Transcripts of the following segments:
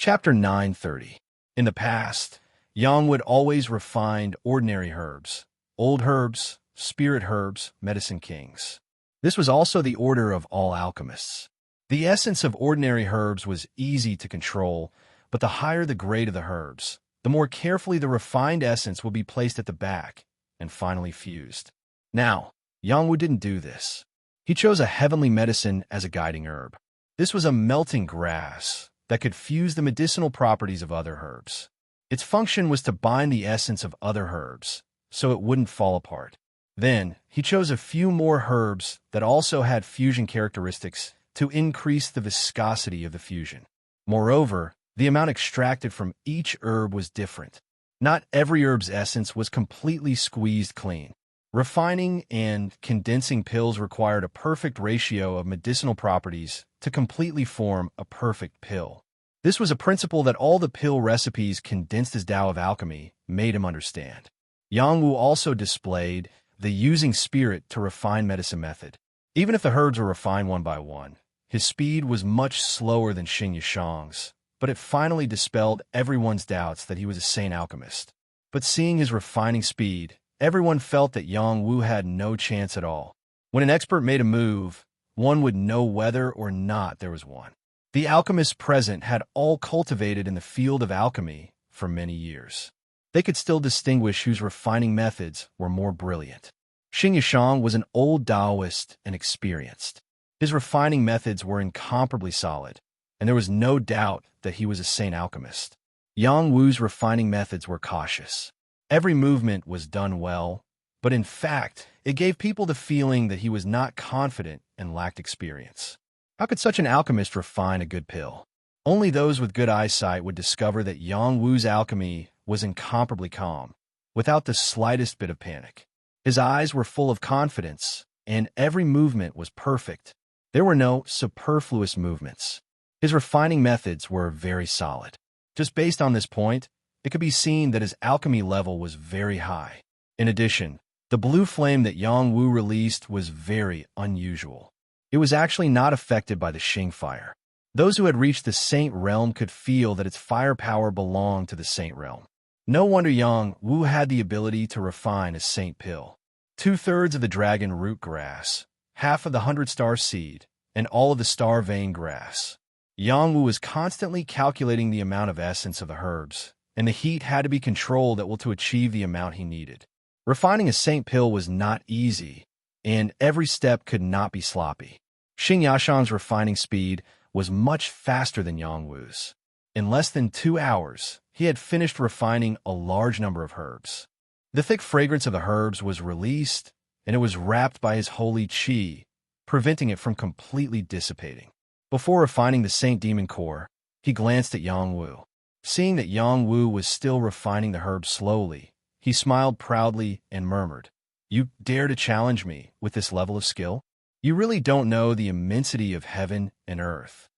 Chapter 930. In the past, Yang would always refined ordinary herbs, old herbs, spirit herbs, medicine kings. This was also the order of all alchemists. The essence of ordinary herbs was easy to control, but the higher the grade of the herbs, the more carefully the refined essence would be placed at the back and finally fused. Now, Yang Wu didn't do this. He chose a heavenly medicine as a guiding herb. This was a melting grass that could fuse the medicinal properties of other herbs. Its function was to bind the essence of other herbs, so it wouldn't fall apart. Then, he chose a few more herbs that also had fusion characteristics to increase the viscosity of the fusion. Moreover, the amount extracted from each herb was different. Not every herb's essence was completely squeezed clean. Refining and condensing pills required a perfect ratio of medicinal properties to completely form a perfect pill. This was a principle that all the pill recipes condensed as Tao of alchemy made him understand. Yang Wu also displayed the using spirit to refine medicine method. Even if the herbs were refined one by one, his speed was much slower than Xing Yishang's, but it finally dispelled everyone's doubts that he was a sane alchemist. But seeing his refining speed, everyone felt that Yang Wu had no chance at all. When an expert made a move, one would know whether or not there was one. The alchemists present had all cultivated in the field of alchemy for many years. They could still distinguish whose refining methods were more brilliant. Xing Yishang was an old Taoist and experienced. His refining methods were incomparably solid, and there was no doubt that he was a sane alchemist. Yang Wu's refining methods were cautious. Every movement was done well, but in fact, it gave people the feeling that he was not confident and lacked experience. How could such an alchemist refine a good pill? Only those with good eyesight would discover that Yang Wu's alchemy was incomparably calm, without the slightest bit of panic. His eyes were full of confidence, and every movement was perfect. There were no superfluous movements. His refining methods were very solid. Just based on this point, it could be seen that his alchemy level was very high. In addition, the blue flame that Yang Wu released was very unusual. It was actually not affected by the Xing fire. Those who had reached the Saint realm could feel that its firepower belonged to the Saint realm. No wonder Yang Wu had the ability to refine a Saint pill. 2/3 of the dragon root grass, half of the 100-star seed, and all of the star vein grass. Yang Wu was constantly calculating the amount of essence of the herbs, and the heat had to be controlled to achieve the amount he needed. Refining a Saint pill was not easy, and every step could not be sloppy. Xing Yashang's refining speed was much faster than Yang Wu's. In less than 2 hours, he had finished refining a large number of herbs. The thick fragrance of the herbs was released, and it was wrapped by his holy qi, preventing it from completely dissipating. Before refining the Saint Demon Core, he glanced at Yang Wu. Seeing that Yang Wu was still refining the herbs slowly, he smiled proudly and murmured, "You dare to challenge me with this level of skill? You really don't know the immensity of heaven and earth."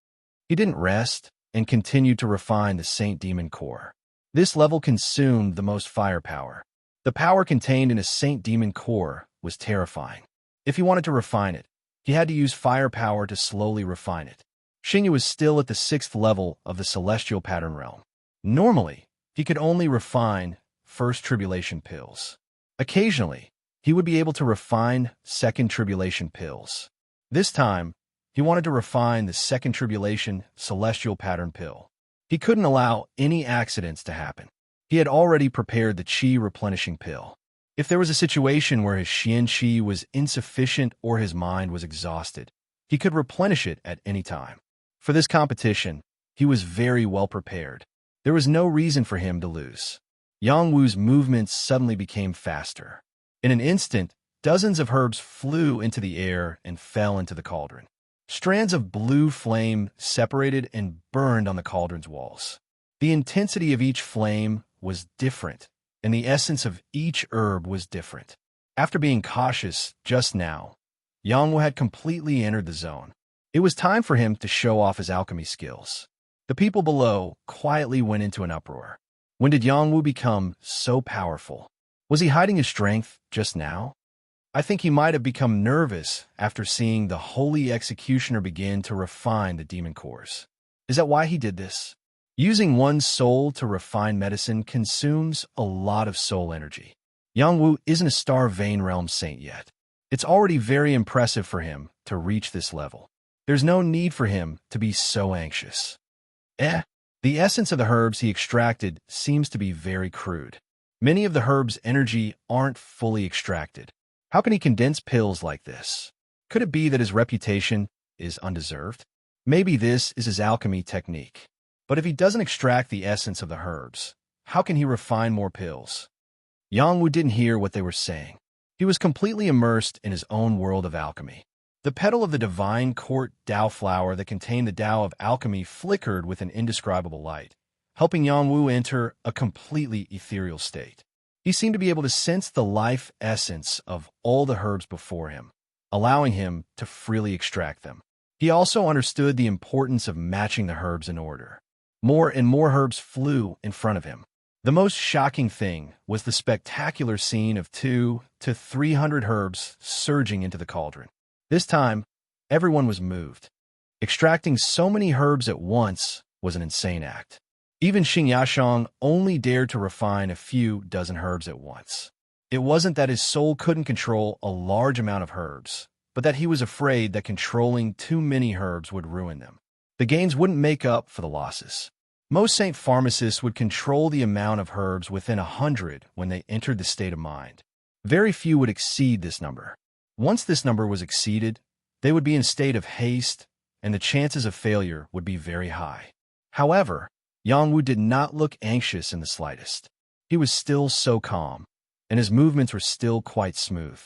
He didn't rest and continued to refine the Saint Demon Core. This level consumed the most firepower. The power contained in a Saint Demon Core was terrifying. If he wanted to refine it, he had to use firepower to slowly refine it. Xingyu was still at the 6th level of the celestial pattern realm. Normally, he could only refine first tribulation pills. Occasionally, he would be able to refine second tribulation pills. This time, he wanted to refine the second tribulation celestial pattern pill. He couldn't allow any accidents to happen. He had already prepared the qi replenishing pill. If there was a situation where his xian qi was insufficient or his mind was exhausted, he could replenish it at any time. For this competition, he was very well prepared. There was no reason for him to lose. Yang Wu's movements suddenly became faster. In an instant, dozens of herbs flew into the air and fell into the cauldron. Strands of blue flame separated and burned on the cauldron's walls. The intensity of each flame was different, and the essence of each herb was different. After being cautious just now, Yang Wu had completely entered the zone. It was time for him to show off his alchemy skills. The people below quietly went into an uproar. When did Yang Wu become so powerful? Was he hiding his strength just now? I think he might have become nervous after seeing the holy executioner begin to refine the demon cores. Is that why he did this? Using one's soul to refine medicine consumes a lot of soul energy. Yang Wu isn't a Star Vein Realm saint yet. It's already very impressive for him to reach this level. There's no need for him to be so anxious. The essence of the herbs he extracted seems to be very crude. Many of the herbs' energy aren't fully extracted. How can he condense pills like this? Could it be that his reputation is undeserved? Maybe this is his alchemy technique. But if he doesn't extract the essence of the herbs, how can he refine more pills? Yang Wu didn't hear what they were saying. He was completely immersed in his own world of alchemy. The petal of the divine court Dao flower that contained the Dao of alchemy flickered with an indescribable light, helping Yang Wu enter a completely ethereal state. He seemed to be able to sense the life essence of all the herbs before him, allowing him to freely extract them. He also understood the importance of matching the herbs in order. More and more herbs flew in front of him. The most shocking thing was the spectacular scene of 200 to 300 herbs surging into the cauldron. This time, everyone was moved. Extracting so many herbs at once was an insane act. Even Xing Yashang only dared to refine a few dozen herbs at once. It wasn't that his soul couldn't control a large amount of herbs, but that he was afraid that controlling too many herbs would ruin them. The gains wouldn't make up for the losses. Most saint pharmacists would control the amount of herbs within 100 when they entered the state of mind. Very few would exceed this number. Once this number was exceeded, they would be in a state of haste, and the chances of failure would be very high. However, Yang Wu did not look anxious in the slightest. He was still so calm, and his movements were still quite smooth.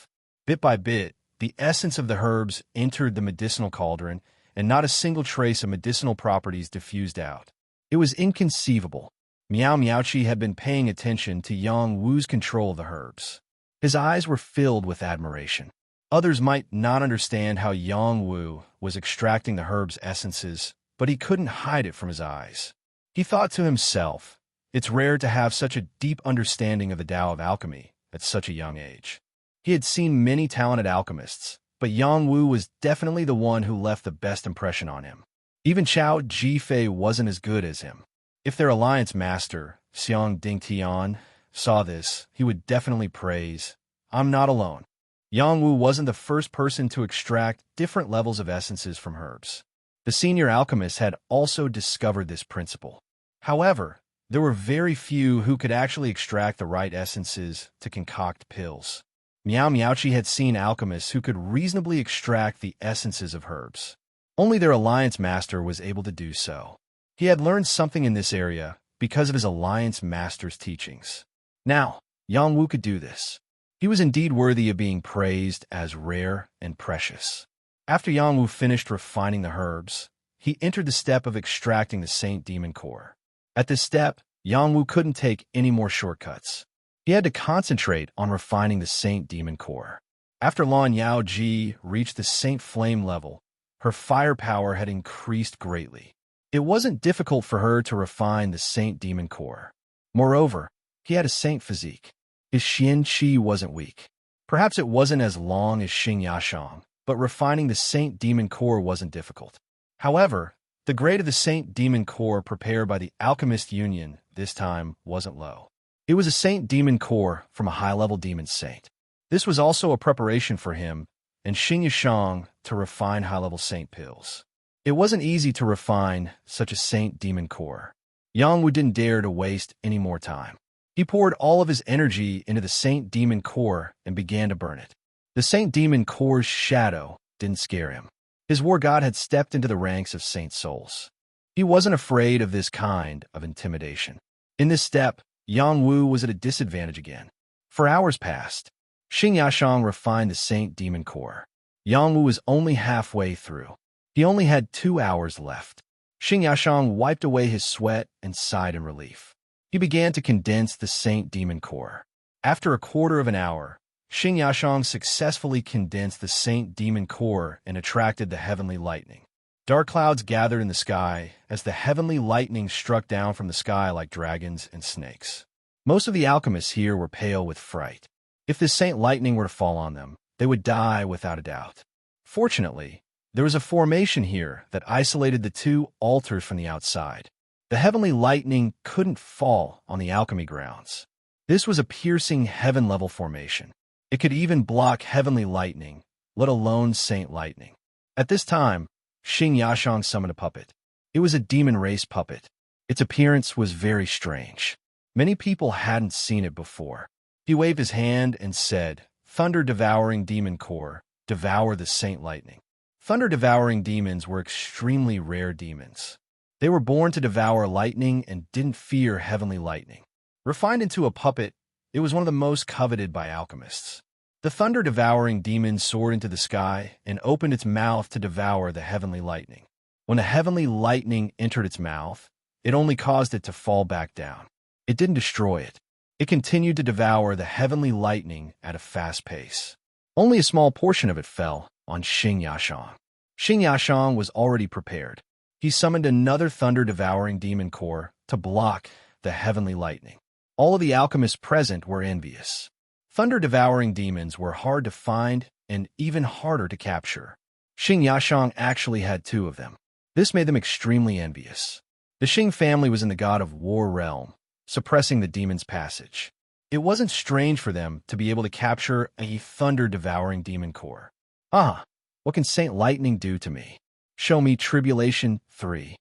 Bit by bit, the essence of the herbs entered the medicinal cauldron, and not a single trace of medicinal properties diffused out. It was inconceivable. Miao Miaoqi had been paying attention to Yang Wu's control of the herbs. His eyes were filled with admiration. Others might not understand how Yang Wu was extracting the herbs' essences, but he couldn't hide it from his eyes. He thought to himself, it's rare to have such a deep understanding of the Tao of alchemy at such a young age. He had seen many talented alchemists, but Yang Wu was definitely the one who left the best impression on him. Even Chao Jifei wasn't as good as him. If their alliance master, Xiang Dingtian, saw this, he would definitely praise, I'm not alone. Yang Wu wasn't the first person to extract different levels of essences from herbs. The senior alchemists had also discovered this principle. However, there were very few who could actually extract the right essences to concoct pills. Miao Miaoqi had seen alchemists who could reasonably extract the essences of herbs. Only their alliance master was able to do so. He had learned something in this area because of his alliance master's teachings. Now, Yang Wu could do this. He was indeed worthy of being praised as rare and precious. After Yang Wu finished refining the herbs, he entered the step of extracting the Saint Demon Core. At this step, Yang Wu couldn't take any more shortcuts. He had to concentrate on refining the Saint Demon Core. After Lan Yao Ji reached the Saint Flame level, her firepower had increased greatly. It wasn't difficult for her to refine the Saint Demon Core. Moreover, he had a saint physique. His Xian Qi wasn't weak. Perhaps it wasn't as long as Xing Yashang, but refining the Saint Demon Core wasn't difficult. However, the grade of the Saint Demon Core prepared by the Alchemist Union this time wasn't low. It was a Saint Demon Core from a high-level demon saint. This was also a preparation for him and Xing Yashang to refine high-level saint pills. It wasn't easy to refine such a Saint Demon Core. Yang Wu didn't dare to waste any more time. He poured all of his energy into the Saint Demon Core and began to burn it. The Saint Demon Core's shadow didn't scare him. His war god had stepped into the ranks of saint souls. He wasn't afraid of this kind of intimidation. In this step, Yang Wu was at a disadvantage again. For hours passed. Xing Yashang refined the Saint Demon Core. Yang Wu was only halfway through. He only had 2 hours left. Xing Yashang wiped away his sweat and sighed in relief. He began to condense the Saint Demon Core. After a quarter of an hour, Xing Yashang successfully condensed the Saint Demon Core and attracted the heavenly lightning. Dark clouds gathered in the sky as the heavenly lightning struck down from the sky like dragons and snakes. Most of the alchemists here were pale with fright. If this saint lightning were to fall on them, they would die without a doubt. Fortunately, there was a formation here that isolated the 2 altars from the outside. The heavenly lightning couldn't fall on the alchemy grounds. This was a piercing heaven-level formation. It could even block heavenly lightning, let alone saint lightning. At this time, Xing Yashang summoned a puppet. It was a demon race puppet. Its appearance was very strange. Many people hadn't seen it before. He waved his hand and said, "Thunder-devouring demon core, devour the saint lightning." Thunder-devouring demons were extremely rare demons. They were born to devour lightning and didn't fear heavenly lightning. Refined into a puppet, it was one of the most coveted by alchemists. The thunder-devouring demon soared into the sky and opened its mouth to devour the heavenly lightning. When the heavenly lightning entered its mouth, it only caused it to fall back down. It didn't destroy it. It continued to devour the heavenly lightning at a fast pace. Only a small portion of it fell on Xing Yashang. Xing Yashang was already prepared. He summoned another thunder-devouring demon core to block the heavenly lightning. All of the alchemists present were envious. Thunder-devouring demons were hard to find and even harder to capture. Xing Yashang actually had 2 of them. This made them extremely envious. The Xing family was in the god of war realm, suppressing the demon's passage. It wasn't strange for them to be able to capture a thunder-devouring demon core. What can Saint Lightning do to me? Show me Tribulation 3.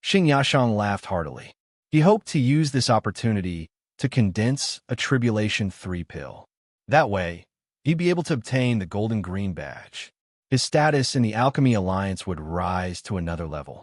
Xing Yashang laughed heartily. He hoped to use this opportunity to condense a Tribulation 3 pill. That way, he'd be able to obtain the golden green badge. His status in the Alchemy Alliance would rise to another level.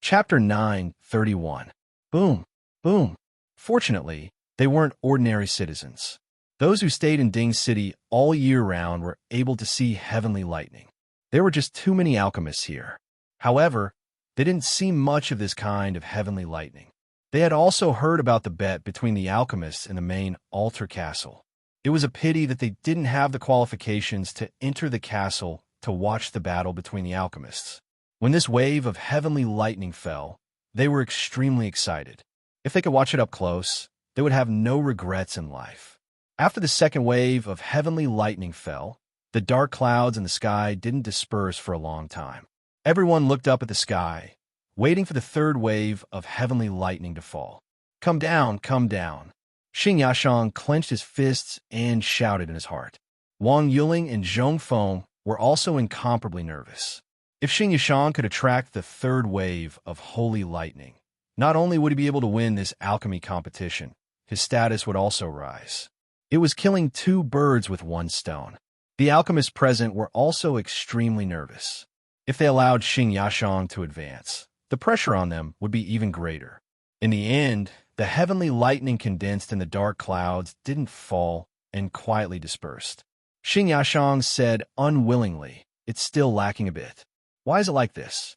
Chapter 9:31. Boom, boom. Fortunately, they weren't ordinary citizens. Those who stayed in Ding City all year round were able to see heavenly lightning. There were just too many alchemists here. However, they didn't see much of this kind of heavenly lightning. They had also heard about the bet between the alchemists in the main altar castle. It was a pity that they didn't have the qualifications to enter the castle to watch the battle between the alchemists. When this wave of heavenly lightning fell, they were extremely excited. If they could watch it up close, they would have no regrets in life. After the second wave of heavenly lightning fell, the dark clouds in the sky didn't disperse for a long time. Everyone looked up at the sky, waiting for the third wave of heavenly lightning to fall. Come down, come down. Xing Yashang clenched his fists and shouted in his heart. Wang Yuling and Zhong Feng were also incomparably nervous. If Xing Yashang could attract the third wave of holy lightning, not only would he be able to win this alchemy competition, his status would also rise. It was killing 2 birds with 1 stone. The alchemists present were also extremely nervous. If they allowed Xing Yashang to advance, the pressure on them would be even greater. In the end, the heavenly lightning condensed in the dark clouds didn't fall and quietly dispersed. Xing Yashang said unwillingly, "It's still lacking a bit. Why is it like this?"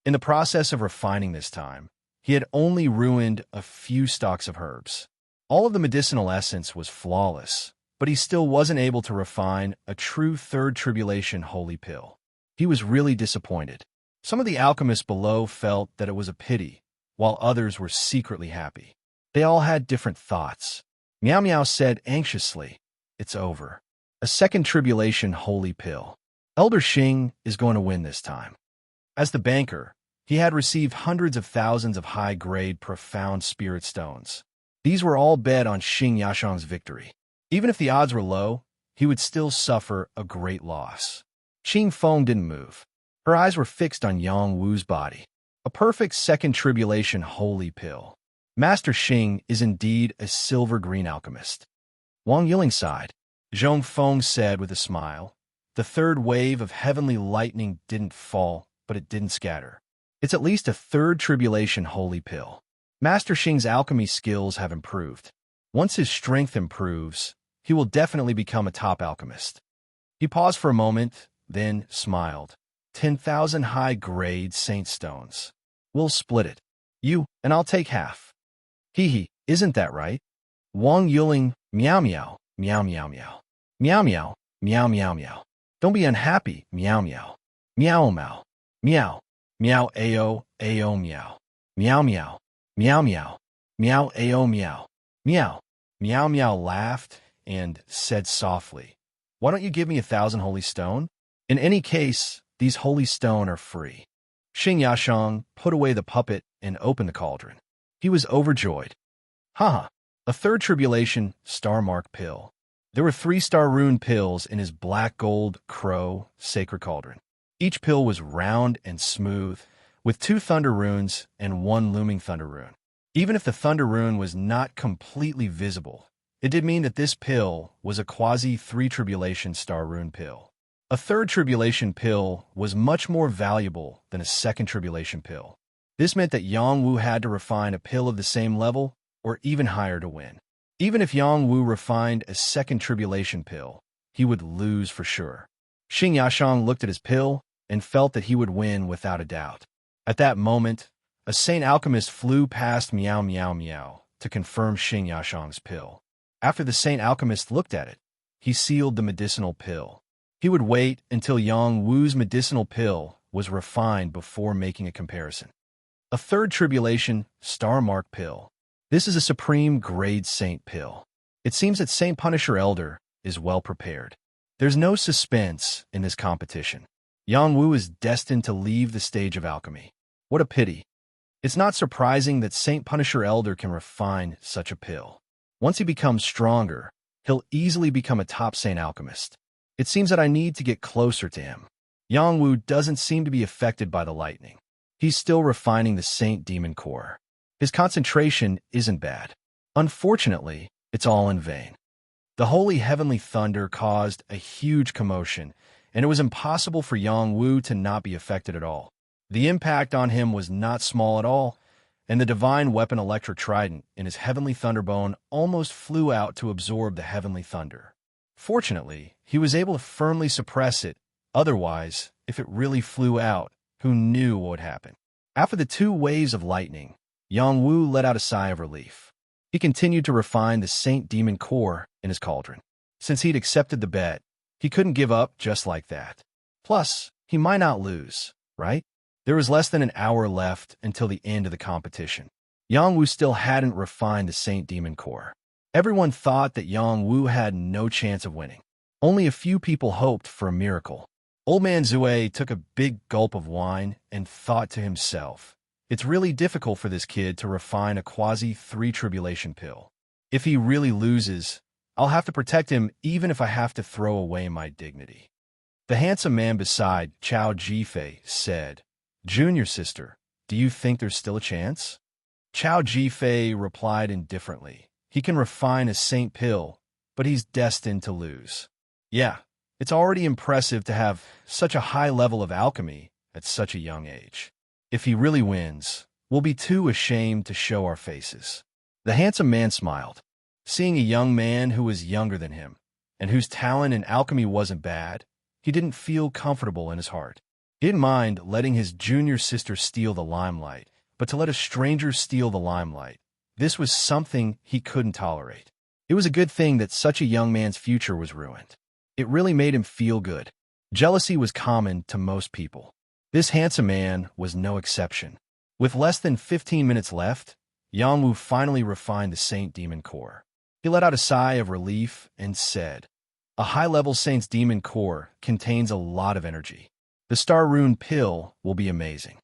In the process of refining this time, he had only ruined a few stalks of herbs. All of the medicinal essence was flawless, but he still wasn't able to refine a true third tribulation holy pill. He was really disappointed. Some of the alchemists below felt that it was a pity, while others were secretly happy. They all had different thoughts. Miao Miao said anxiously, "It's over. A second tribulation holy pill. Elder Xing is going to win this time." As the banker, he had received hundreds of thousands of high-grade profound spirit stones. These were all bet on Xing Yashang's victory. Even if the odds were low, he would still suffer a great loss. Qing Feng didn't move. Her eyes were fixed on Yang Wu's body. A perfect second tribulation holy pill. Master Xing is indeed a silver-green alchemist. Wang Yiling sighed. Zhong Feng said with a smile, "The third wave of heavenly lightning didn't fall, but it didn't scatter. It's at least a third tribulation holy pill." Master Xing's alchemy skills have improved. Once his strength improves, he will definitely become a top alchemist. He paused for a moment, then smiled. 10,000 high-grade saint stones. We'll split it. You and I'll take half. Hee, isn't that right? Wang Yuling, meow meow, meow meow meow. Meow meow, meow meow meow. Don't be unhappy, meow meow. Meow meow, meow. Meow ao, ao meow. Meow meow, meow meow. Meow ao meow. Meow. Meow meow laughed and said softly, "Why don't you give me 1,000 holy stone? In any case, these holy stone are free." Xing Yashang put away the puppet and opened the cauldron. He was overjoyed. Haha, a third tribulation star mark pill. There were 3-star rune pills in his black gold crow sacred cauldron. Each pill was round and smooth, with 2 thunder runes and 1 looming thunder rune. Even if the thunder rune was not completely visible, it did mean that this pill was a quasi-3 tribulation star rune pill. A third tribulation pill was much more valuable than a second tribulation pill. This meant that Yang Wu had to refine a pill of the same level or even higher to win. Even if Yang Wu refined a second tribulation pill, he would lose for sure. Xing Yashang looked at his pill and felt that he would win without a doubt. At that moment, a saint alchemist flew past Meow Meow Meow to confirm Xing Yashang's pill. After the saint alchemist looked at it, he sealed the medicinal pill. He would wait until Yang Wu's medicinal pill was refined before making a comparison. A third tribulation star mark pill. This is a supreme grade saint pill. It seems that Saint Punisher Elder is well prepared. There's no suspense in this competition. Yang Wu is destined to leave the stage of alchemy. What a pity. It's not surprising that Saint Punisher Elder can refine such a pill. Once he becomes stronger, he'll easily become a top saint alchemist. It seems that I need to get closer to him. Yang Wu doesn't seem to be affected by the lightning. He's still refining the saint demon core. His concentration isn't bad. Unfortunately, it's all in vain. The holy heavenly thunder caused a huge commotion, and it was impossible for Yang Wu to not be affected at all. The impact on him was not small at all, and the divine weapon electric trident in his heavenly thunderbone almost flew out to absorb the heavenly thunder. Fortunately, he was able to firmly suppress it. Otherwise, if it really flew out, who knew what would happen? After the 2 waves of lightning, Yang Wu let out a sigh of relief. He continued to refine the saint demon core in his cauldron. Since he'd accepted the bet, he couldn't give up just like that. Plus, he might not lose, right? There was less than an hour left until the end of the competition. Yang Wu still hadn't refined the saint demon core. Everyone thought that Yang Wu had no chance of winning. Only a few people hoped for a miracle. Old man Zue took a big gulp of wine and thought to himself, it's really difficult for this kid to refine a quasi-3 tribulation pill. If he really loses, I'll have to protect him even if I have to throw away my dignity. The handsome man beside Chao Jifei said, Junior sister, do you think there's still a chance? Chao Jifei replied indifferently, he can refine a saint pill, but he's destined to lose. Yeah, it's already impressive to have such a high level of alchemy at such a young age. If he really wins, we'll be too ashamed to show our faces. The handsome man smiled. Seeing a young man who was younger than him, and whose talent in alchemy wasn't bad, he didn't feel comfortable in his heart. He didn't mind letting his junior sister steal the limelight, but to let a stranger steal the limelight, this was something he couldn't tolerate. It was a good thing that such a young man's future was ruined. It really made him feel good. Jealousy was common to most people. This handsome man was no exception. With less than 15 minutes left, Yang Wu finally refined the Saint Demon Core. He let out a sigh of relief and said, a high-level Saint's Demon Core contains a lot of energy. The Star Rune Pill will be amazing.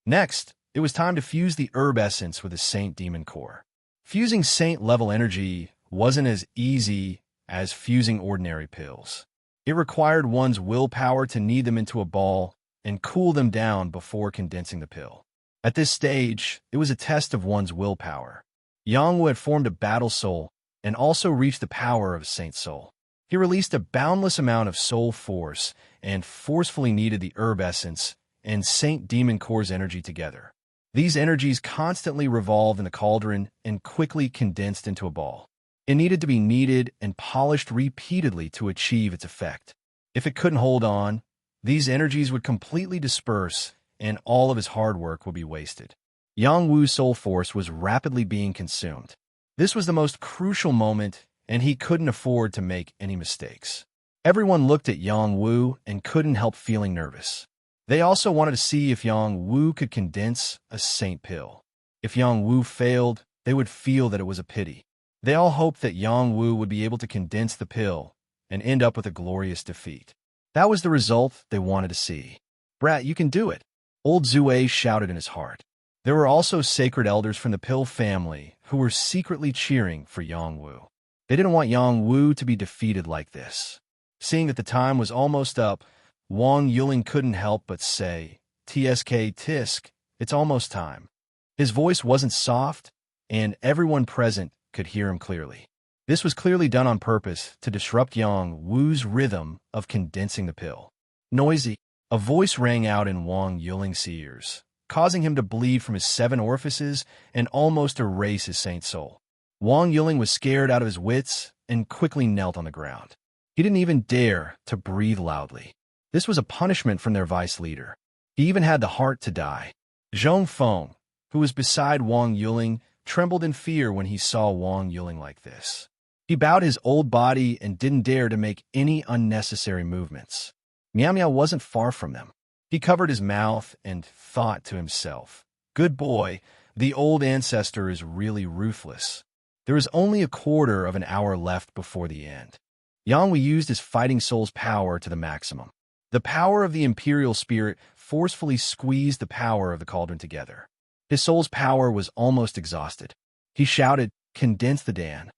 Next, it was time to fuse the herb essence with the Saint Demon Core. Fusing Saint-level energy wasn't as easy as fusing ordinary pills. It required one's willpower to knead them into a ball and cool them down before condensing the pill. At this stage, it was a test of one's willpower. Yang Wu had formed a battle soul and also reached the power of a saint soul. He released a boundless amount of soul force and forcefully kneaded the herb essence and Saint Demon Core's energy together. These energies constantly revolved in the cauldron and quickly condensed into a ball. It needed to be kneaded and polished repeatedly to achieve its effect. If it couldn't hold on, these energies would completely disperse and all of his hard work would be wasted. Yang Wu's soul force was rapidly being consumed. This was the most crucial moment, and he couldn't afford to make any mistakes. Everyone looked at Yang Wu and couldn't help feeling nervous. They also wanted to see if Yang Wu could condense a saint pill. If Yang Wu failed, they would feel that it was a pity. They all hoped that Yang Wu would be able to condense the pill and end up with a glorious defeat. That was the result they wanted to see. Brat, you can do it. Old Zue shouted in his heart. There were also sacred elders from the Pill family who were secretly cheering for Yang Wu. They didn't want Yang Wu to be defeated like this. Seeing that the time was almost up, Wang Yuling couldn't help but say, "Tsk tisk, it's almost time." His voice wasn't soft, and everyone present could hear him clearly. This was clearly done on purpose to disrupt Yang Wu's rhythm of condensing the pill. Noisy, a voice rang out in Wang Yuling's ears, causing him to bleed from his 7 orifices and almost erase his saint soul. Wang Yuling was scared out of his wits and quickly knelt on the ground. He didn't even dare to breathe loudly. This was a punishment from their vice leader. He even had the heart to die. Zhong Feng, who was beside Wang Yuling, trembled in fear when he saw Wang Yuling like this. He bowed his old body and didn't dare to make any unnecessary movements. Miao Miao wasn't far from them. He covered his mouth and thought to himself, "Good boy, the old ancestor is really ruthless." There was only a quarter of an hour left before the end. Yang Wu used his fighting soul's power to the maximum. The power of the imperial spirit forcefully squeezed the power of the cauldron together. His soul's power was almost exhausted. He shouted, "Condense the Dan."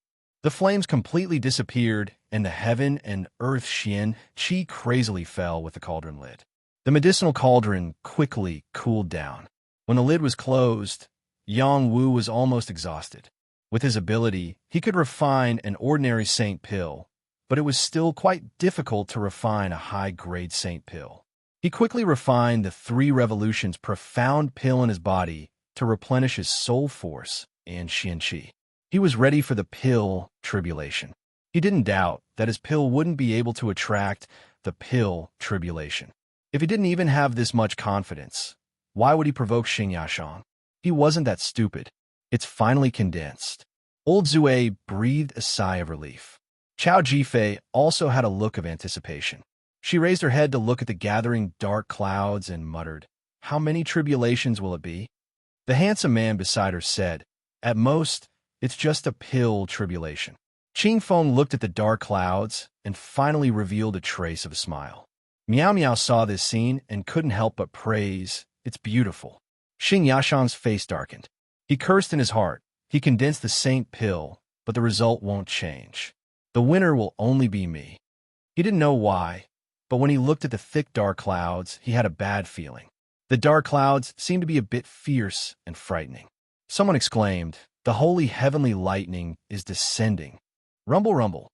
The flames completely disappeared, and the heaven and earth Xian Qi crazily fell with the cauldron lid. The medicinal cauldron quickly cooled down. When the lid was closed, Yang Wu was almost exhausted. With his ability, he could refine an ordinary saint pill, but it was still quite difficult to refine a high-grade saint pill. He quickly refined the 3 revolutions profound pill in his body to replenish his soul force and Xian Qi. He was ready for the pill tribulation. He didn't doubt that his pill wouldn't be able to attract the pill tribulation. If he didn't even have this much confidence, why would he provoke Xing Yashang? He wasn't that stupid. It's finally condensed. Old Zue breathed a sigh of relief. Chao Jifei also had a look of anticipation. She raised her head to look at the gathering dark clouds and muttered, "How many tribulations will it be?" The handsome man beside her said, "At most, it's just a pill tribulation." Qing Feng looked at the dark clouds and finally revealed a trace of a smile. Miao Miao saw this scene and couldn't help but praise, "It's beautiful." Xing Yashang's face darkened. He cursed in his heart. He condensed the saint pill, but the result won't change. The winner will only be me. He didn't know why, but when he looked at the thick dark clouds, he had a bad feeling. The dark clouds seemed to be a bit fierce and frightening. Someone exclaimed, "The holy heavenly lightning is descending." Rumble, rumble.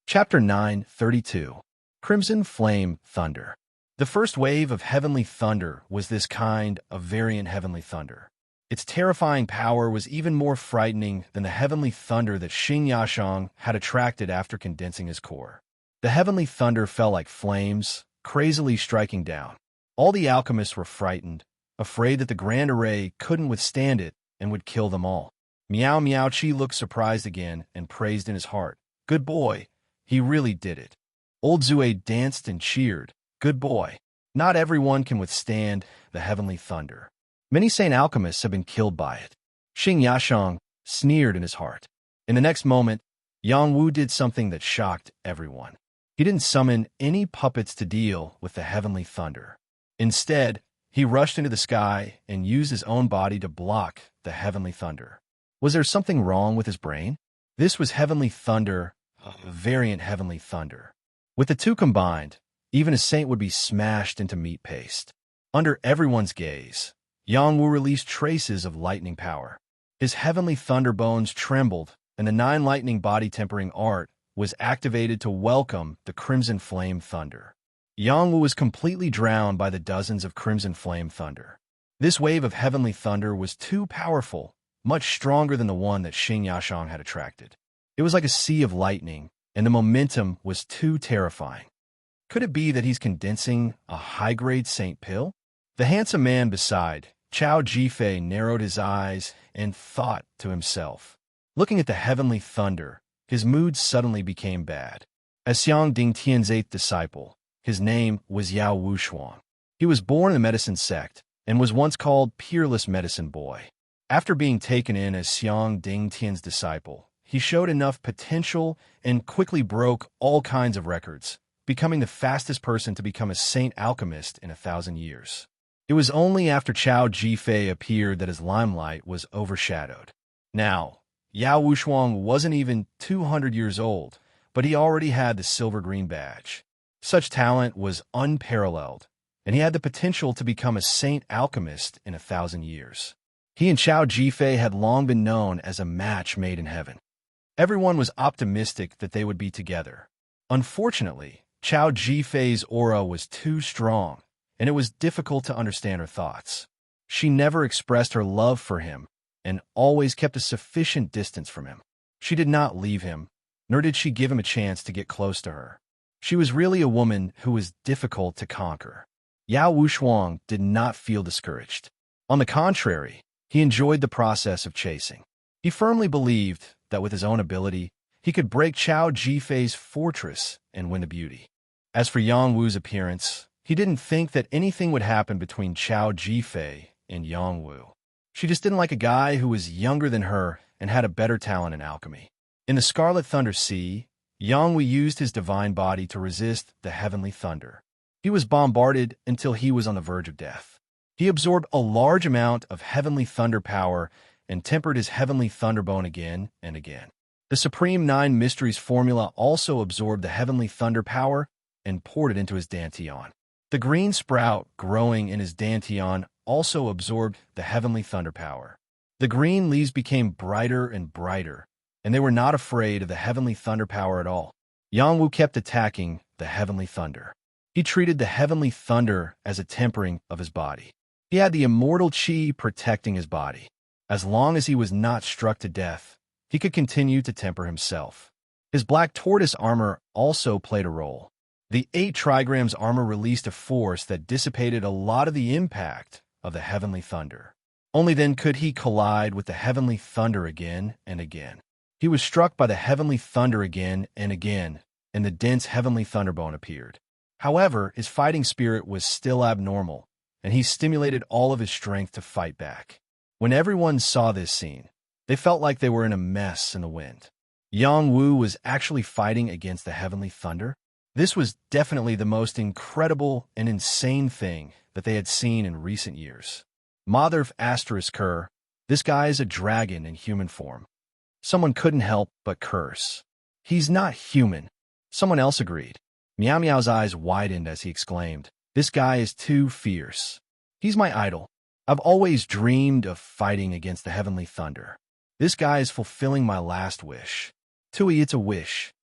Chapter 9:32. Crimson Flame Thunder. The first wave of heavenly thunder was this kind of variant heavenly thunder. Its terrifying power was even more frightening than the heavenly thunder that Xing Yashang had attracted after condensing his core. The heavenly thunder fell like flames, crazily striking down. All the alchemists were frightened, afraid that the Grand Array couldn't withstand it and would kill them all. Miao Miao Chi looked surprised again and praised in his heart, "Good boy, he really did it." Old Zue danced and cheered, "Good boy." Not everyone can withstand the heavenly thunder. Many saint alchemists have been killed by it. Xing Yashang sneered in his heart. In the next moment, Yang Wu did something that shocked everyone. He didn't summon any puppets to deal with the heavenly thunder. Instead, he rushed into the sky and used his own body to block the heavenly thunder. Was there something wrong with his brain? This was heavenly thunder, a variant heavenly thunder. With the two combined, even a saint would be smashed into meat paste. Under everyone's gaze, Yang Wu released traces of lightning power. His heavenly thunder bones trembled, and the 9 lightning body-tempering art was activated to welcome the crimson flame thunder. Yang Wu was completely drowned by the dozens of crimson flame thunder. This wave of heavenly thunder was too powerful, much stronger than the one that Xing Yashang had attracted. It was like a sea of lightning, and the momentum was too terrifying. Could it be that he's condensing a high-grade saint pill? The handsome man beside, Chao Jifei, narrowed his eyes and thought to himself. Looking at the heavenly thunder, his mood suddenly became bad. As Xiang Dingtian's 8th disciple, his name was Yao Wushuang. He was born in the medicine sect and was once called Peerless Medicine Boy. After being taken in as Xiang Dingtian's disciple, he showed enough potential and quickly broke all kinds of records, becoming the fastest person to become a saint alchemist in 1,000 years. It was only after Chao Jifei appeared that his limelight was overshadowed. Now, Yao Wushuang wasn't even 200 years old, but he already had the silver-green badge. Such talent was unparalleled, and he had the potential to become a saint alchemist in 1,000 years. He and Chao Jifei had long been known as a match made in heaven. Everyone was optimistic that they would be together. Unfortunately, Chao Jifei's aura was too strong, and it was difficult to understand her thoughts. She never expressed her love for him and always kept a sufficient distance from him. She did not leave him, nor did she give him a chance to get close to her. She was really a woman who was difficult to conquer. Yao Wushuang did not feel discouraged. On the contrary, he enjoyed the process of chasing. He firmly believed that with his own ability, he could break Chao Jifei's fortress and win the beauty. As for Yang Wu's appearance, he didn't think that anything would happen between Chao Jifei and Yang Wu. She just didn't like a guy who was younger than her and had a better talent in alchemy. In the Scarlet Thunder Sea, Yang Wu used his divine body to resist the heavenly thunder. He was bombarded until he was on the verge of death. He absorbed a large amount of heavenly thunder power and tempered his heavenly thunderbone again and again. The Supreme Nine Mysteries formula also absorbed the heavenly thunder power and poured it into his dantian. The green sprout growing in his dantian also absorbed the heavenly thunder power. The green leaves became brighter and brighter, and they were not afraid of the heavenly thunder power at all. Yang Wu kept attacking the heavenly thunder. He treated the heavenly thunder as a tempering of his body. He had the immortal qi protecting his body. As long as he was not struck to death, he could continue to temper himself. His black tortoise armor also played a role. The 8 trigrams armor released a force that dissipated a lot of the impact of the heavenly thunder. Only then could he collide with the heavenly thunder again and again. He was struck by the heavenly thunder again and again, and the dense heavenly thunderbone appeared. However, his fighting spirit was still abnormal, and he stimulated all of his strength to fight back. When everyone saw this scene, they felt like they were in a mess in the wind. Yang Wu was actually fighting against the heavenly thunder. This was definitely the most incredible and insane thing that they had seen in recent years. Motherf asterisk Kerr, this guy is a dragon in human form. Someone couldn't help but curse. He's not human. Someone else agreed. Meow Meow's eyes widened as he exclaimed, this guy is too fierce. He's my idol. I've always dreamed of fighting against the heavenly thunder. This guy is fulfilling my last wish. Tui, it's a wish.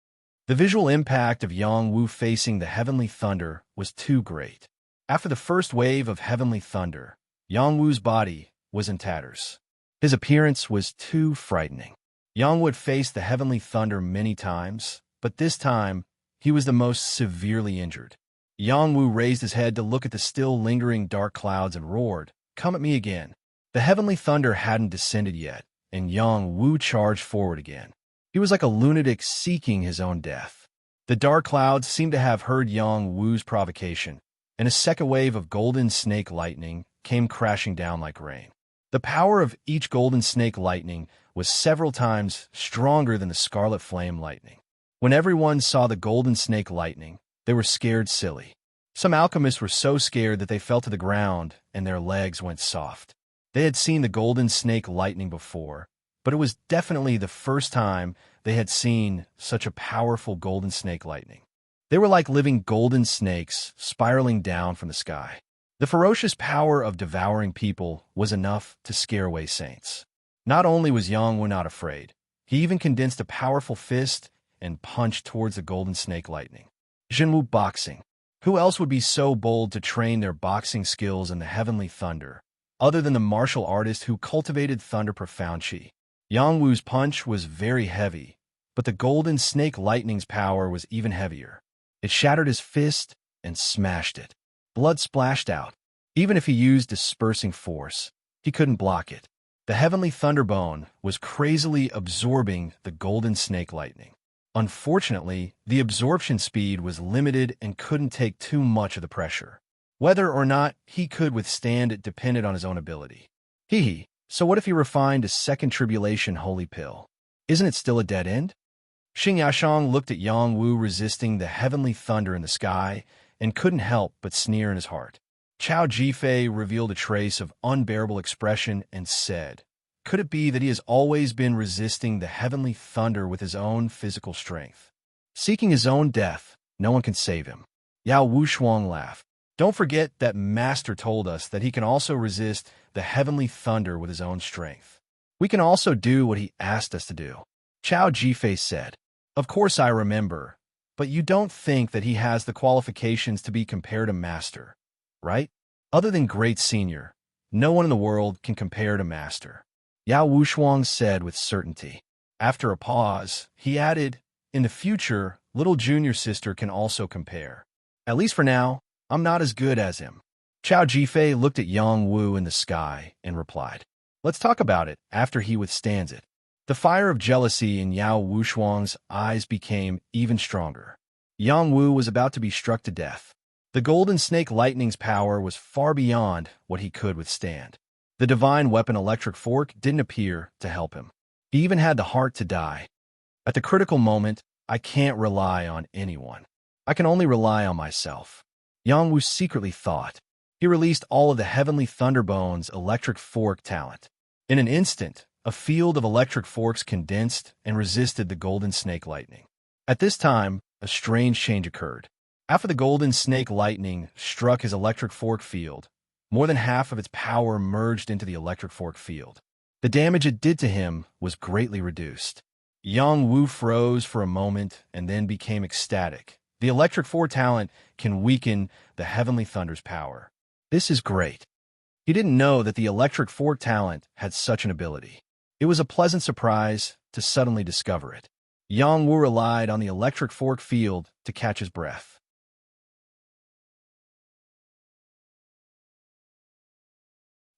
The visual impact of Yang Wu facing the heavenly thunder was too great. After the first wave of heavenly thunder, Yang Wu's body was in tatters. His appearance was too frightening. Yang Wu had faced the heavenly thunder many times, but this time, he was the most severely injured. Yang Wu raised his head to look at the still lingering dark clouds and roared, come at me again. The heavenly thunder hadn't descended yet, and Yang Wu charged forward again. He was like a lunatic seeking his own death. The dark clouds seemed to have heard Yang Wu's provocation, and a second wave of golden snake lightning came crashing down like rain. The power of each golden snake lightning was several times stronger than the scarlet flame lightning. When everyone saw the golden snake lightning, they were scared silly. Some alchemists were so scared that they fell to the ground and their legs went soft. They had seen the golden snake lightning before, but it was definitely the first time they had seen such a powerful golden snake lightning. They were like living golden snakes spiraling down from the sky. The ferocious power of devouring people was enough to scare away saints. Not only was Yang Wu not afraid, he even condensed a powerful fist and punched towards the golden snake lightning. Jinwu boxing. Who else would be so bold to train their boxing skills in the heavenly thunder, other than the martial artist who cultivated thunder profound chi? Yang Wu's punch was very heavy, but the golden snake lightning's power was even heavier. It shattered his fist and smashed it. Blood splashed out. Even if he used dispersing force, he couldn't block it. The heavenly thunderbone was crazily absorbing the golden snake lightning. Unfortunately, the absorption speed was limited and couldn't take too much of the pressure. Whether or not he could withstand it depended on his own ability. Hee. So what if he refined a second tribulation holy pill? Isn't it still a dead end? Xing Yashang looked at Yang Wu resisting the heavenly thunder in the sky and couldn't help but sneer in his heart. Chao Jifei revealed a trace of unbearable expression and said, "Could it be that he has always been resisting the heavenly thunder with his own physical strength? Seeking his own death, no one can save him." Yao Wushuang laughed. "Don't forget that Master told us that he can also resist the heavenly thunder with his own strength. We can also do what he asked us to do." Chao Jifei said, "Of course I remember, but you don't think that he has the qualifications to be compared to Master, right? Other than Great Senior, no one in the world can compare to Master," Yao Wushuang said with certainty. After a pause, he added, "In the future, little junior sister can also compare. At least for now, I'm not as good as him." Chao Jifei looked at Yang Wu in the sky and replied, "Let's talk about it after he withstands it." The fire of jealousy in Yao Wushuang's eyes became even stronger. Yang Wu was about to be struck to death. The golden snake lightning's power was far beyond what he could withstand. The divine weapon electric fork didn't appear to help him. He even had the heart to die. At the critical moment, I can't rely on anyone. I can only rely on myself, Yang Wu secretly thought. He released all of the heavenly thunderbone's electric fork talent. In an instant, a field of electric forks condensed and resisted the golden snake lightning. At this time, a strange change occurred. After the golden snake lightning struck his electric fork field, more than half of its power merged into the electric fork field. The damage it did to him was greatly reduced. Yang Wu froze for a moment and then became ecstatic. The electric fork talent can weaken the heavenly thunder's power. This is great. He didn't know that the electric fork talent had such an ability. It was a pleasant surprise to suddenly discover it. Yang Wu relied on the electric fork field to catch his breath.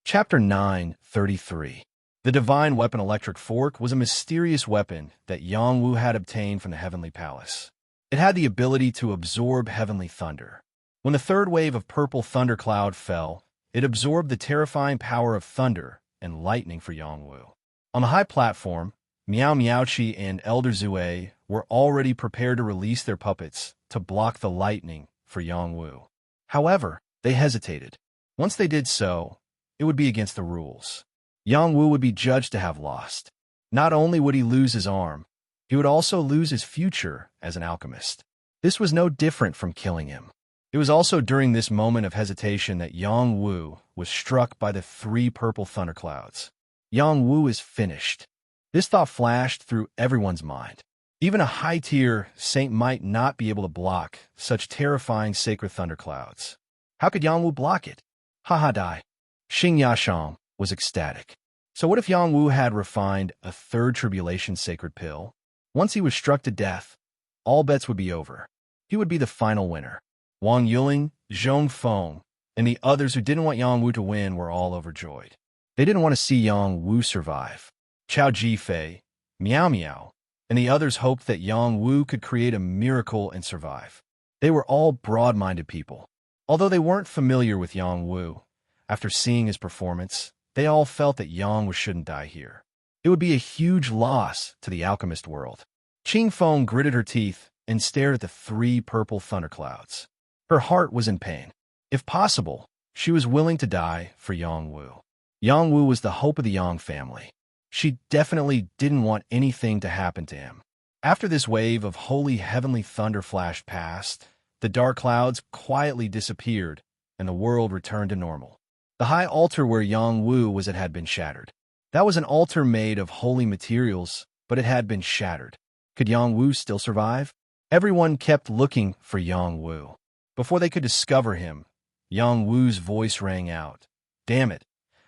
Chapter 9:33. The divine weapon electric fork was a mysterious weapon that Yang Wu had obtained from the heavenly palace. It had the ability to absorb heavenly thunder. When the third wave of purple thundercloud fell, it absorbed the terrifying power of thunder and lightning for Yang Wu. On the high platform, Miao Miaochi and Elder Zue were already prepared to release their puppets to block the lightning for Yang Wu. However, they hesitated. Once they did so, it would be against the rules. Yang Wu would be judged to have lost. Not only would he lose his arm, he would also lose his future as an alchemist. This was no different from killing him. It was also during this moment of hesitation that Yang Wu was struck by the 3 purple thunderclouds. Yang Wu is finished. This thought flashed through everyone's mind. Even a high-tier saint might not be able to block such terrifying sacred thunderclouds. How could Yang Wu block it? Ha die. Xing Yashang was ecstatic. So what if Yang Wu had refined a 3rd tribulation sacred pill? Once he was struck to death, all bets would be over. He would be the final winner. Wang Yuling, Zhong Feng, and the others who didn't want Yang Wu to win were all overjoyed. They didn't want to see Yang Wu survive. Chao Jifei, Miao Miao, and the others hoped that Yang Wu could create a miracle and survive. They were all broad-minded people. Although they weren't familiar with Yang Wu, after seeing his performance, they all felt that Yang Wu shouldn't die here. It would be a huge loss to the alchemist world. Qing Feng gritted her teeth and stared at the 3 purple thunderclouds. Her heart was in pain. If possible, she was willing to die for Yang Wu. Yang Wu was the hope of the Yang family. She definitely didn't want anything to happen to him. After this wave of holy heavenly thunder flashed past, the dark clouds quietly disappeared and the world returned to normal. The high altar where Yang Wu was had been shattered. That was an altar made of holy materials, but it had been shattered. Could Yang Wu still survive? Everyone kept looking for Yang Wu. Before they could discover him, Yang Wu's voice rang out. "Damn it!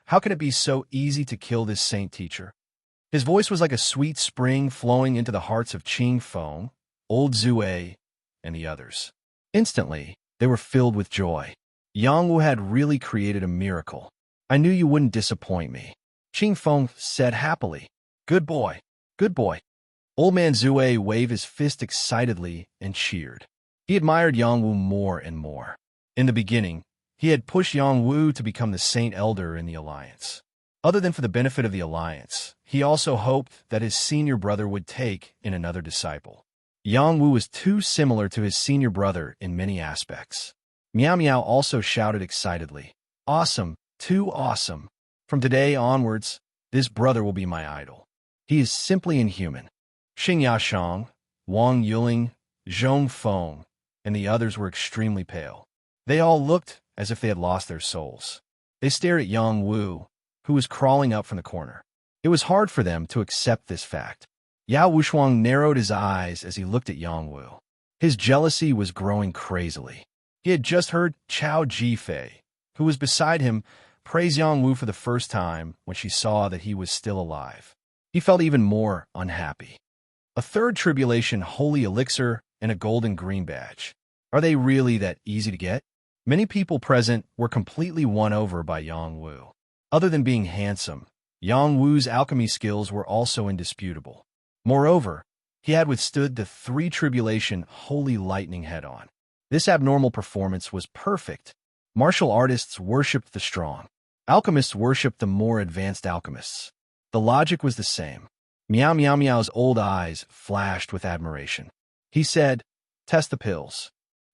How can it be so easy to kill this saint teacher?" His voice was like a sweet spring flowing into the hearts of Qing Feng, Old Zue, and the others. Instantly, they were filled with joy. Yang Wu had really created a miracle. "I knew you wouldn't disappoint me," Qing Feng said happily. "Good boy, good boy." Old man Zue waved his fist excitedly and cheered. He admired Yang Wu more and more. In the beginning, he had pushed Yang Wu to become the Saint Elder in the Alliance. Other than for the benefit of the Alliance, he also hoped that his senior brother would take in another disciple. Yang Wu was too similar to his senior brother in many aspects. Meow Meow also shouted excitedly, "Awesome! Too awesome! From today onwards, this brother will be my idol. He is simply inhuman." Xing Yashang, Wang Yuling, Zhong Feng, and the others were extremely pale. They all looked as if they had lost their souls. They stared at Yang Wu, who was crawling up from the corner. It was hard for them to accept this fact. Yao Wushuang narrowed his eyes as he looked at Yang Wu. His jealousy was growing crazily. He had just heard Chao Jifei, who was beside him, praise Yang Wu for the first time when she saw that he was still alive. He felt even more unhappy. A third tribulation holy elixir and a golden green badge. Are they really that easy to get? Many people present were completely won over by Yang Wu. Other than being handsome, Yang Wu's alchemy skills were also indisputable. Moreover, he had withstood the 3 tribulation holy lightning head-on. This abnormal performance was perfect. Martial artists worshipped the strong. Alchemists worshipped the more advanced alchemists. The logic was the same. Meow Meow Meow's old eyes flashed with admiration. He said, "Test the pills."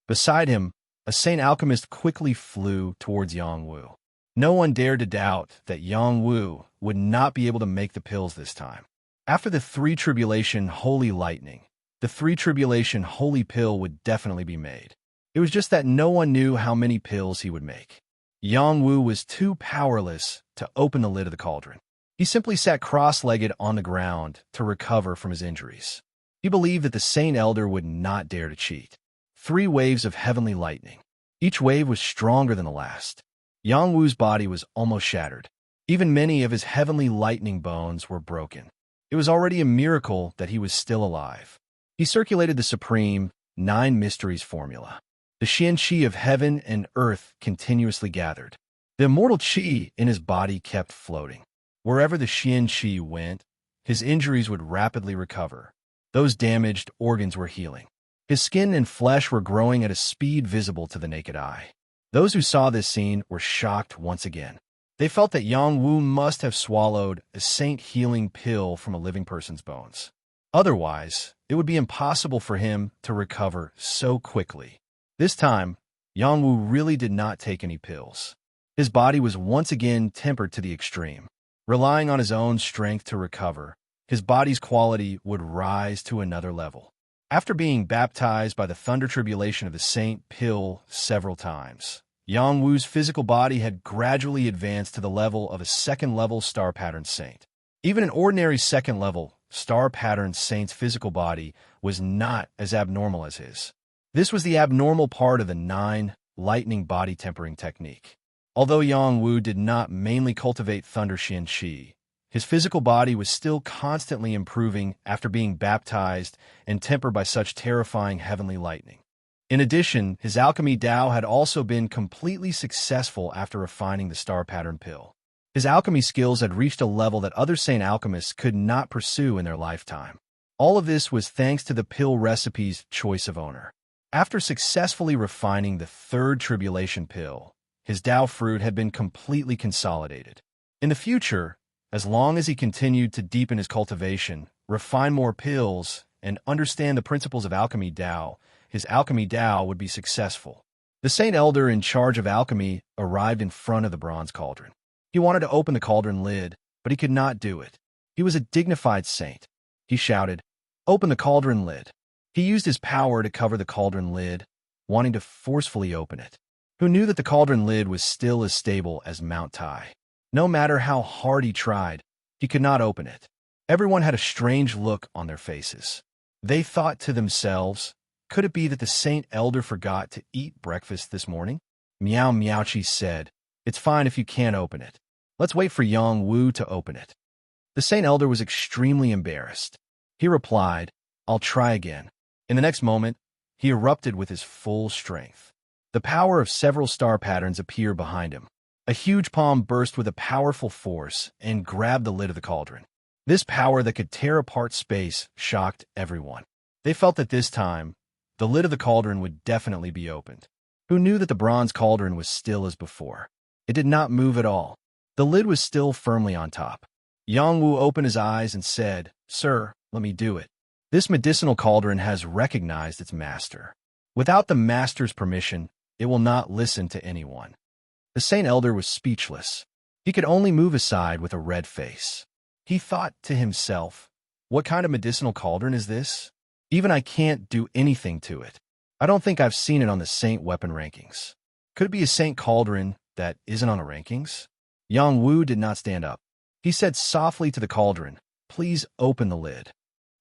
Beside him, a saint alchemist quickly flew towards Yang Wu. No one dared to doubt that Yang Wu would not be able to make the pills this time. After the 3 tribulation holy lightning, the 3 tribulation holy pill would definitely be made. It was just that no one knew how many pills he would make. Yang Wu was too powerless to open the lid of the cauldron. He simply sat cross-legged on the ground to recover from his injuries. He believed that the Saint Elder would not dare to cheat. 3 waves of heavenly lightning. Each wave was stronger than the last. Yang Wu's body was almost shattered. Even many of his heavenly lightning bones were broken. It was already a miracle that he was still alive. He circulated the supreme 9 mysteries formula. The Xian Qi of heaven and earth continuously gathered. The immortal Qi in his body kept floating. Wherever the Xian Qi went, his injuries would rapidly recover. Those damaged organs were healing. His skin and flesh were growing at a speed visible to the naked eye. Those who saw this scene were shocked once again. They felt that Yang Wu must have swallowed a saint healing pill from a living person's bones. Otherwise, it would be impossible for him to recover so quickly. This time, Yang Wu really did not take any pills. His body was once again tempered to the extreme. Relying on his own strength to recover, his body's quality would rise to another level. After being baptized by the thunder tribulation of the saint pill several times, Yang Wu's physical body had gradually advanced to the level of a second-level star-pattern saint. Even an ordinary second-level star-pattern saint's physical body was not as abnormal as his. This was the abnormal part of the 9 lightning body tempering technique. Although Yang Wu did not mainly cultivate Thunder Xian Qi, his physical body was still constantly improving after being baptized and tempered by such terrifying heavenly lightning. In addition, his alchemy Dao had also been completely successful after refining the star pattern pill. His alchemy skills had reached a level that other saint alchemists could not pursue in their lifetime. All of this was thanks to the pill recipe's choice of owner. After successfully refining the 3rd tribulation pill, his Dao fruit had been completely consolidated. In the future, as long as he continued to deepen his cultivation, refine more pills, and understand the principles of alchemy Dao, his alchemy Dao would be successful. The Saint Elder in charge of alchemy arrived in front of the bronze cauldron. He wanted to open the cauldron lid, but he could not do it. He was a dignified saint. He shouted, "Open the cauldron lid." He used his power to cover the cauldron lid, wanting to forcefully open it. Who knew that the cauldron lid was still as stable as Mount Tai? No matter how hard he tried, he could not open it. Everyone had a strange look on their faces. They thought to themselves, could it be that the Saint Elder forgot to eat breakfast this morning? Meow Meowchi said, "It's fine if you can't open it. Let's wait for Yang Wu to open it." The Saint Elder was extremely embarrassed. He replied, "I'll try again." In the next moment, he erupted with his full strength. The power of several star patterns appeared behind him. A huge palm burst with a powerful force and grabbed the lid of the cauldron. This power that could tear apart space shocked everyone. They felt that this time, the lid of the cauldron would definitely be opened. Who knew that the bronze cauldron was still as before? It did not move at all. The lid was still firmly on top. Yang Wu opened his eyes and said, "Sir, let me do it." This medicinal cauldron has recognized its master. Without the master's permission, It will not listen to anyone. The Saint Elder was speechless. He could only move aside with a red face. He thought to himself, what kind of medicinal cauldron is this? Even I can't do anything to it. I don't think I've seen it on the Saint weapon rankings. Could it be a Saint cauldron that isn't on the rankings? Yang Wu did not stand up. He said softly to the cauldron, please open the lid.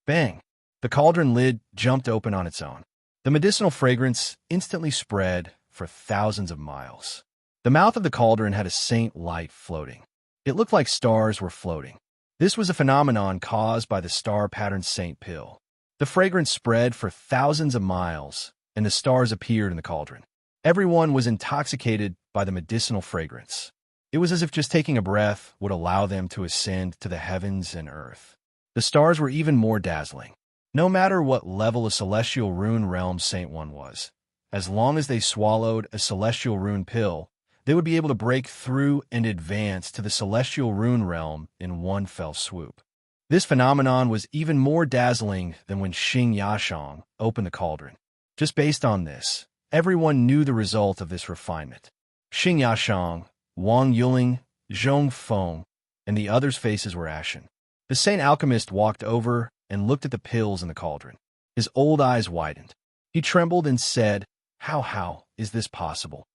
Bang! The cauldron lid jumped open on its own. The medicinal fragrance instantly spread for thousands of miles. The mouth of the cauldron had a saint light floating. It looked like stars were floating. This was a phenomenon caused by the star-patterned saint pill. The fragrance spread for thousands of miles, and the stars appeared in the cauldron. Everyone was intoxicated by the medicinal fragrance. It was as if just taking a breath would allow them to ascend to the heavens and earth. The stars were even more dazzling. No matter what level a celestial rune realm saint one was, as long as they swallowed a celestial rune pill, they would be able to break through and advance to the celestial rune realm in one fell swoop. This phenomenon was even more dazzling than when Xing Yashang opened the cauldron. Just based on this, everyone knew the result of this refinement. Xing Yashang, Wang Yuling, Zhong Feng, and the others' faces were ashen. The Saint Alchemist walked over and looked at the pills in the cauldron. His old eyes widened. He trembled and said, How is this possible?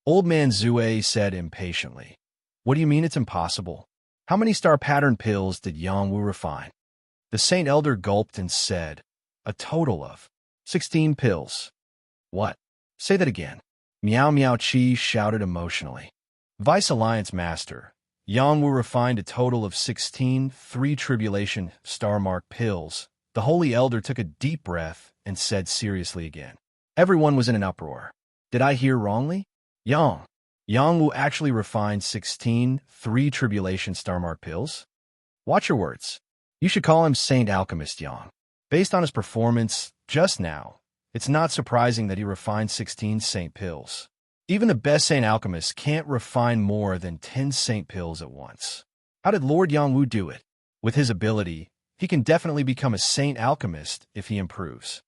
Old man Zue said impatiently, What do you mean it's impossible? How many star-pattern pills did Yang Wu refine? The Saint Elder gulped and said, A total of 16 pills. What? Say that again. Miao Miao Chi shouted emotionally. Vice Alliance Master, Yang Wu refined a total of 16 three-tribulation star-mark pills. The Holy Elder took a deep breath and said seriously again. Everyone was in an uproar. Did I hear wrongly? Yang Wu actually refined 16 three-tribulation star-mark pills? Watch your words. You should call him Saint Alchemist Yang. Based on his performance just now, it's not surprising that he refined 16 saint pills. Even the best Saint Alchemists can't refine more than 10 saint pills at once. How did Lord Yang Wu do it? With his ability, he can definitely become a Saint Alchemist if he improves.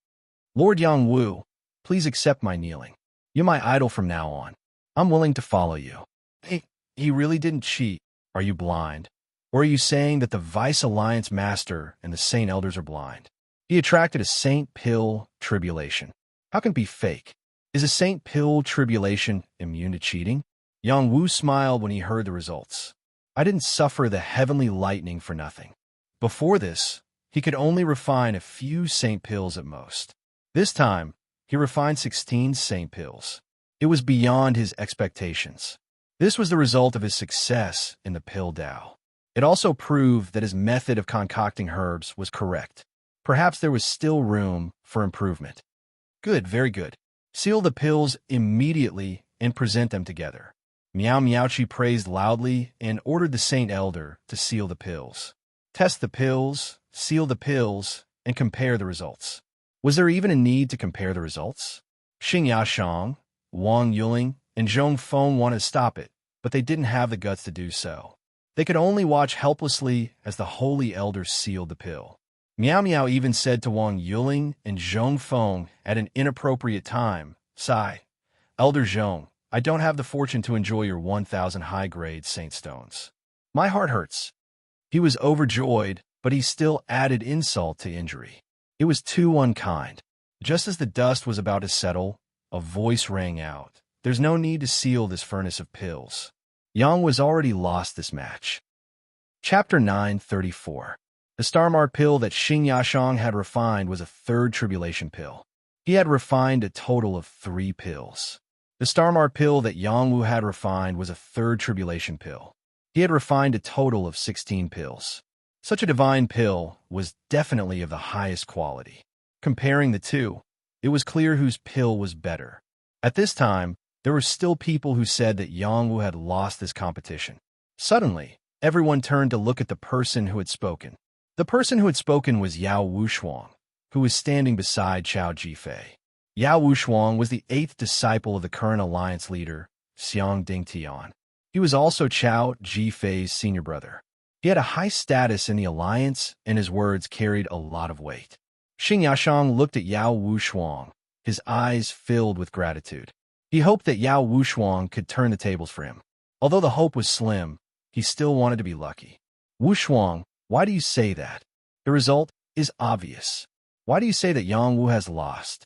Lord Yang Wu, please accept my kneeling. You're my idol from now on. I'm willing to follow you. He really didn't cheat. Are you blind? Or are you saying that the Vice Alliance Master and the Saint Elders are blind? He attracted a Saint Pill tribulation. How can it be fake? Is a Saint Pill tribulation immune to cheating? Yang Wu smiled when he heard the results. I didn't suffer the heavenly lightning for nothing. Before this, he could only refine a few Saint Pills at most. This time, he refined 16 Saint Pills. It was beyond his expectations. This was the result of his success in the Pill Tao. It also proved that his method of concocting herbs was correct. Perhaps there was still room for improvement. Good, very good. Seal the pills immediately and present them together. Miao Miaochi praised loudly and ordered the Saint Elder to seal the pills. Test the pills, seal the pills, and compare the results. Was there even a need to compare the results? Xing Yashang, Wang Yuling, and Zhong Feng wanted to stop it, but they didn't have the guts to do so. They could only watch helplessly as the Holy Elder sealed the pill. Miao Miao even said to Wang Yuling and Zhong Feng at an inappropriate time, Sigh, Elder Zhong, I don't have the fortune to enjoy your 1,000 high-grade saint stones. My heart hurts. He was overjoyed, but he still added insult to injury. It was too unkind. Just as the dust was about to settle, a voice rang out. There's no need to seal this furnace of pills. Yang was already lost this match. Chapter 934. The Starmark pill that Xing Yashang had refined was a third tribulation pill. He had refined a total of 3 pills. The Starmark pill that Yang Wu had refined was a third tribulation pill. He had refined a total of 16 pills. Such a divine pill was definitely of the highest quality. Comparing the two, it was clear whose pill was better. At this time, there were still people who said that Yang Wu had lost this competition. Suddenly, everyone turned to look at the person who had spoken. The person who had spoken was Yao Wushuang, who was standing beside Chao Jifei. Yao Wushuang was the 8th disciple of the current alliance leader, Xiang Dingtian. He was also Chao Jifei's senior brother. He had a high status in the alliance, and his words carried a lot of weight. Xing Yashang looked at Yao Wushuang, his eyes filled with gratitude. He hoped that Yao Wushuang could turn the tables for him. Although the hope was slim, he still wanted to be lucky. Wushuang, why do you say that? The result is obvious. Why do you say that Yang Wu has lost?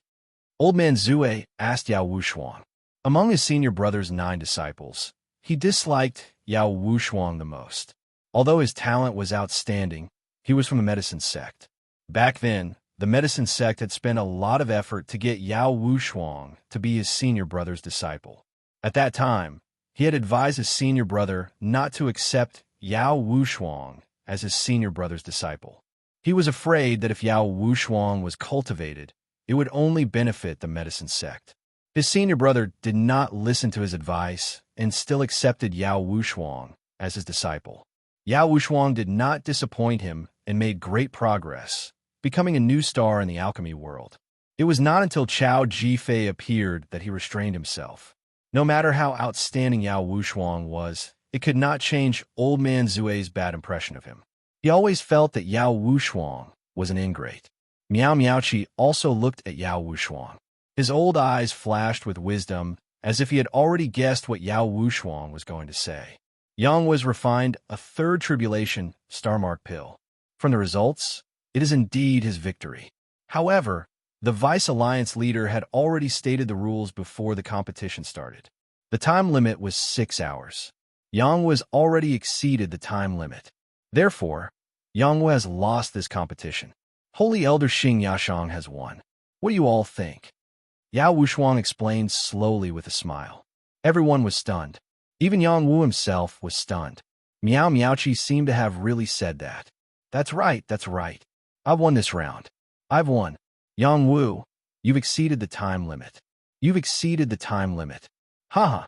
Old man Zue asked Yao Wushuang. Among his senior brother's 9 disciples, he disliked Yao Wushuang the most. Although his talent was outstanding, he was from the medicine sect. Back then, the medicine sect had spent a lot of effort to get Yao Wushuang to be his senior brother's disciple. At that time, he had advised his senior brother not to accept Yao Wushuang as his senior brother's disciple. He was afraid that if Yao Wushuang was cultivated, it would only benefit the medicine sect. His senior brother did not listen to his advice and still accepted Yao Wushuang as his disciple. Yao Wushuang did not disappoint him and made great progress, becoming a new star in the alchemy world. It was not until Chao Jifei appeared that he restrained himself. No matter how outstanding Yao Wushuang was, it could not change Old Man Zue's bad impression of him. He always felt that Yao Wushuang was an ingrate. Miao Miaoqi also looked at Yao Wushuang. His old eyes flashed with wisdom, as if he had already guessed what Yao Wushuang was going to say. Yang was refined a 3rd tribulation star mark pill. From the results, it is indeed his victory. However, the Vice Alliance leader had already stated the rules before the competition started. The time limit was 6 hours. Yang was already exceeded the time limit. Therefore, Yang Wu has lost this competition. Holy Elder Xing Yashang has won. What do you all think? Yao Wushuang explained slowly with a smile. Everyone was stunned. Even Yang Wu himself was stunned. Miao Miaoqi seemed to have really said that. That's right, that's right. I've won this round. I've won. Yang Wu, you've exceeded the time limit. You've exceeded the time limit. Ha!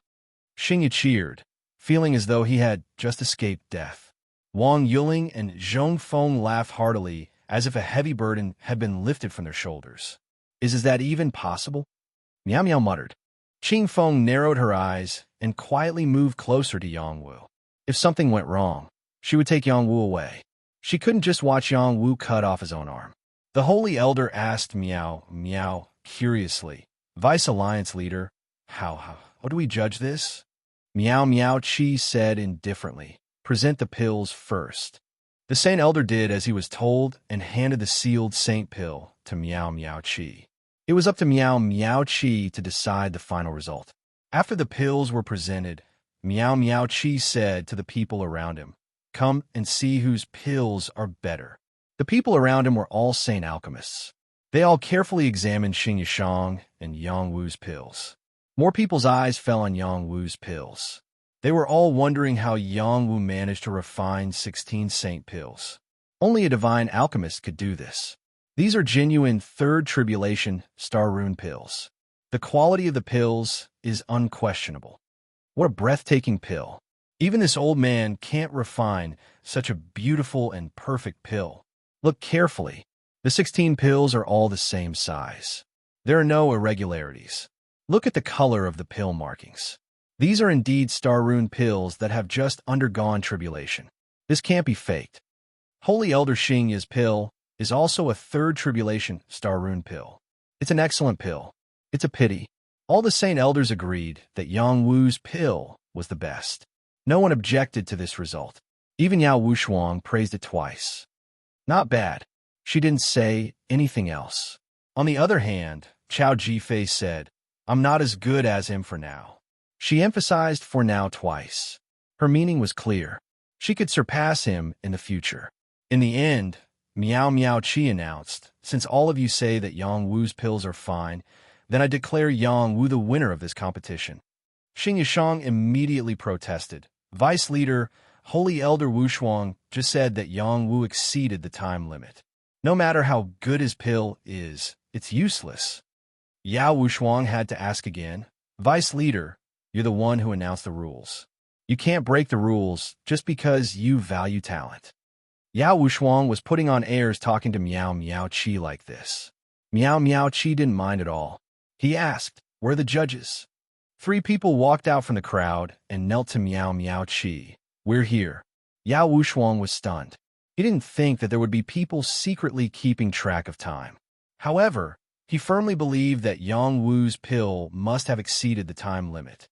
Xingyu cheered, feeling as though he had just escaped death. Wang Yuling and Zhong Feng laughed heartily, as if a heavy burden had been lifted from their shoulders. Is that even possible? Miao Miao muttered. Qing Feng narrowed her eyes and quietly moved closer to Yang Wu. If something went wrong, she would take Yang Wu away. She couldn't just watch Yang Wu cut off his own arm. The Holy Elder asked Miao Miao curiously, Vice Alliance leader, how do we judge this? Miao Miaoqi said indifferently, present the pills first. The Saint Elder did as he was told and handed the sealed Saint pill to Miao Miaoqi. It was up to Miao Miaoqi to decide the final result. After the pills were presented, Miao Miaoqi said to the people around him, come and see whose pills are better. The people around him were all Saint alchemists. They all carefully examined Xing Yishang and Yang Wu's pills. More people's eyes fell on Yang Wu's pills. They were all wondering how Yang Wu managed to refine 16 saint pills. Only a divine alchemist could do this. These are genuine 3rd tribulation star rune pills. The quality of the pills is unquestionable. What a breathtaking pill. Even this old man can't refine such a beautiful and perfect pill. Look carefully. The 16 pills are all the same size. There are no irregularities. Look at the color of the pill markings. These are indeed star rune pills that have just undergone tribulation. This can't be faked. Holy Elder Xingya's pill is also a 3rd tribulation star rune pill. It's an excellent pill. It's a pity. All the Saint Elders agreed that Yang Wu's pill was the best. No one objected to this result. Even Yao Wushuang praised it twice. Not bad. She didn't say anything else. On the other hand, Chao Jifei said, I'm not as good as him for now. She emphasized for now twice. Her meaning was clear. She could surpass him in the future. In the end, Miao Miaoqi announced, since all of you say that Yang Wu's pills are fine, then I declare Yang Wu the winner of this competition. Xing Yishang immediately protested. Vice leader, Holy Elder Wushuang just said that Yang Wu exceeded the time limit. No matter how good his pill is, it's useless. Yao Wushuang had to ask again, Vice leader, you're the one who announced the rules. You can't break the rules just because you value talent. Yao Wushuang was putting on airs talking to Miao Miaoqi like this. Miao Miaoqi didn't mind at all. He asked, where are the judges? 3 people walked out from the crowd and knelt to Miao Miaoqi. We're here. Yao Wushuang was stunned. He didn't think that there would be people secretly keeping track of time. However, He firmly believed that Yang Wu's pill must have exceeded the time limit.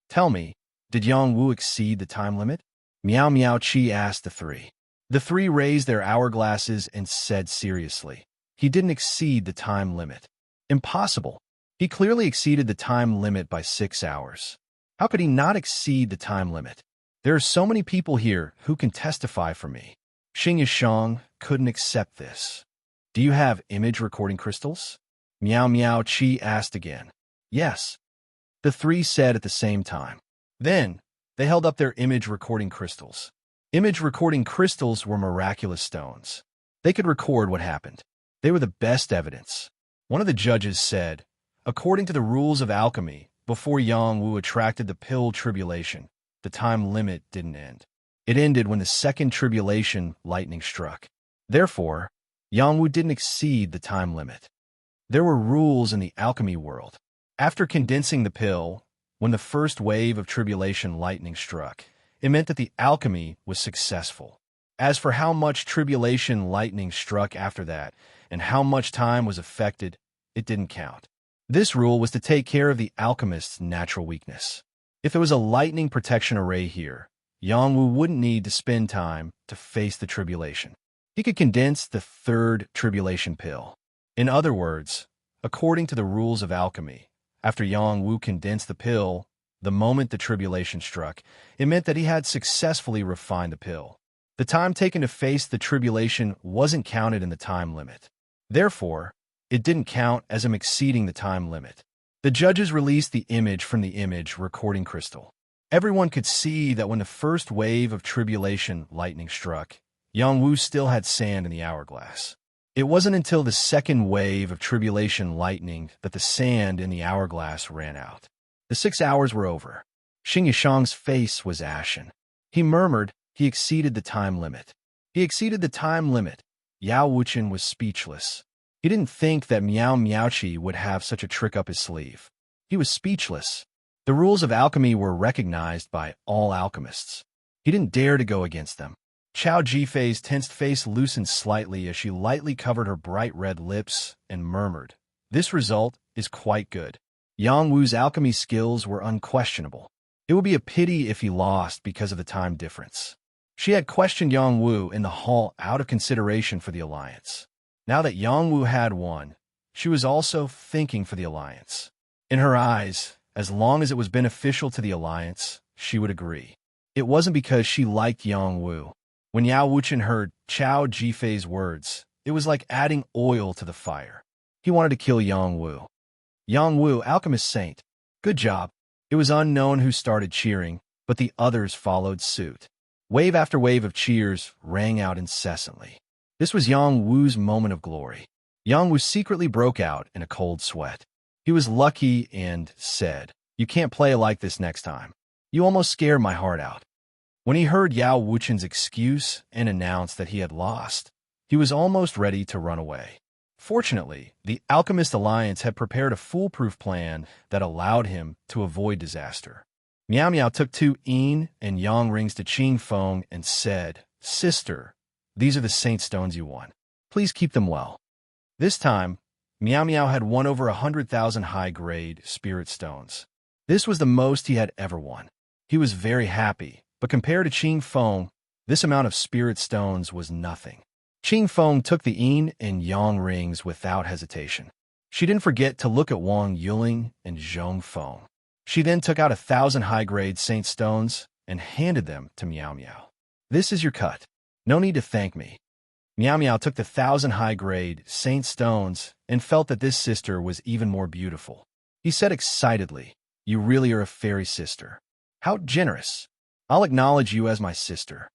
Tell me, did Yang Wu exceed the time limit? Miao Miao Chi asked the three. The three raised their hourglasses and said seriously, he didn't exceed the time limit. Impossible. He clearly exceeded the time limit by 6 hours. How could he not exceed the time limit? There are so many people here who can testify for me. Xing Yishang couldn't accept this. Do you have image recording crystals? Miao Miao Chi asked again. Yes. The three said at the same time. Then, they held up their image recording crystals. Image recording crystals were miraculous stones. They could record what happened. They were the best evidence. One of the judges said, according to the rules of alchemy, before Yang Wu attracted the pill tribulation, the time limit didn't end. It ended when the second tribulation lightning struck. Therefore, Yang Wu didn't exceed the time limit. There were rules in the alchemy world. After condensing the pill, when the first wave of tribulation lightning struck, it meant that the alchemy was successful. As for how much tribulation lightning struck after that, and how much time was affected, it didn't count. This rule was to take care of the alchemist's natural weakness. If there was a lightning protection array here, Yang Wu wouldn't need to spend time to face the tribulation. He could condense the third tribulation pill. In other words, according to the rules of alchemy, after Yang Wu condensed the pill, the moment the tribulation struck, it meant that he had successfully refined the pill. The time taken to face the tribulation wasn't counted in the time limit. Therefore, it didn't count as him exceeding the time limit. The judges released the image from the image recording crystal. Everyone could see that when the first wave of tribulation lightning struck, Yang Wu still had sand in the hourglass. It wasn't until the second wave of tribulation lightning that the sand in the hourglass ran out. The 6 hours were over. Xing Yishang's face was ashen. He murmured he exceeded the time limit. He exceeded the time limit. Yao Wuchen was speechless. He didn't think that Miao Miaoqi would have such a trick up his sleeve. He was speechless. The rules of alchemy were recognized by all alchemists. He didn't dare to go against them. Chao Jifei's tensed face loosened slightly as she lightly covered her bright red lips and murmured, "This result is quite good." Yang Wu's alchemy skills were unquestionable. It would be a pity if he lost because of the time difference. She had questioned Yang Wu in the hall out of consideration for the alliance. Now that Yang Wu had won, she was also thinking for the alliance. In her eyes, as long as it was beneficial to the alliance, she would agree. It wasn't because she liked Yang Wu. When Yao Wuchen heard Chao Jifei's words, it was like adding oil to the fire. He wanted to kill Yang Wu. Yang Wu, alchemist saint. Good job. It was unknown who started cheering, but the others followed suit. Wave after wave of cheers rang out incessantly. This was Yang Wu's moment of glory. Yang Wu secretly broke out in a cold sweat. He was lucky and said, "You can't play like this next time. You almost scared my heart out." When he heard Yao Wuchen's excuse and announced that he had lost, he was almost ready to run away. Fortunately, the Alchemist Alliance had prepared a foolproof plan that allowed him to avoid disaster. Miao Miao took 2 yin and yang rings to Qing Feng and said, "Sister, these are the saint stones you won. Please keep them well." This time, Miao Miao had won over 100,000 high-grade spirit stones. This was the most he had ever won. He was very happy, but compared to Qing Feng, this amount of spirit stones was nothing. Qing Feng took the yin and yang rings without hesitation. She didn't forget to look at Wang Yuling and Zhong Feng. She then took out 1,000 high-grade saint stones and handed them to Miao Miao. "This is your cut. No need to thank me." Miao Miao took the 1,000 high-grade saint stones and felt that this sister was even more beautiful. He said excitedly, "You really are a fairy sister. How generous. I'll acknowledge you as my sister."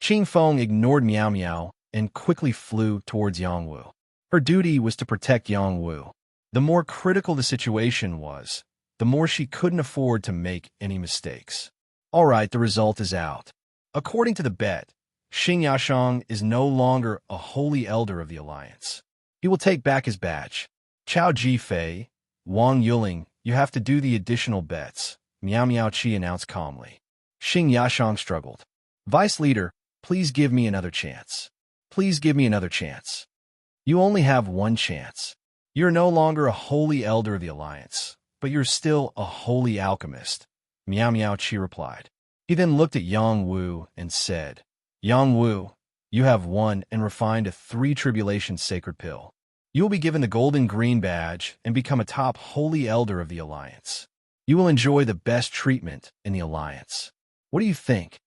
Qing Feng ignored Miao Miao and quickly flew towards Yang Wu. Her duty was to protect Yang Wu. The more critical the situation was, the more she couldn't afford to make any mistakes. All right, the result is out. According to the bet, Xing Yashang is no longer a holy elder of the alliance. He will take back his badge. Chao Jifei, Wang Yuling, you have to do the additional bets, Miao Miao Qi announced calmly. Xing Yashang struggled. "Vice leader, please give me another chance. Please give me another chance." "You only have one chance. You're no longer a holy elder of the Alliance, but you're still a holy alchemist. Miao Miao Chi replied. He then looked at Yang Wu and said, Yang Wu, you have won and refined a 3 tribulation sacred pill. You will be given the golden green badge and become a top holy elder of the Alliance. You will enjoy the best treatment in the Alliance. What do you think?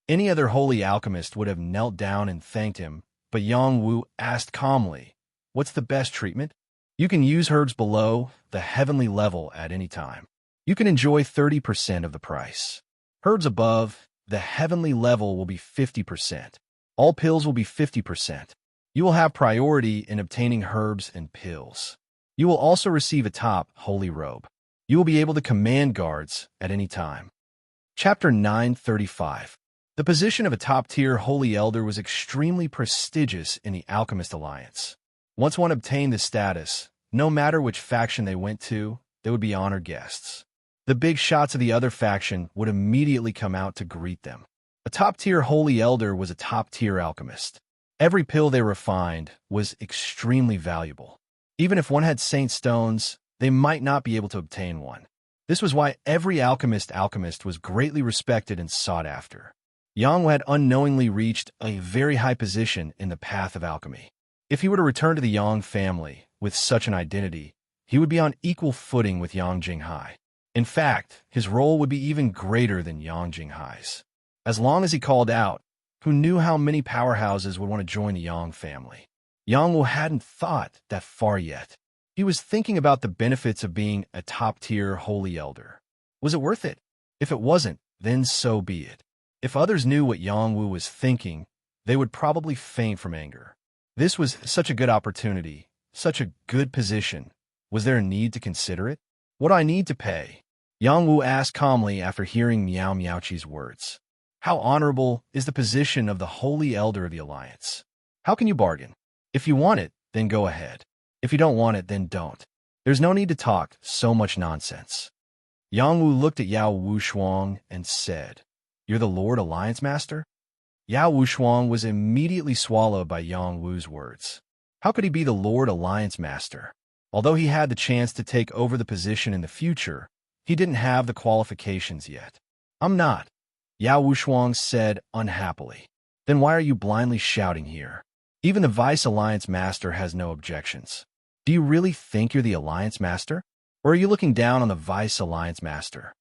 Any other holy alchemist would have knelt down and thanked him, but Yang Wu asked calmly, what's the best treatment? You can use herbs below the heavenly level at any time. You can enjoy 30% of the price. Herbs above the heavenly level will be 50%. All pills will be 50%. You will have priority in obtaining herbs and pills. You will also receive a top holy robe. You will be able to command guards at any time. Chapter 935. The position of a top-tier holy elder was extremely prestigious in the Alchemist Alliance. Once one obtained this status, no matter which faction they went to, they would be honored guests. The big shots of the other faction would immediately come out to greet them. A top-tier holy elder was a top-tier alchemist. Every pill they refined was extremely valuable. Even if one had saint stones, they might not be able to obtain one. This was why every alchemist was greatly respected and sought after. Yang Wu had unknowingly reached a very high position in the path of alchemy. If he were to return to the Yang family with such an identity, he would be on equal footing with Yang Jinghai. In fact, his role would be even greater than Yang Jinghai's. As long as he called out, who knew how many powerhouses would want to join the Yang family? Yang Wu hadn't thought that far yet. He was thinking about the benefits of being a top-tier holy elder. Was it worth it? If it wasn't, then so be it. If others knew what Yang Wu was thinking, they would probably faint from anger. This was such a good opportunity, such a good position. Was there a need to consider it? What do I need to pay? Yang Wu asked calmly after hearing Miao Miao Chi's words. How honorable is the position of the holy elder of the Alliance? How can you bargain? If you want it, then go ahead. If you don't want it, then don't. There's no need to talk so much nonsense. Yang Wu looked at Yao Wushuang and said, You're the Lord Alliance Master? Yao Wushuang was immediately swallowed by Yang Wu's words. How could he be the Lord Alliance Master? Although he had the chance to take over the position in the future, he didn't have the qualifications yet. I'm not, Yao Wushuang said unhappily. Then why are you blindly shouting here? Even the Vice Alliance Master has no objections. Do you really think you're the Alliance Master? Or are you looking down on the Vice Alliance Master?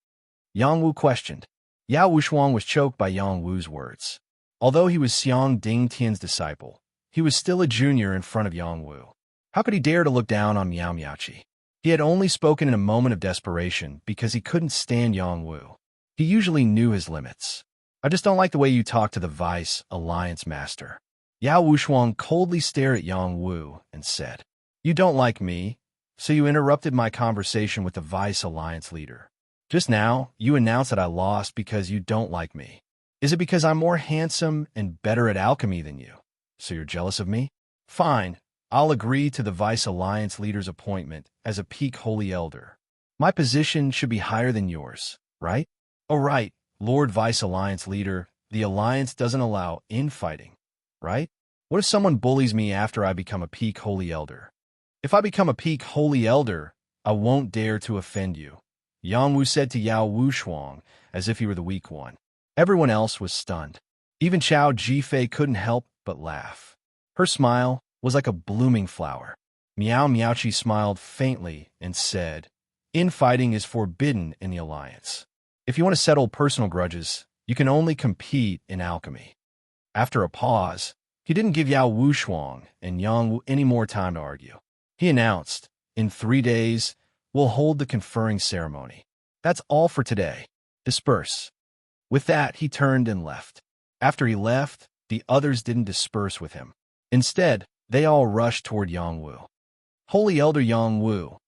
Yang Wu questioned. Yao Wushuang was choked by Yang Wu's words. Although he was Xiang Dingtian's disciple, he was still a junior in front of Yang Wu. How could he dare to look down on Miao Miaochi? He had only spoken in a moment of desperation because he couldn't stand Yang Wu. He usually knew his limits. I just don't like the way you talk to the Vice Alliance Master. Yao Wushuang coldly stared at Yang Wu and said, You don't like me, so you interrupted my conversation with the Vice Alliance leader. Just now, you announced that I lost because you don't like me. Is it because I'm more handsome and better at alchemy than you? So you're jealous of me? Fine, I'll agree to the Vice Alliance leader's appointment as a peak holy elder. My position should be higher than yours, right? Oh, right, Lord Vice Alliance leader, the Alliance doesn't allow infighting, right? What if someone bullies me after I become a peak holy elder? If I become a peak holy elder, I won't dare to offend you, Yang Wu said to Yao Wushuang as if he were the weak one. Everyone else was stunned. Even Chao Jifei couldn't help but laugh. Her smile was like a blooming flower. Miao Miaochi smiled faintly and said, Infighting is forbidden in the Alliance. If you want to settle personal grudges, you can only compete in alchemy. After a pause, he didn't give Yao Wushuang and Yang Wu any more time to argue. He announced, In 3 days, we'll hold the conferring ceremony. That's all for today. Disperse. With that, he turned and left. After he left, the others didn't disperse with him. Instead, they all rushed toward Yang Wu. Holy Elder Yang Wu,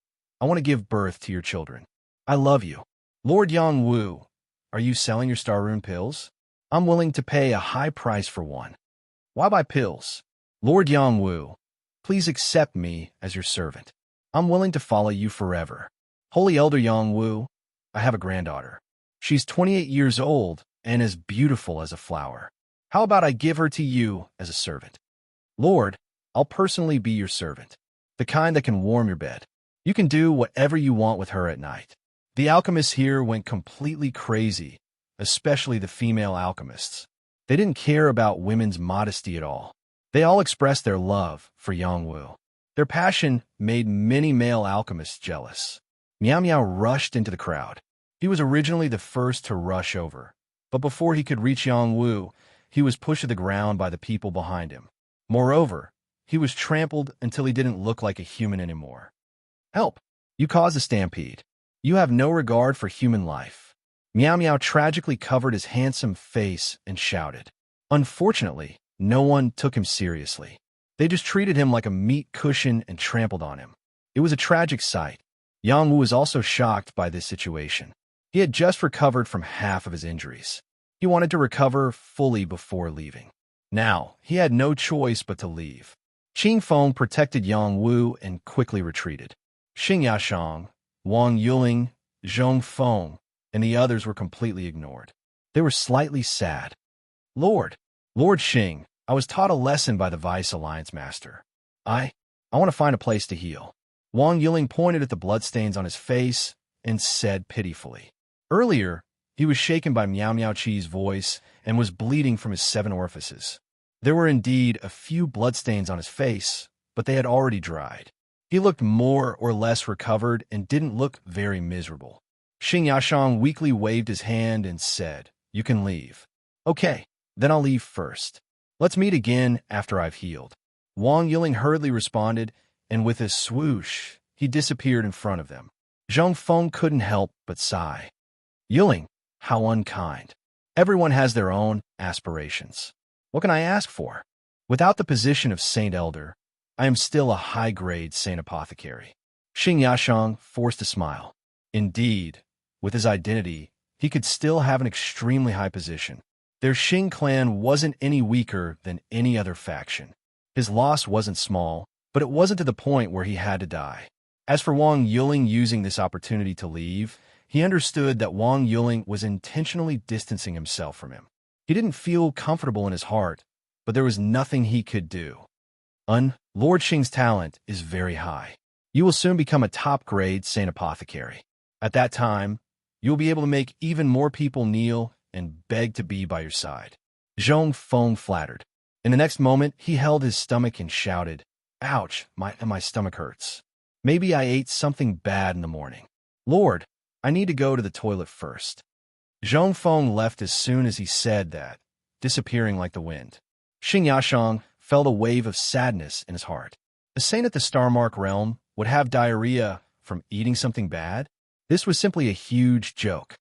I want to give birth to your children. I love you. Lord Yang Wu, are you selling your Star Rune pills? I'm willing to pay a high price for one. Why buy pills? Lord Yang Wu, please accept me as your servant. I'm willing to follow you forever. Holy Elder Yang Wu, I have a granddaughter. She's 28 years old and as beautiful as a flower. How about I give her to you as a servant? Lord, I'll personally be your servant. the kind that can warm your bed. You can do whatever you want with her at night. The alchemists here went completely crazy, especially the female alchemists. They didn't care about women's modesty at all. They all expressed their love for Yangwu. Their passion made many male alchemists jealous. Miao Miao rushed into the crowd. He was originally the first to rush over, but before he could reach Yangwu, he was pushed to the ground by the people behind him. Moreover, he was trampled until he didn't look like a human anymore. Help! You caused a stampede. You have no regard for human life. Miao Miao tragically covered his handsome face and shouted. Unfortunately, no one took him seriously. They just treated him like a meat cushion and trampled on him. It was a tragic sight. Yang Wu was also shocked by this situation. He had just recovered from half of his injuries. He wanted to recover fully before leaving. Now, he had no choice but to leave. Qing Feng protected Yang Wu and quickly retreated. Xing Yashang, Wang Yuling, Zhong Feng, and the others were completely ignored. They were slightly sad. Lord Xing, I was taught a lesson by the Vice Alliance Master. I want to find a place to heal. Wang Yuling pointed at the bloodstains on his face and said pitifully. Earlier, he was shaken by Miao Miao Chi's voice and was bleeding from his 7 orifices. There were indeed a few bloodstains on his face, but they had already dried. He looked more or less recovered and didn't look very miserable. Xing Yashang weakly waved his hand and said, "You can leave." "Okay, then I'll leave first. Let's meet again after I've healed." Wang Yuling hurriedly responded, and with a swoosh, he disappeared in front of them. Zhong Feng couldn't help but sigh. Yuling, how unkind. Everyone has their own aspirations. What can I ask for? Without the position of Saint Elder, I am still a high-grade Saint Apothecary. Xing Yashang forced a smile. Indeed, with his identity, he could still have an extremely high position. Their Xing clan wasn't any weaker than any other faction. His loss wasn't small, but it wasn't to the point where he had to die. As for Wang Yuling using this opportunity to leave, he understood that Wang Yuling was intentionally distancing himself from him. He didn't feel comfortable in his heart, but there was nothing he could do. Lord Xing's talent is very high. You will soon become a top-grade Saint Apothecary. At that time, you will be able to make even more people kneel and beg to be by your side. Zhong Feng flattered. In the next moment, he held his stomach and shouted, "Ouch, my stomach hurts. Maybe I ate something bad in the morning. Lord, I need to go to the toilet first." Zhong Feng left as soon as he said that, disappearing like the wind. Xing Yashang felt a wave of sadness in his heart. A saint at the Starmark realm would have diarrhea from eating something bad? This was simply a huge joke.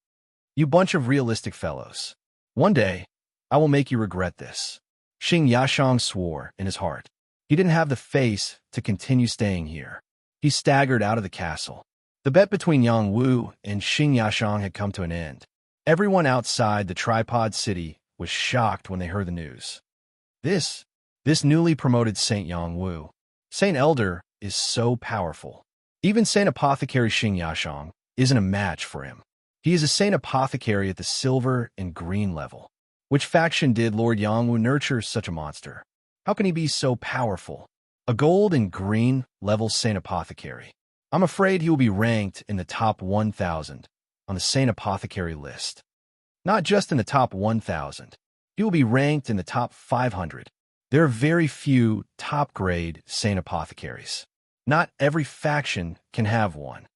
You bunch of realistic fellows. One day, I will make you regret this. Xing Yashang swore in his heart. He didn't have the face to continue staying here. He staggered out of the castle. The bet between Yang Wu and Xing Yashang had come to an end. Everyone outside the tripod city was shocked when they heard the news. This newly promoted Saint Yang Wu, Saint Elder, is so powerful. Even Saint Apothecary Xing Yashang isn't a match for him. He is a Saint Apothecary at the silver and green level. Which faction did Lord Yang Wu nurture such a monster? How can he be so powerful? A gold and green level Saint Apothecary. I'm afraid he will be ranked in the top 1,000 on the Saint Apothecary list. Not just in the top 1,000. He will be ranked in the top 500. There are very few top-grade Saint Apothecaries. Not every faction can have one.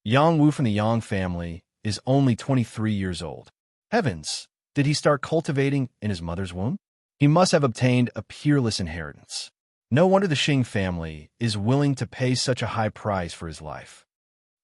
Yang Wu from the Yang family is only 23 years old. Heavens, did he start cultivating in his mother's womb? He must have obtained a peerless inheritance. No wonder the Xing family is willing to pay such a high price for his life.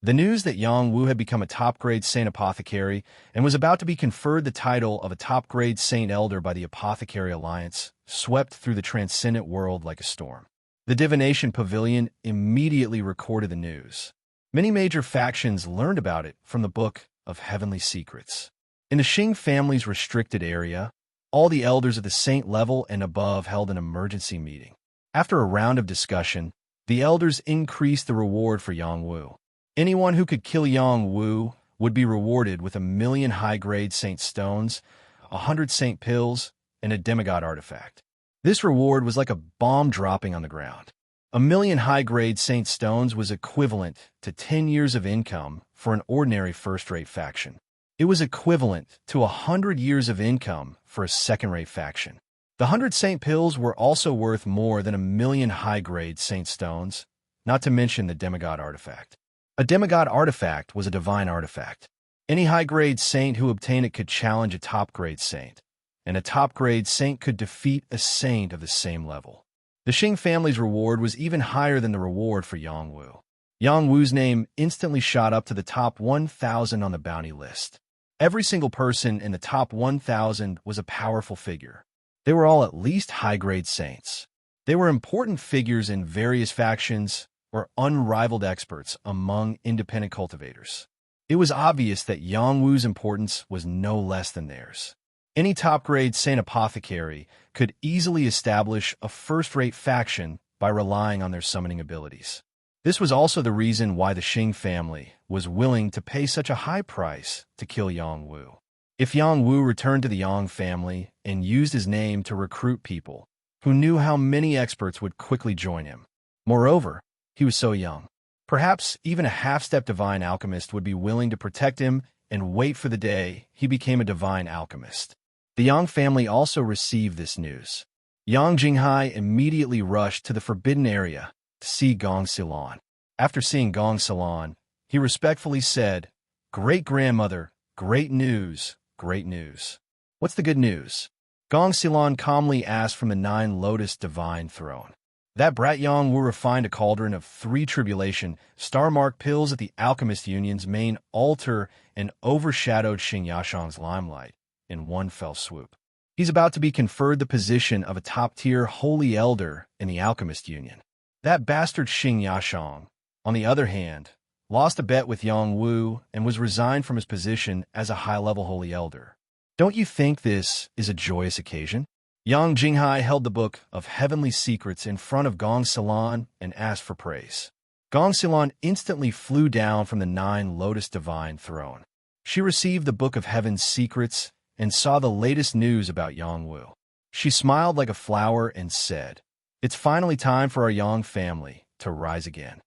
The news that Yang Wu had become a top-grade Saint Apothecary and was about to be conferred the title of a top-grade Saint Elder by the Apothecary Alliance swept through the transcendent world like a storm. The Divination Pavilion immediately recorded the news. Many major factions learned about it from the Book of Heavenly Secrets. In the Xing family's restricted area, all the elders of the saint level and above held an emergency meeting. After a round of discussion, the elders increased the reward for Yang Wu. Anyone who could kill Yang Wu would be rewarded with 1,000,000 high-grade saint stones, 100 saint pills, and a demigod artifact. This reward was like a bomb dropping on the ground. 1 million high-grade Saint Stones was equivalent to 10 years of income for an ordinary first-rate faction. It was equivalent to 100 years of income for a second-rate faction. The 100 Saint Pills were also worth more than 1 million high-grade Saint Stones, not to mention the demigod artifact. A demigod artifact was a divine artifact. Any high-grade saint who obtained it could challenge a top-grade saint, and a top-grade saint could defeat a saint of the same level. The Xing family's reward was even higher than the reward for Yang Wu. Yang Wu's name instantly shot up to the top 1,000 on the bounty list. Every single person in the top 1,000 was a powerful figure. They were all at least high-grade saints. They were important figures in various factions or unrivaled experts among independent cultivators. It was obvious that Yang Wu's importance was no less than theirs. Any top-grade Saint Apothecary could easily establish a first-rate faction by relying on their summoning abilities. This was also the reason why the Xing family was willing to pay such a high price to kill Yang Wu. If Yang Wu returned to the Yang family and used his name to recruit people, who knew how many experts would quickly join him? Moreover, he was so young. Perhaps even a half-step divine alchemist would be willing to protect him and wait for the day he became a divine alchemist. The Yang family also received this news. Yang Jinghai immediately rushed to the forbidden area to see Gong Xilan. After seeing Gong Xilan, he respectfully said, "Great-grandmother, great news, great news." "What's the good news?" Gong Xilan calmly asked from the 9 Lotus divine throne. "That brat Yang Wu refined a cauldron of 3 tribulation, star-marked pills at the Alchemist Union's main altar and overshadowed Xing Yashang's limelight in one fell swoop. He's about to be conferred the position of a top-tier holy elder in the Alchemist Union. That bastard Xing Yashang, on the other hand, lost a bet with Yang Wu and was resigned from his position as a high-level holy elder. Don't you think this is a joyous occasion?" Yang Jinghai held the book of heavenly secrets in front of Gong Xilan and asked for praise. Gong Xilan instantly flew down from the 9 Lotus divine throne. She received the book of heaven's secrets and saw the latest news about Yang Wu. She smiled like a flower and said, "It's finally time for our Yang family to rise again."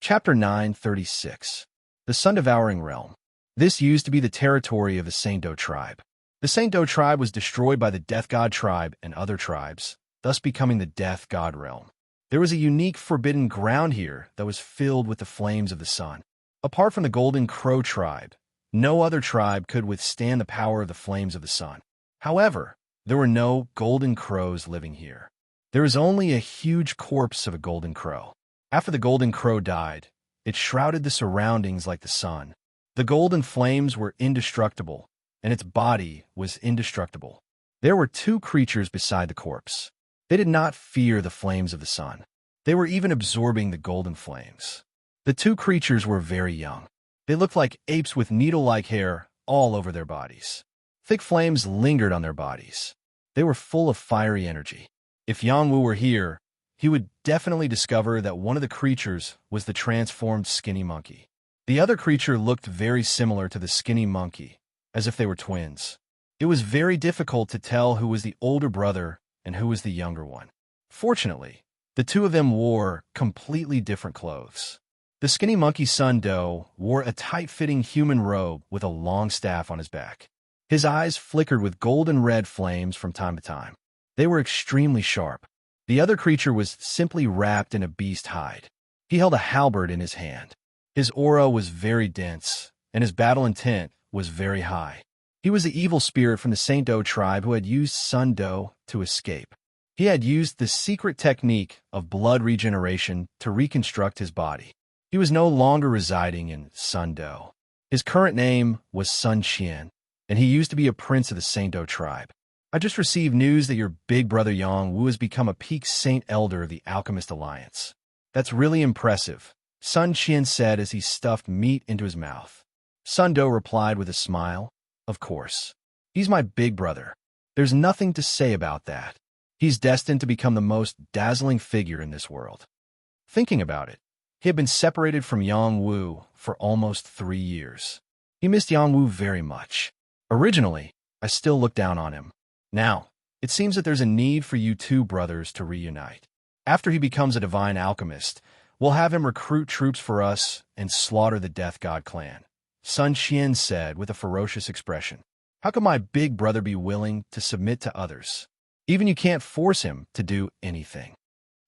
Chapter 936. The Sun-Devouring Realm. This used to be the territory of the Saint Do tribe. The Saint Do tribe was destroyed by the Death God tribe and other tribes, thus becoming the Death God realm. There was a unique forbidden ground here that was filled with the flames of the sun. Apart from the Golden Crow tribe, no other tribe could withstand the power of the flames of the sun. However, there were no golden crows living here. There was only a huge corpse of a golden crow. After the golden crow died, it shrouded the surroundings like the sun. The golden flames were indestructible, and its body was indestructible. There were 2 creatures beside the corpse. They did not fear the flames of the sun. They were even absorbing the golden flames. The 2 creatures were very young. They looked like apes with needle-like hair all over their bodies. Thick flames lingered on their bodies. They were full of fiery energy. If Yang Wu were here, he would definitely discover that one of the creatures was the transformed skinny monkey. The other creature looked very similar to the skinny monkey, as if they were twins. It was very difficult to tell who was the older brother and who was the younger one. Fortunately, the 2 of them wore completely different clothes. The skinny monkey Sun Do wore a tight-fitting human robe with a long staff on his back. His eyes flickered with golden red flames from time to time. They were extremely sharp. The other creature was simply wrapped in a beast hide. He held a halberd in his hand. His aura was very dense, and his battle intent was very high. He was the evil spirit from the Saint Do tribe who had used Sun Do to escape. He had used the secret technique of blood regeneration to reconstruct his body. He was no longer residing in Sun Do. His current name was Sun Qian, and he used to be a prince of the Saint Do tribe. "I just received news that your big brother Yang Wu has become a peak saint elder of the Alchemist Alliance. That's really impressive," Sun Qian said as he stuffed meat into his mouth. Sun Do replied with a smile, "Of course. He's my big brother. There's nothing to say about that. He's destined to become the most dazzling figure in this world." Thinking about it, he had been separated from Yang Wu for almost 3 years. He missed Yang Wu very much. "Originally, I still looked down on him. Now, it seems that there's a need for you 2 brothers to reunite. After he becomes a divine alchemist, we'll have him recruit troops for us and slaughter the Death God clan. Sun Qian said with a ferocious expression. How can my big brother be willing to submit to others? Even you can't force him to do anything.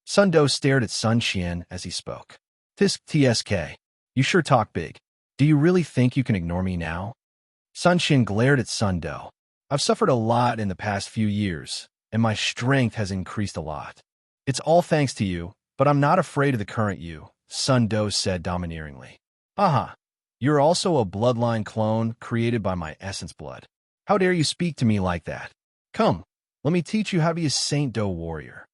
Sun Do stared at Sun Qian as he spoke. Tisk TSK. You sure talk big. Do you really think you can ignore me now? Sun Qian glared at Sun Do. I've suffered a lot in the past few years, and my strength has increased a lot. It's all thanks to you, but I'm not afraid of the current you, Sun Do said domineeringly. Aha, you're also a bloodline clone created by my essence blood. How dare you speak to me like that? Come, let me teach you how to be a Saint Do warrior.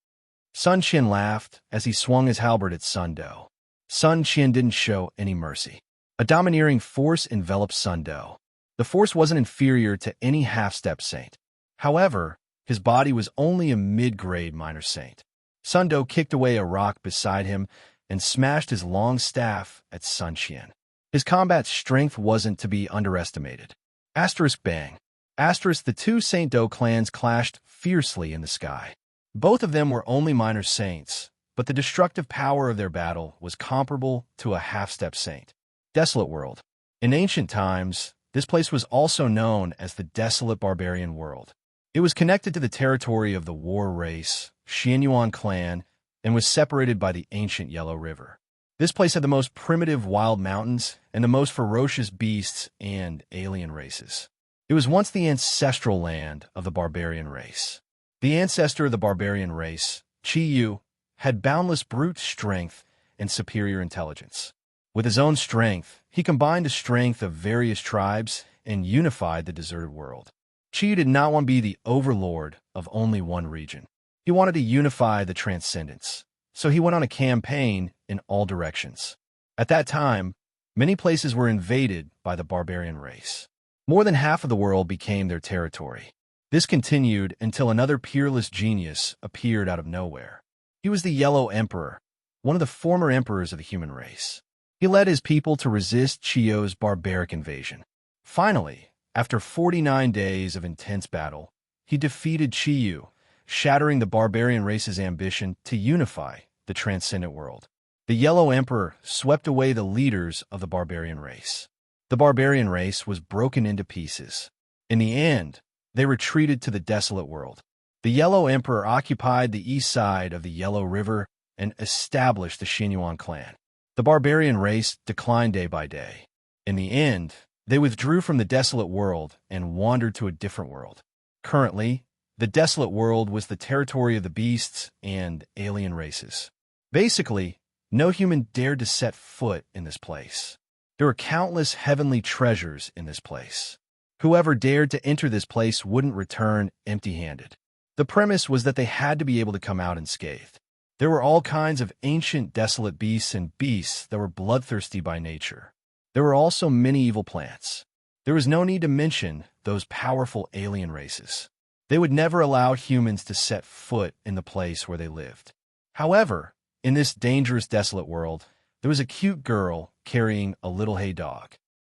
Sun Qian laughed as he swung his halberd at Sun Do. Sun Qian didn't show any mercy. A domineering force enveloped Sun Do. The force wasn't inferior to any half-step saint. However, his body was only a mid-grade minor saint. Sun Do kicked away a rock beside him and smashed his long staff at Sun Qian. His combat strength wasn't to be underestimated. Asterisk bang. Asterisk the two Saint Do clans clashed fiercely in the sky. Both of them were only minor saints, but the destructive power of their battle was comparable to a half-step saint. Desolate World. In ancient times, this place was also known as the Desolate Barbarian World. It was connected to the territory of the War Race, Xianyuan clan, and was separated by the ancient Yellow River. This place had the most primitive wild mountains and the most ferocious beasts and alien races. It was once the ancestral land of the barbarian race. The ancestor of the barbarian race, Qi Yu, had boundless brute strength and superior intelligence. With his own strength, he combined the strength of various tribes and unified the deserted world. Qi Yu did not want to be the overlord of only one region. He wanted to unify the transcendence, so he went on a campaign in all directions. At that time, many places were invaded by the barbarian race. More than half of the world became their territory. This continued until another peerless genius appeared out of nowhere. He was the Yellow Emperor, one of the former emperors of the human race. He led his people to resist Qi Yu's barbaric invasion. Finally, after 49 days of intense battle, he defeated Qi Yu, shattering the barbarian race's ambition to unify the transcendent world. The Yellow Emperor swept away the leaders of the barbarian race. The barbarian race was broken into pieces. In the end, they retreated to the desolate world. The Yellow Emperor occupied the east side of the Yellow River and established the Xianyuan clan. The barbarian race declined day by day. In the end, they withdrew from the desolate world and wandered to a different world. Currently, the desolate world was the territory of the beasts and alien races. Basically, no human dared to set foot in this place. There were countless heavenly treasures in this place. Whoever dared to enter this place wouldn't return empty-handed. The premise was that they had to be able to come out unscathed. There were all kinds of ancient desolate beasts and beasts that were bloodthirsty by nature. There were also many evil plants. There was no need to mention those powerful alien races. They would never allow humans to set foot in the place where they lived. However, in this dangerous desolate world, there was a cute girl carrying a little hay dog.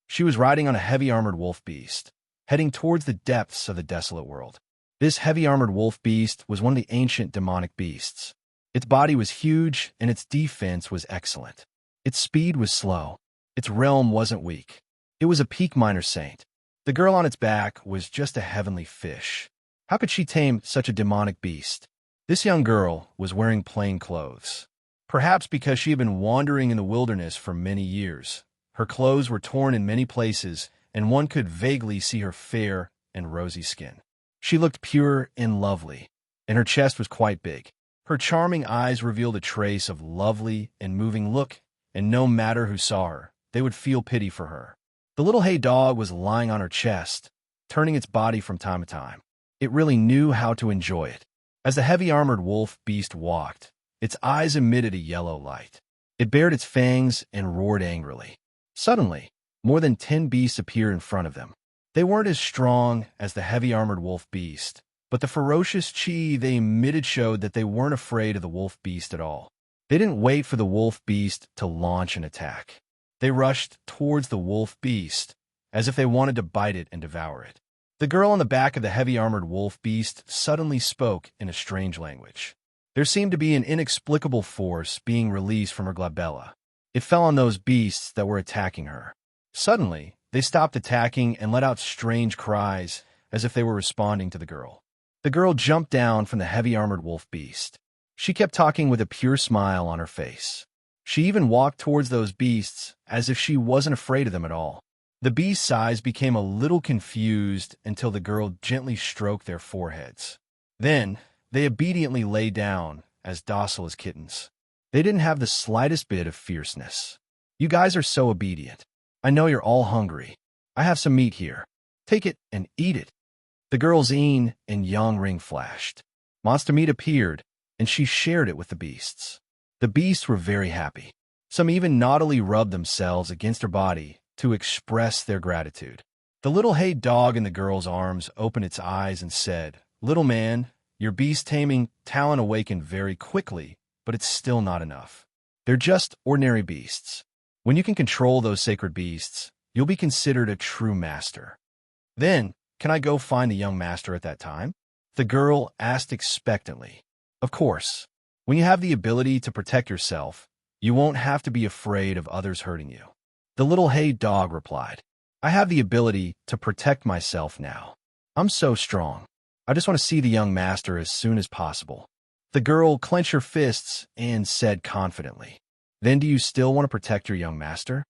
She was riding on a heavy-armored wolf beast, heading towards the depths of the desolate world. This heavy-armored wolf beast was one of the ancient demonic beasts. Its body was huge, and its defense was excellent. Its speed was slow. Its realm wasn't weak. It was a peak minor saint. The girl on its back was just a heavenly fish. How could she tame such a demonic beast? This young girl was wearing plain clothes. Perhaps because she had been wandering in the wilderness for many years. Her clothes were torn in many places, and one could vaguely see her fair and rosy skin. She looked pure and lovely, and her chest was quite big. Her charming eyes revealed a trace of lovely and moving look, and no matter who saw her, they would feel pity for her. The little hay dog was lying on her chest, turning its body from time to time. It really knew how to enjoy it. As the heavy-armored wolf beast walked, its eyes emitted a yellow light. It bared its fangs and roared angrily. Suddenly, more than 10 beasts appeared in front of them. They weren't as strong as the heavy-armored wolf beast, but the ferocious chi they emitted showed that they weren't afraid of the wolf beast at all. They didn't wait for the wolf beast to launch an attack. They rushed towards the wolf beast, as if they wanted to bite it and devour it. The girl on the back of the heavy-armored wolf beast suddenly spoke in a strange language. There seemed to be an inexplicable force being released from her glabella. It fell on those beasts that were attacking her. Suddenly, they stopped attacking and let out strange cries as if they were responding to the girl. The girl jumped down from the heavy-armored wolf beast. She kept talking with a pure smile on her face. She even walked towards those beasts as if she wasn't afraid of them at all. The beast's eyes became a little confused until the girl gently stroked their foreheads. Then, they obediently lay down, as docile as kittens. They didn't have the slightest bit of fierceness. You guys are so obedient. I know you're all hungry. I have some meat here. Take it and eat it. The girl's yin and yang ring flashed. Monster meat appeared, and she shared it with the beasts. The beasts were very happy. Some even naughtily rubbed themselves against her body to express their gratitude. The little hay dog in the girl's arms opened its eyes and said, "Little man, your beast-taming talent awakened very quickly, but it's still not enough. They're just ordinary beasts. When you can control those sacred beasts, you'll be considered a true master." "Then, can I go find the young master at that time?" the girl asked expectantly. "Of course. When you have the ability to protect yourself, you won't have to be afraid of others hurting you." The little hay dog replied, "I have the ability to protect myself now. I'm so strong. I just want to see the young master as soon as possible." The girl clenched her fists and said confidently, "Then do you still want to protect your young master?"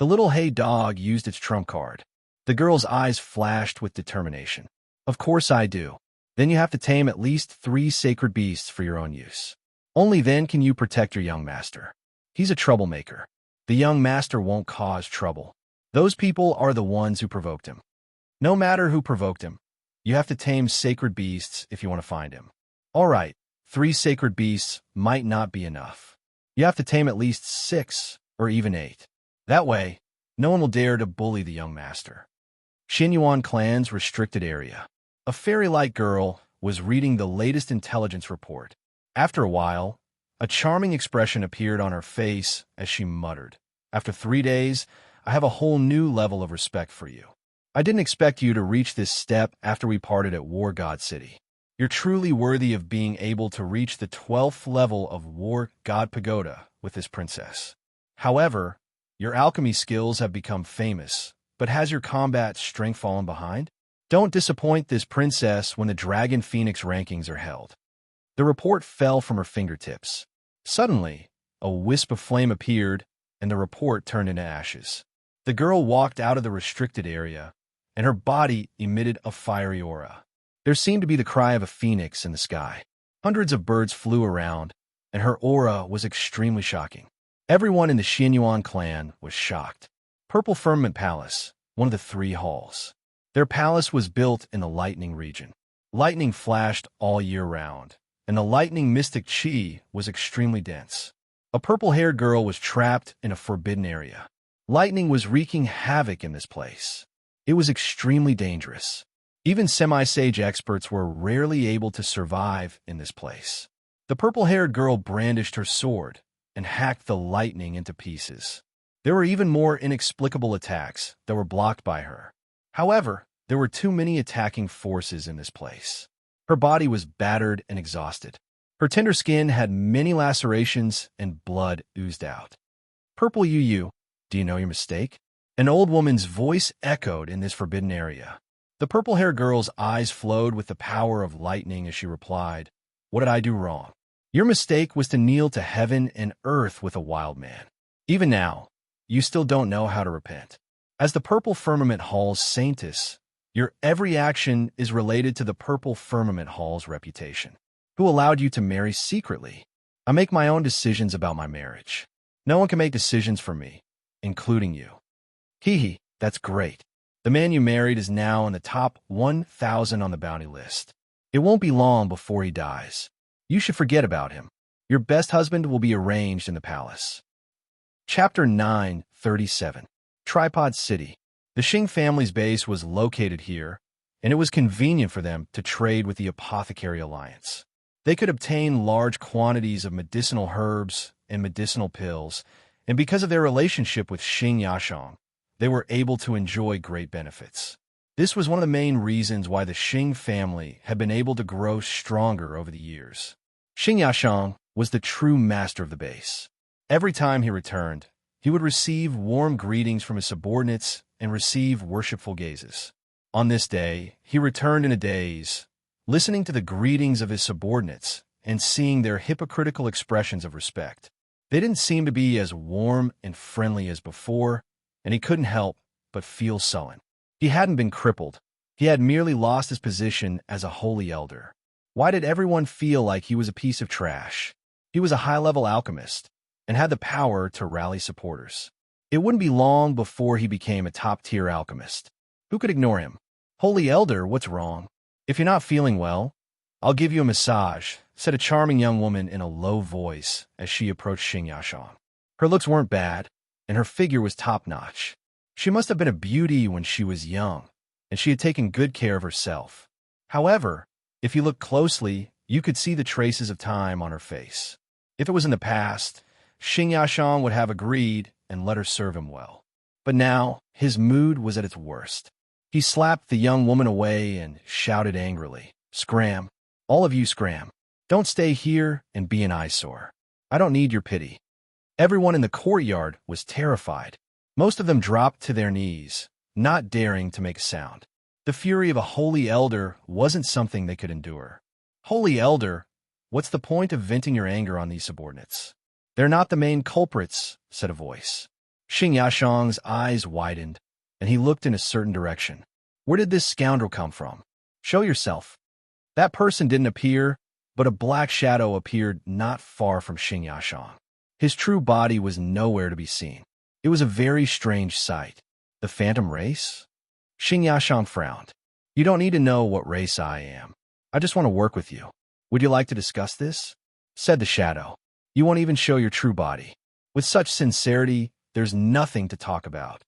The little hay dog used its trump card. The girl's eyes flashed with determination. "Of course I do. Then you have to tame at least 3 sacred beasts for your own use. Only then can you protect your young master. He's a troublemaker. The young master won't cause trouble. Those people are the ones who provoked him. No matter who provoked him, you have to tame sacred beasts if you want to find him. All right, 3 sacred beasts might not be enough. You have to tame at least 6 or even 8. That way, no one will dare to bully the young master." Xinyuan clan's restricted area. A fairy-like girl was reading the latest intelligence report. After a while, a charming expression appeared on her face as she muttered, "After 3 days, I have a whole new level of respect for you. I didn't expect you to reach this step after we parted at War God City. You're truly worthy of being able to reach the 12th level of War God Pagoda with this princess. However, your alchemy skills have become famous, but has your combat strength fallen behind? Don't disappoint this princess when the Dragon Phoenix rankings are held." The report fell from her fingertips. Suddenly, a wisp of flame appeared, and the report turned into ashes. The girl walked out of the restricted area, and her body emitted a fiery aura. There seemed to be the cry of a phoenix in the sky. Hundreds of birds flew around, and her aura was extremely shocking. Everyone in the Xinyuan clan was shocked. Purple Firmament Palace, one of the 3 halls. Their palace was built in the lightning region. Lightning flashed all year round, and the lightning mystic chi was extremely dense. A purple-haired girl was trapped in a forbidden area. Lightning was wreaking havoc in this place. It was extremely dangerous. Even semi-sage experts were rarely able to survive in this place. The purple-haired girl brandished her sword and hacked the lightning into pieces. There were even more inexplicable attacks that were blocked by her. However, there were too many attacking forces in this place. Her body was battered and exhausted. Her tender skin had many lacerations and blood oozed out. "Purple Yu, do you know your mistake?" An old woman's voice echoed in this forbidden area. The purple-haired girl's eyes flowed with the power of lightning as she replied, "What did I do wrong? Your mistake was to kneel to heaven and earth with a wild man. Even now, you still don't know how to repent. As the Purple Firmament Hall's saintess, your every action is related to the Purple Firmament Hall's reputation. Who allowed you to marry secretly? I make my own decisions about my marriage. No one can make decisions for me, including you. Hee, that's great. The man you married is now in the top 1,000 on the bounty list. It won't be long before he dies. You should forget about him. Your best husband will be arranged in the palace." Chapter 9:37. Tripod City. The Xing family's base was located here, and it was convenient for them to trade with the Apothecary Alliance. They could obtain large quantities of medicinal herbs and medicinal pills, and because of their relationship with Xing Yashong, they were able to enjoy great benefits. This was one of the main reasons why the Xing family had been able to grow stronger over the years. Xing Yashang was the true master of the base. Every time he returned, he would receive warm greetings from his subordinates and receive worshipful gazes. On this day, he returned in a daze, listening to the greetings of his subordinates and seeing their hypocritical expressions of respect. They didn't seem to be as warm and friendly as before, and he couldn't help but feel sullen. He hadn't been crippled. He had merely lost his position as a holy elder. Why did everyone feel like he was a piece of trash? He was a high-level alchemist and had the power to rally supporters. It wouldn't be long before he became a top-tier alchemist. Who could ignore him? Holy elder, what's wrong? If you're not feeling well, I'll give you a massage, said a charming young woman in a low voice as she approached Xing Yashang. Her looks weren't bad, and her figure was top-notch. She must have been a beauty when she was young, and she had taken good care of herself. However, if you looked closely, you could see the traces of time on her face. If it was in the past, Xing Yashang would have agreed and let her serve him well. But now, his mood was at its worst. He slapped the young woman away and shouted angrily, "Scram! All of you scram! Don't stay here and be an eyesore. I don't need your pity." Everyone in the courtyard was terrified. Most of them dropped to their knees, not daring to make a sound. The fury of a holy elder wasn't something they could endure. Holy elder, what's the point of venting your anger on these subordinates? They're not the main culprits, said a voice. Xing Yashang's eyes widened, and he looked in a certain direction. Where did this scoundrel come from? Show yourself. That person didn't appear, but a black shadow appeared not far from Xing Yashang. His true body was nowhere to be seen. It was a very strange sight. The phantom race? Xing Yashang frowned. You don't need to know what race I am. I just want to work with you. Would you like to discuss this? Said the shadow. You won't even show your true body. With such sincerity, there's nothing to talk about.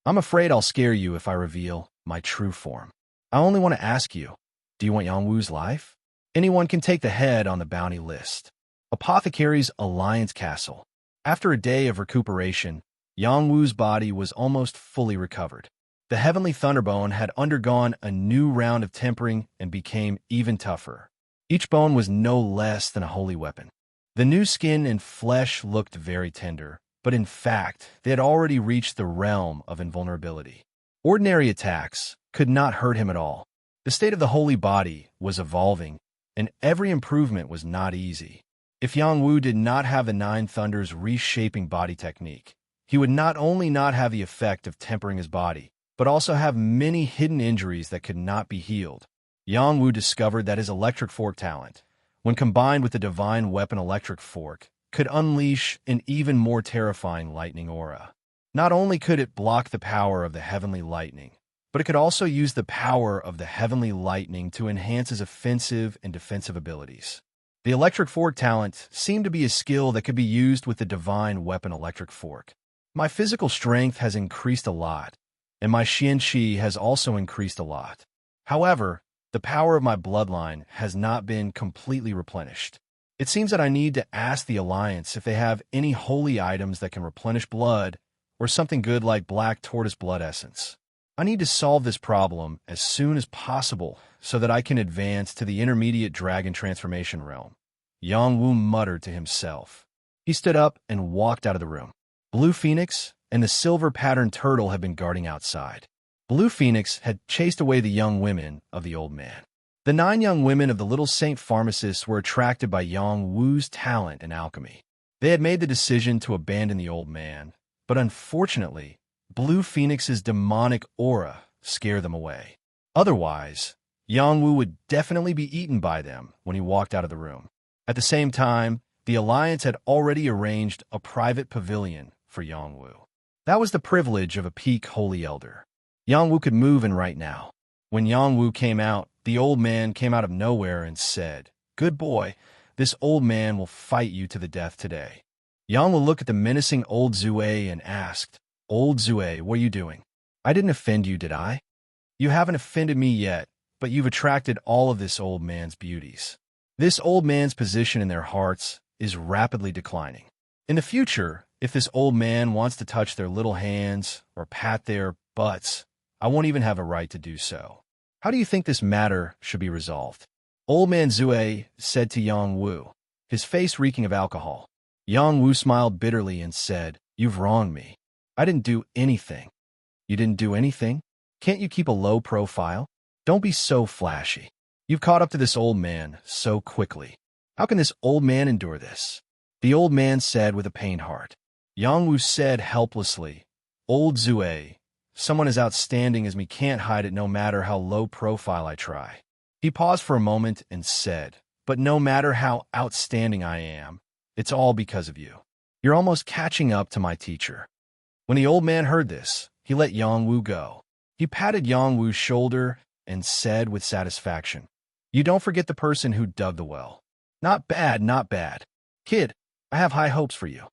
I'm afraid I'll scare you if I reveal my true form. I only want to ask you, do you want Yang Wu's life? Anyone can take the head on the bounty list. Apothecary's Alliance Castle. After a day of recuperation, Yang Wu's body was almost fully recovered. The Heavenly Thunderbone had undergone a new round of tempering and became even tougher. Each bone was no less than a holy weapon. The new skin and flesh looked very tender, but in fact, they had already reached the realm of invulnerability. Ordinary attacks could not hurt him at all. The state of the holy body was evolving, and every improvement was not easy. If Yang Wu did not have the Nine Thunders reshaping body technique, he would not only not have the effect of tempering his body, but also have many hidden injuries that could not be healed. Yang Wu discovered that his electric fork talent, when combined with the divine weapon electric fork, could unleash an even more terrifying lightning aura. Not only could it block the power of the heavenly lightning, but it could also use the power of the heavenly lightning to enhance his offensive and defensive abilities. The electric fork talent seemed to be a skill that could be used with the divine weapon electric fork. My physical strength has increased a lot, and my Xian-Qi has also increased a lot. However, the power of my bloodline has not been completely replenished. It seems that I need to ask the Alliance if they have any holy items that can replenish blood, or something good like black tortoise blood essence. I need to solve this problem as soon as possible so that I can advance to the intermediate dragon transformation realm. Yang Wu muttered to himself. He stood up and walked out of the room. Blue Phoenix and the silver-patterned turtle had been guarding outside. Blue Phoenix had chased away the young women of the old man. The 9 young women of the Little Saint Pharmacist were attracted by Yang Wu's talent in alchemy. They had made the decision to abandon the old man, but unfortunately, Blue Phoenix's demonic aura scared them away. Otherwise, Yang Wu would definitely be eaten by them when he walked out of the room. At the same time, the Alliance had already arranged a private pavilion for Yang Wu. That was the privilege of a peak holy elder. Yang Wu could move in right now. When Yang Wu came out, the old man came out of nowhere and said, "Good boy, this old man will fight you to the death today." Yang Wu looked at the menacing old Zue and asked, "Old Zue, what are you doing? I didn't offend you, did I? You haven't offended me yet, but you've attracted all of this old man's beauties. This old man's position in their hearts is rapidly declining. In the future, if this old man wants to touch their little hands or pat their butts, I won't even have a right to do so. How do you think this matter should be resolved?" Old man Zue said to Yang Wu, his face reeking of alcohol. Yang Wu smiled bitterly and said, "You've wronged me. I didn't do anything." "You didn't do anything? Can't you keep a low profile? Don't be so flashy. You've caught up to this old man so quickly. How can this old man endure this?" The old man said with a pained heart. Yang Wu said helplessly, "Old Zue, someone as outstanding as me can't hide it no matter how low profile I try." He paused for a moment and said, "But no matter how outstanding I am, it's all because of you. You're almost catching up to my teacher." When the old man heard this, he let Yang Wu go. He patted Yang Wu's shoulder and said with satisfaction, "You don't forget the person who dug the well. Not bad, not bad. Kid, I have high hopes for you."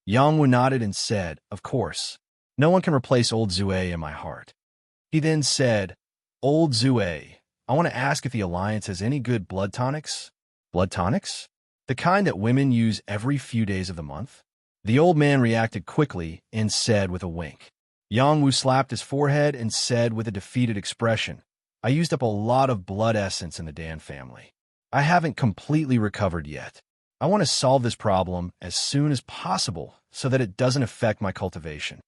Yang Wu nodded and said, "Of course. No one can replace old Zue in my heart." He then said, "Old Zue, I want to ask if the Alliance has any good blood tonics?" "Blood tonics? The kind that women use every few days of the month?" The old man reacted quickly and said with a wink. Yang Wu slapped his forehead and said with a defeated expression, "I used up a lot of blood essence in the Dan family. I haven't completely recovered yet. I want to solve this problem as soon as possible so that it doesn't affect my cultivation."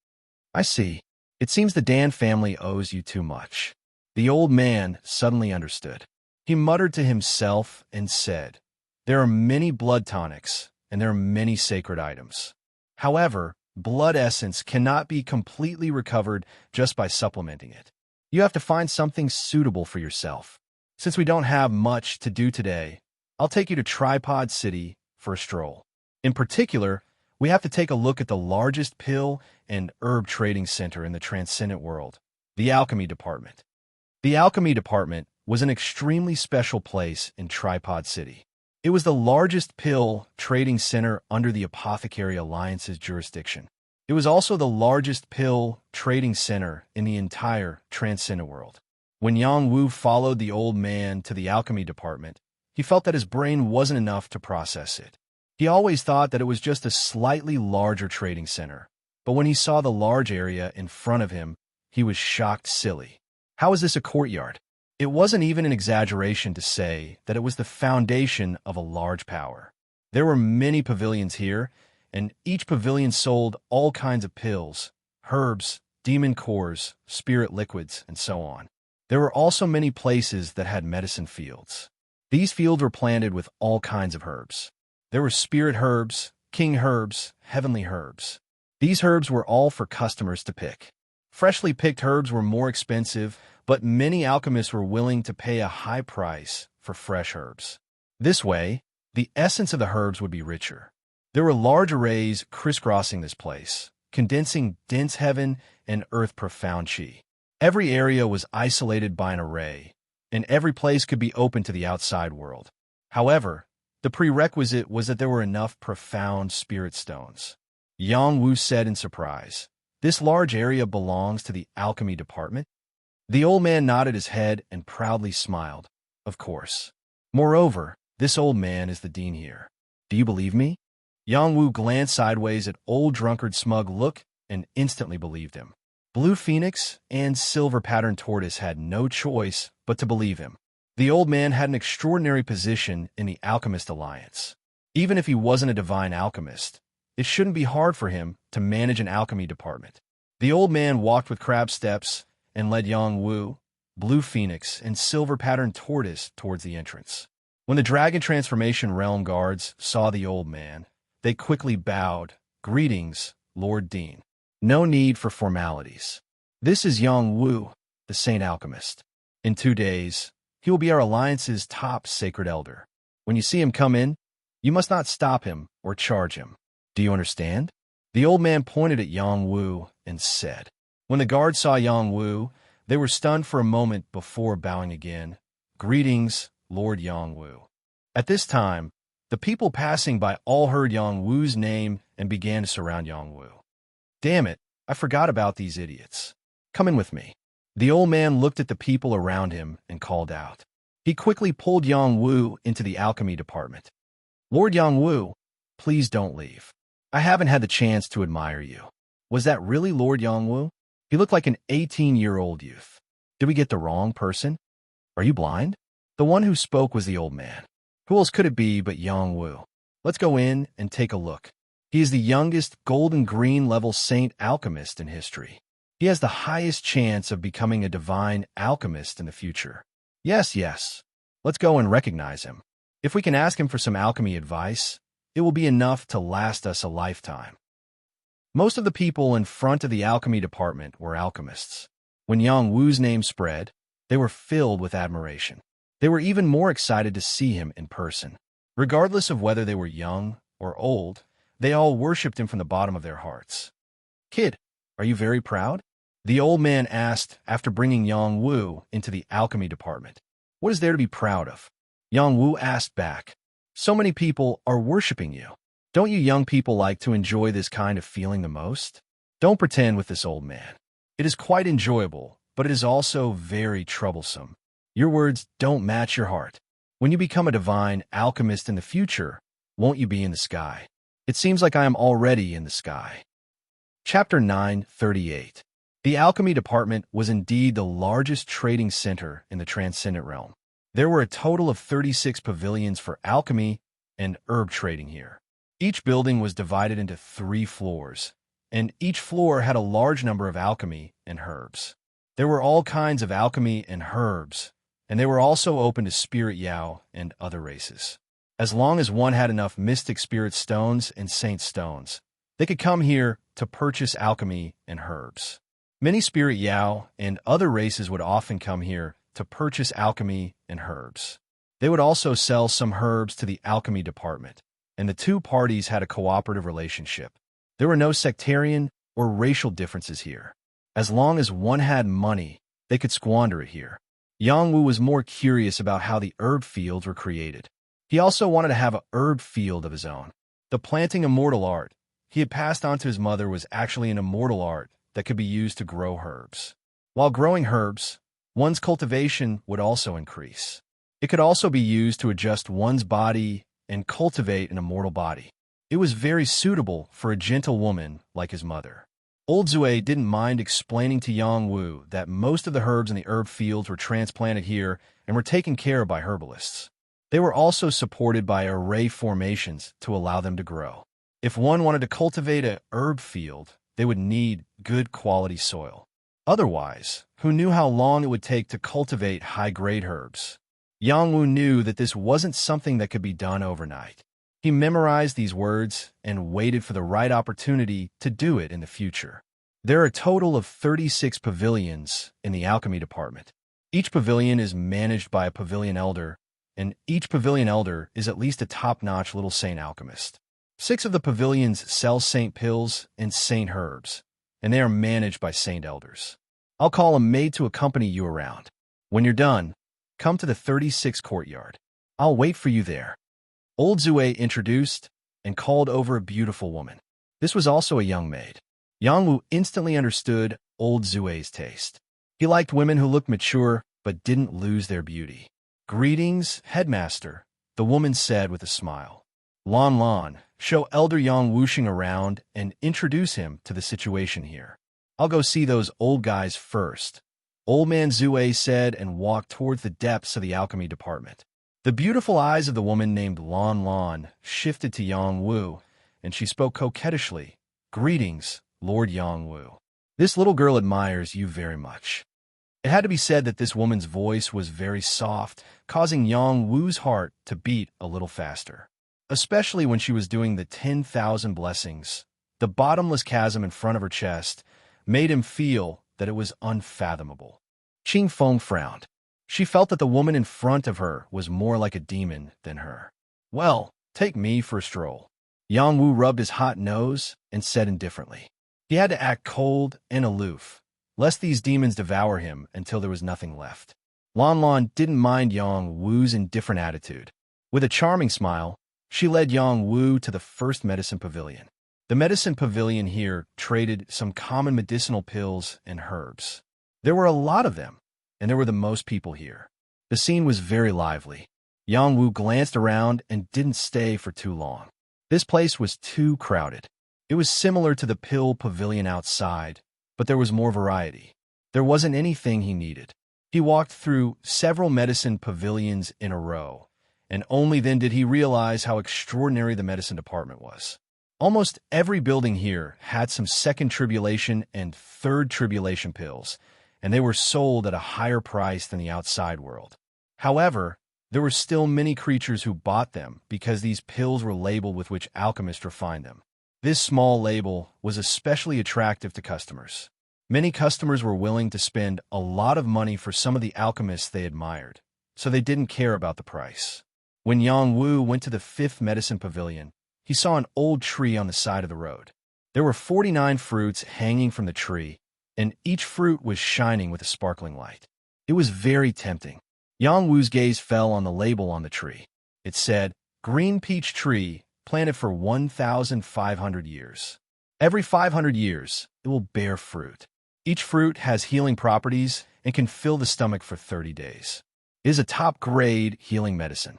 "I see. It seems the Dan family owes you too much." The old man suddenly understood. He muttered to himself and said, "There are many blood tonics, and there are many sacred items. However, blood essence cannot be completely recovered just by supplementing it. You have to find something suitable for yourself. Since we don't have much to do today, I'll take you to Tripod City for a stroll. In particular, we have to take a look at the largest pill and herb trading center in the transcendent world, the Alchemy Department." The Alchemy Department was an extremely special place in Tripod City. It was the largest pill trading center under the Apothecary Alliance's jurisdiction. It was also the largest pill trading center in the entire transcendent world. When Yang Wu followed the old man to the Alchemy Department, he felt that his brain wasn't enough to process it. He always thought that it was just a slightly larger trading center, but when he saw the large area in front of him, he was shocked silly. How is this a courtyard? It wasn't even an exaggeration to say that it was the foundation of a large power. There were many pavilions here, and each pavilion sold all kinds of pills, herbs, demon cores, spirit liquids, and so on. There were also many places that had medicine fields. These fields were planted with all kinds of herbs. There were spirit herbs, king herbs, heavenly herbs. These herbs were all for customers to pick. Freshly picked herbs were more expensive, but many alchemists were willing to pay a high price for fresh herbs. This way, the essence of the herbs would be richer. There were large arrays crisscrossing this place, condensing dense heaven and earth profound chi. Every area was isolated by an array, and every place could be open to the outside world. However, the prerequisite was that there were enough profound spirit stones. Yang Wu said in surprise, "This large area belongs to the Alchemy Department?" The old man nodded his head and proudly smiled. "Of course. Moreover, this old man is the dean here. Do you believe me?" Yang Wu glanced sideways at old drunkard Smug Look and instantly believed him. Blue Phoenix and Silver Pattern Tortoise had no choice but to believe him. The old man had an extraordinary position in the Alchemist Alliance. Even if he wasn't a divine alchemist, it shouldn't be hard for him to manage an alchemy department. The old man walked with crab steps and led Yang Wu, Blue Phoenix, and Silver Pattern Tortoise towards the entrance. When the Dragon Transformation Realm guards saw the old man, they quickly bowed. "Greetings, Lord Dean. No need for formalities. This is Yang Wu, the Saint Alchemist. In 2 days, he will be our Alliance's top sacred elder. When you see him come in, you must not stop him or charge him. Do you understand?" The old man pointed at Yang Wu and said. When the guards saw Yang Wu, they were stunned for a moment before bowing again. "Greetings, Lord Yang Wu." At this time, the people passing by all heard Yang Wu's name and began to surround Yang Wu. "Damn it, I forgot about these idiots. Come in with me." The old man looked at the people around him and called out. He quickly pulled Yang Wu into the alchemy department. "Lord Yang Wu, please don't leave. I haven't had the chance to admire you." Was that really Lord Yang Wu? He looked like an 18-year-old youth. Did we get the wrong person? Are you blind? The one who spoke was the old man. Who else could it be but Yang Wu? Let's go in and take a look. He is the youngest golden green level saint alchemist in history. He has the highest chance of becoming a divine alchemist in the future. Yes, yes. Let's go and recognize him. If we can ask him for some alchemy advice, it will be enough to last us a lifetime. Most of the people in front of the alchemy department were alchemists. When Yang Wu's name spread, they were filled with admiration. They were even more excited to see him in person. Regardless of whether they were young or old, they all worshipped him from the bottom of their hearts. "Kid, are you very proud?" The old man asked after bringing Yang Wu into the alchemy department. "What is there to be proud of?" Yang Wu asked back. "So many people are worshipping you. Don't you young people like to enjoy this kind of feeling the most?" Don't pretend with this old man. It is quite enjoyable, but it is also very troublesome. Your words don't match your heart. When you become a divine alchemist in the future, won't you be in the sky? It seems like I am already in the sky. Chapter 938. The alchemy department was indeed the largest trading center in the transcendent realm. There were a total of 36 pavilions for alchemy and herb trading here. Each building was divided into 3 floors, and each floor had a large number of alchemy and herbs. There were all kinds of alchemy and herbs, and they were also open to spirit Yao and other races. As long as one had enough mystic spirit stones and saint stones, they could come here to purchase alchemy and herbs. Many spirit Yao and other races would often come here to purchase alchemy and herbs. They would also sell some herbs to the alchemy department, and the two parties had a cooperative relationship. There were no sectarian or racial differences here. As long as one had money, they could squander it here. Yang Wu was more curious about how the herb fields were created. He also wanted to have a herb field of his own. The planting immortal art he had passed on to his mother was actually an immortal art that could be used to grow herbs. While growing herbs, one's cultivation would also increase. It could also be used to adjust one's body and cultivate an immortal body. It was very suitable for a gentle woman like his mother. Old Zue didn't mind explaining to Yang Wu that most of the herbs in the herb fields were transplanted here and were taken care of by herbalists. They were also supported by array formations to allow them to grow. If one wanted to cultivate a herb field, they would need good quality soil. Otherwise, who knew how long it would take to cultivate high-grade herbs? Yang Wu knew that this wasn't something that could be done overnight. He memorized these words and waited for the right opportunity to do it in the future. There are a total of 36 pavilions in the alchemy department. Each pavilion is managed by a pavilion elder, and each pavilion elder is at least a top-notch little saint alchemist. 6 of the pavilions sell saint pills and saint herbs, and they are managed by saint elders. I'll call a maid to accompany you around. When you're done, come to the 36 courtyard. I'll wait for you there. Old Zue introduced and called over a beautiful woman. This was also a young maid. Yang Wu instantly understood old Zue's taste. He liked women who looked mature but didn't lose their beauty. "Greetings, headmaster," the woman said with a smile. "Lon Lon, show Elder Yang Wuxing around and introduce him to the situation here. I'll go see those old guys first," Old Man Zue said and walked towards the depths of the alchemy department. The beautiful eyes of the woman named Lon Lon shifted to Yang Wu, and she spoke coquettishly. "Greetings, Lord Yang Wu. This little girl admires you very much." It had to be said that this woman's voice was very soft, causing Yang Wu's heart to beat a little faster. Especially when she was doing the 10,000 blessings. The bottomless chasm in front of her chest made him feel that it was unfathomable. Qing Feng frowned. She felt that the woman in front of her was more like a demon than her. "Well, take me for a stroll." Yang Wu rubbed his hot nose and said indifferently. He had to act cold and aloof, lest these demons devour him until there was nothing left. Lon Lon didn't mind Yang Wu's indifferent attitude. With a charming smile, she led Yang Wu to the first medicine pavilion. The medicine pavilion here traded some common medicinal pills and herbs. There were a lot of them, and there were the most people here. The scene was very lively. Yang Wu glanced around and didn't stay for too long. This place was too crowded. It was similar to the pill pavilion outside, but there was more variety. There wasn't anything he needed. He walked through several medicine pavilions in a row, and only then did he realize how extraordinary the medicine department was. Almost every building here had some second tribulation and third tribulation pills, and they were sold at a higher price than the outside world. However, there were still many creatures who bought them because these pills were labeled with which alchemists refined them. This small label was especially attractive to customers. Many customers were willing to spend a lot of money for some of the alchemists they admired, so they didn't care about the price. When Yang Wu went to the fifth medicine pavilion, he saw an old tree on the side of the road. There were 49 fruits hanging from the tree, and each fruit was shining with a sparkling light. It was very tempting. Yang Wu's gaze fell on the label on the tree. It said, "Green peach tree, planted for 1,500 years. Every 500 years, it will bear fruit. Each fruit has healing properties and can fill the stomach for 30 days. It is a top-grade healing medicine."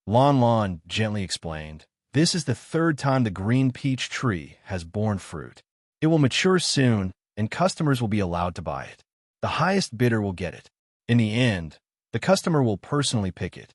Lon Lon gently explained, "This is the third time the green peach tree has borne fruit. It will mature soon, and customers will be allowed to buy it. The highest bidder will get it. In the end, the customer will personally pick it."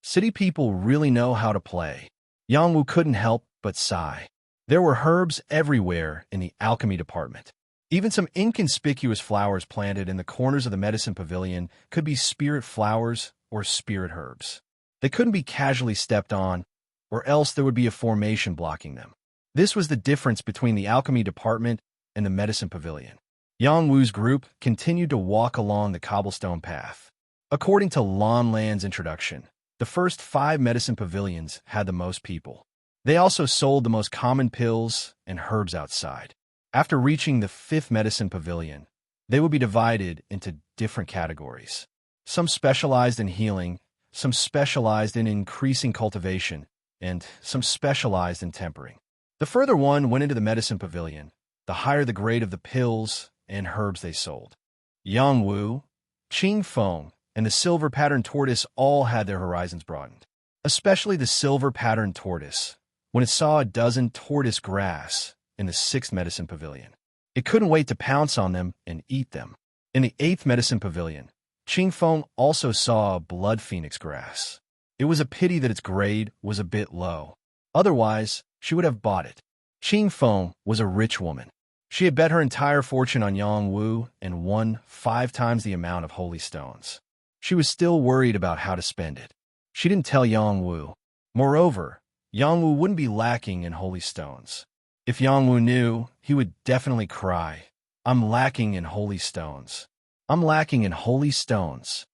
City people really know how to play. Yang Wu couldn't help but sigh. There were herbs everywhere in the alchemy department. Even some inconspicuous flowers planted in the corners of the medicine pavilion could be spirit flowers or spirit herbs. They couldn't be casually stepped on, or else there would be a formation blocking them. This was the difference between the alchemy department and the medicine pavilion. Yang Wu's group continued to walk along the cobblestone path. According to Lan Lan's introduction, the first 5 medicine pavilions had the most people. They also sold the most common pills and herbs outside. After reaching the 5th medicine pavilion, they would be divided into different categories. Some specialized in healing, some specialized in increasing cultivation, and some specialized in tempering. The further one went into the medicine pavilion, the higher the grade of the pills and herbs they sold. Yang Wu, Qing Feng, and the silver-patterned tortoise all had their horizons broadened. Especially the silver-patterned tortoise, when it saw a dozen tortoise grass in the 6th medicine pavilion. It couldn't wait to pounce on them and eat them. In the 8th medicine pavilion, Qing Feng also saw blood phoenix grass. It was a pity that its grade was a bit low. Otherwise, she would have bought it. Qing Feng was a rich woman. She had bet her entire fortune on Yang Wu and won 5 times the amount of holy stones. She was still worried about how to spend it. She didn't tell Yang Wu. Moreover, Yang Wu wouldn't be lacking in holy stones. If Yang Wu knew, he would definitely cry, "I'm lacking in holy stones. I'm lacking in holy stones."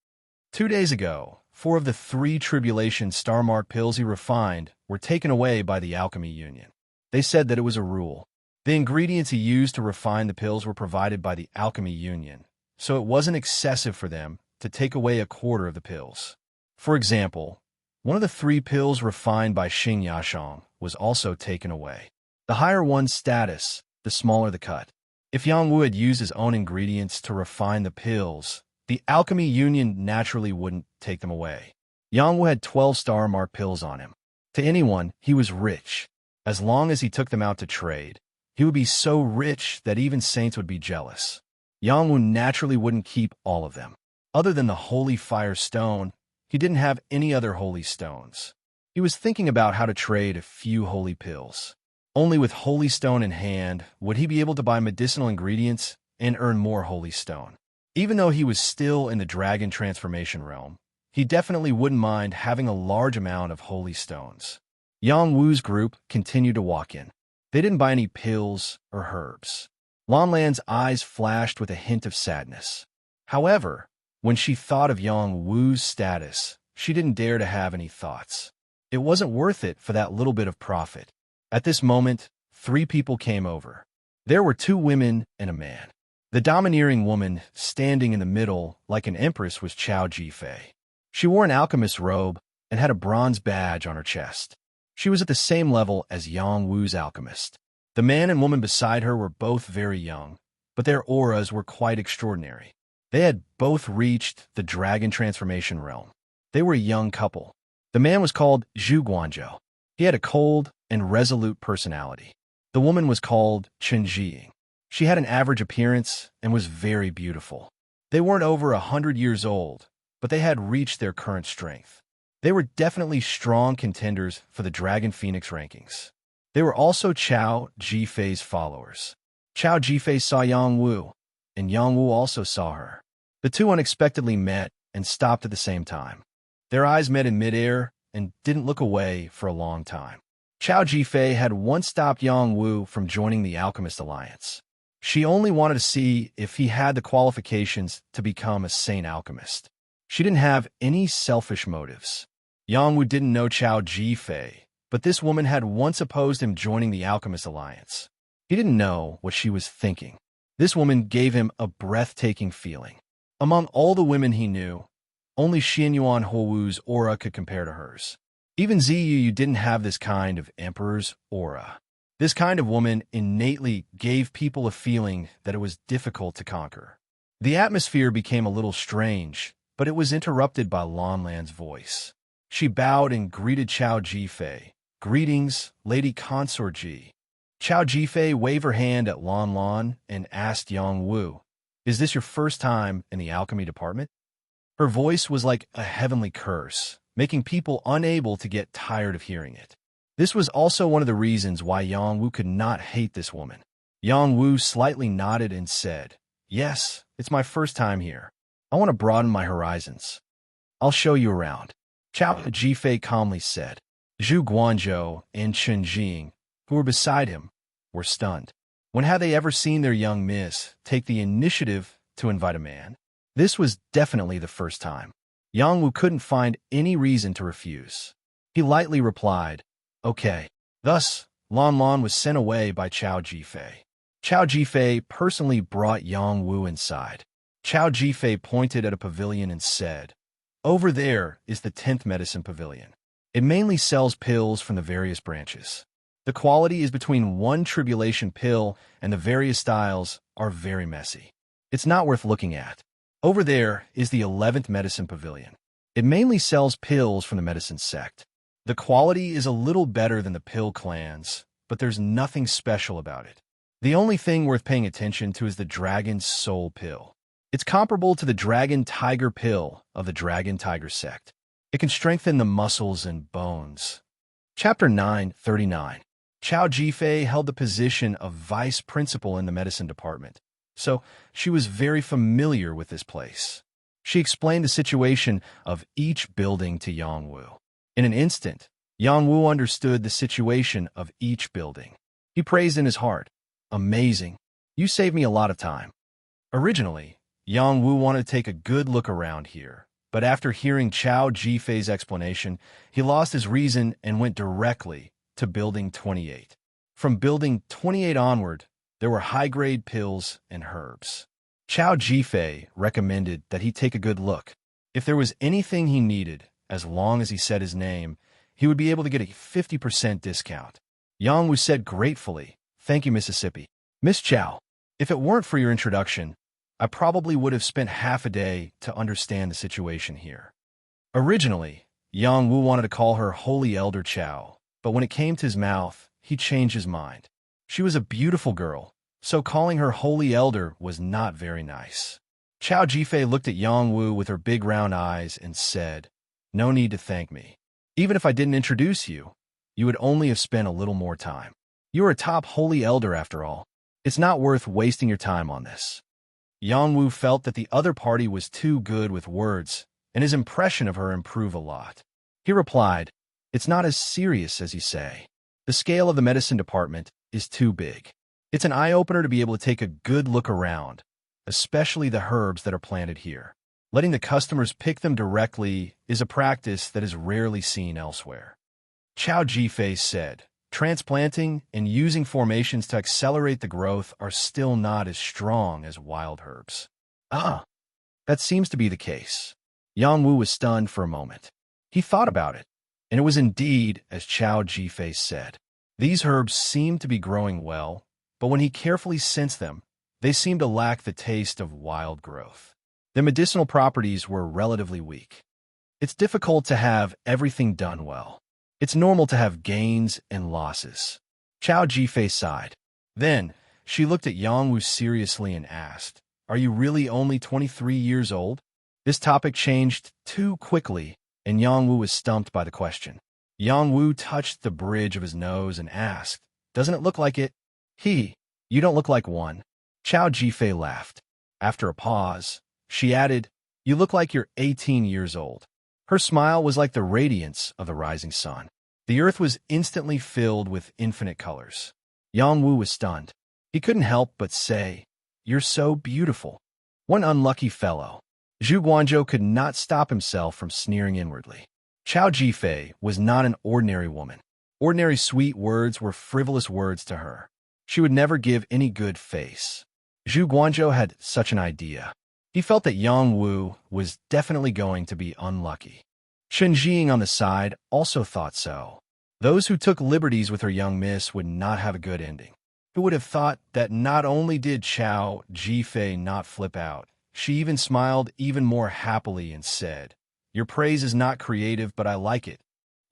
2 days ago, 4 of the 3 tribulation star-marked pills he refined were taken away by the Alchemy Union. They said that it was a rule. The ingredients he used to refine the pills were provided by the Alchemy Union, so it wasn't excessive for them to take away a quarter of the pills. For example, one of the 3 pills refined by Xing Yashong was also taken away. The higher one's status, the smaller the cut. If Yang Wu had used his own ingredients to refine the pills, the Alchemy Union naturally wouldn't take them away. Yang Wu had 12 star-marked pills on him. To anyone, he was rich. As long as he took them out to trade, he would be so rich that even saints would be jealous. Yang Wu naturally wouldn't keep all of them. Other than the holy fire stone, he didn't have any other holy stones. He was thinking about how to trade a few holy pills. Only with holy stone in hand would he be able to buy medicinal ingredients and earn more holy stone. Even though he was still in the dragon transformation realm, he definitely wouldn't mind having a large amount of holy stones. Yang Wu's group continued to walk in. They didn't buy any pills or herbs. Lan Lan's eyes flashed with a hint of sadness. However, when she thought of Yang Wu's status, she didn't dare to have any thoughts. It wasn't worth it for that little bit of profit. At this moment, 3 people came over. There were 2 women and a man. The domineering woman, standing in the middle like an empress, was Chao Jifei. She wore an alchemist's robe and had a bronze badge on her chest. She was at the same level as Yang Wu's alchemist. The man and woman beside her were both very young, but their auras were quite extraordinary. They had both reached the dragon transformation realm. They were a young couple. The man was called Zhu Guanzhou. He had a cold and resolute personality. The woman was called Chen Jiying. She had an average appearance and was very beautiful. They weren't over 100 years old, but they had reached their current strength. They were definitely strong contenders for the Dragon Phoenix rankings. They were also Chao Jifei's followers. Chao Jifei saw Yang Wu, and Yang Wu also saw her. The two unexpectedly met and stopped at the same time. Their eyes met in midair and didn't look away for a long time. Chao Jifei had once stopped Yang Wu from joining the Alchemist Alliance. She only wanted to see if he had the qualifications to become a Saint Alchemist. She didn't have any selfish motives. Yang Wu didn't know Chao Jifei, but this woman had once opposed him joining the Alchemist Alliance. He didn't know what she was thinking. This woman gave him a breathtaking feeling. Among all the women he knew, only Xianyuan Houwu's aura could compare to hers. Even Ziyu didn't have this kind of emperor's aura. This kind of woman innately gave people a feeling that it was difficult to conquer. The atmosphere became a little strange, but it was interrupted by Lan Lan's voice. She bowed and greeted Chao Jifei. "Greetings, Lady Consort Ji." Chao Jifei waved her hand at Lan Lan and asked Yang Wu, "Is this your first time in the alchemy department?" Her voice was like a heavenly curse, making people unable to get tired of hearing it. This was also one of the reasons why Yang Wu could not hate this woman. Yang Wu slightly nodded and said, "Yes, it's my first time here. I want to broaden my horizons. I'll show you around." Chao Jifei calmly said. Zhu Guanzhou and Chen Jing, who were beside him, were stunned. When had they ever seen their young miss take the initiative to invite a man? This was definitely the first time. Yang Wu couldn't find any reason to refuse. He lightly replied, "Okay." Thus, Lan Lan was sent away by Chao Jifei. Chao Jifei personally brought Yang Wu inside. Chao Jifei pointed at a pavilion and said, "Over there is the 10th Medicine Pavilion. It mainly sells pills from the various branches. The quality is between one tribulation pill, and the various styles are very messy. It's not worth looking at. Over there is the 11th Medicine Pavilion. It mainly sells pills from the medicine sect. The quality is a little better than the pill clans, but there's nothing special about it. The only thing worth paying attention to is the Dragon Soul Pill. It's comparable to the Dragon Tiger Pill of the Dragon Tiger sect. It can strengthen the muscles and bones." Chapter 939. Chao Jifei held the position of vice principal in the medicine department, so she was very familiar with this place. She explained the situation of each building to Yang Wu. In an instant, Yang Wu understood the situation of each building. He praised in his heart, "Amazing. You saved me a lot of time." Originally, Yang Wu wanted to take a good look around here, but after hearing Chao Jifei's explanation, he lost his reason and went directly to Building 28. From Building 28 onward, there were high-grade pills and herbs. Chao Jifei recommended that he take a good look. If there was anything he needed, as long as he said his name, he would be able to get a 50% discount. Yang Wu said gratefully, "Thank you, Mississippi. Miss Chao, if it weren't for your introduction, I probably would have spent half a day to understand the situation here." Originally, Yang Wu wanted to call her Holy Elder Chao, but when it came to his mouth, he changed his mind. She was a beautiful girl, so calling her Holy Elder was not very nice. Chao Jifei looked at Yang Wu with her big round eyes and said, "No need to thank me. Even if I didn't introduce you, you would only have spent a little more time. You are a top Holy Elder after all. It's not worth wasting your time on this." Yang Wu felt that the other party was too good with words, and his impression of her improved a lot. He replied, "It's not as serious as you say. The scale of the medicine department is too big. It's an eye-opener to be able to take a good look around, especially the herbs that are planted here. Letting the customers pick them directly is a practice that is rarely seen elsewhere." Chao Jifei said, "Transplanting and using formations to accelerate the growth are still not as strong as wild herbs." "Ah, that seems to be the case." Yang Wu was stunned for a moment. He thought about it, and it was indeed as Chao Jifei said. These herbs seemed to be growing well, but when he carefully sensed them, they seemed to lack the taste of wild growth. Their medicinal properties were relatively weak. It's difficult to have everything done well. It's normal to have gains and losses. Chao Jifei sighed. Then, she looked at Yang Wu seriously and asked, "Are you really only 23 years old?" This topic changed too quickly, and Yang Wu was stumped by the question. Yang Wu touched the bridge of his nose and asked, "Doesn't it look like it?" You don't look like one." Chao Jifei laughed. After a pause, she added, "You look like you're 18 years old." Her smile was like the radiance of the rising sun. The earth was instantly filled with infinite colors. Yang Wu was stunned. He couldn't help but say, "You're so beautiful." One unlucky fellow. Zhu Guanzhou could not stop himself from sneering inwardly. Chao Jifei was not an ordinary woman. Ordinary sweet words were frivolous words to her. She would never give any good face. Zhu Guanzhou had such an idea. He felt that Yang Wu was definitely going to be unlucky. Chen Jing on the side also thought so. Those who took liberties with her young miss would not have a good ending. Who would have thought that not only did Chao Jifei not flip out, she even smiled even more happily and said, "Your praise is not creative, but I like it."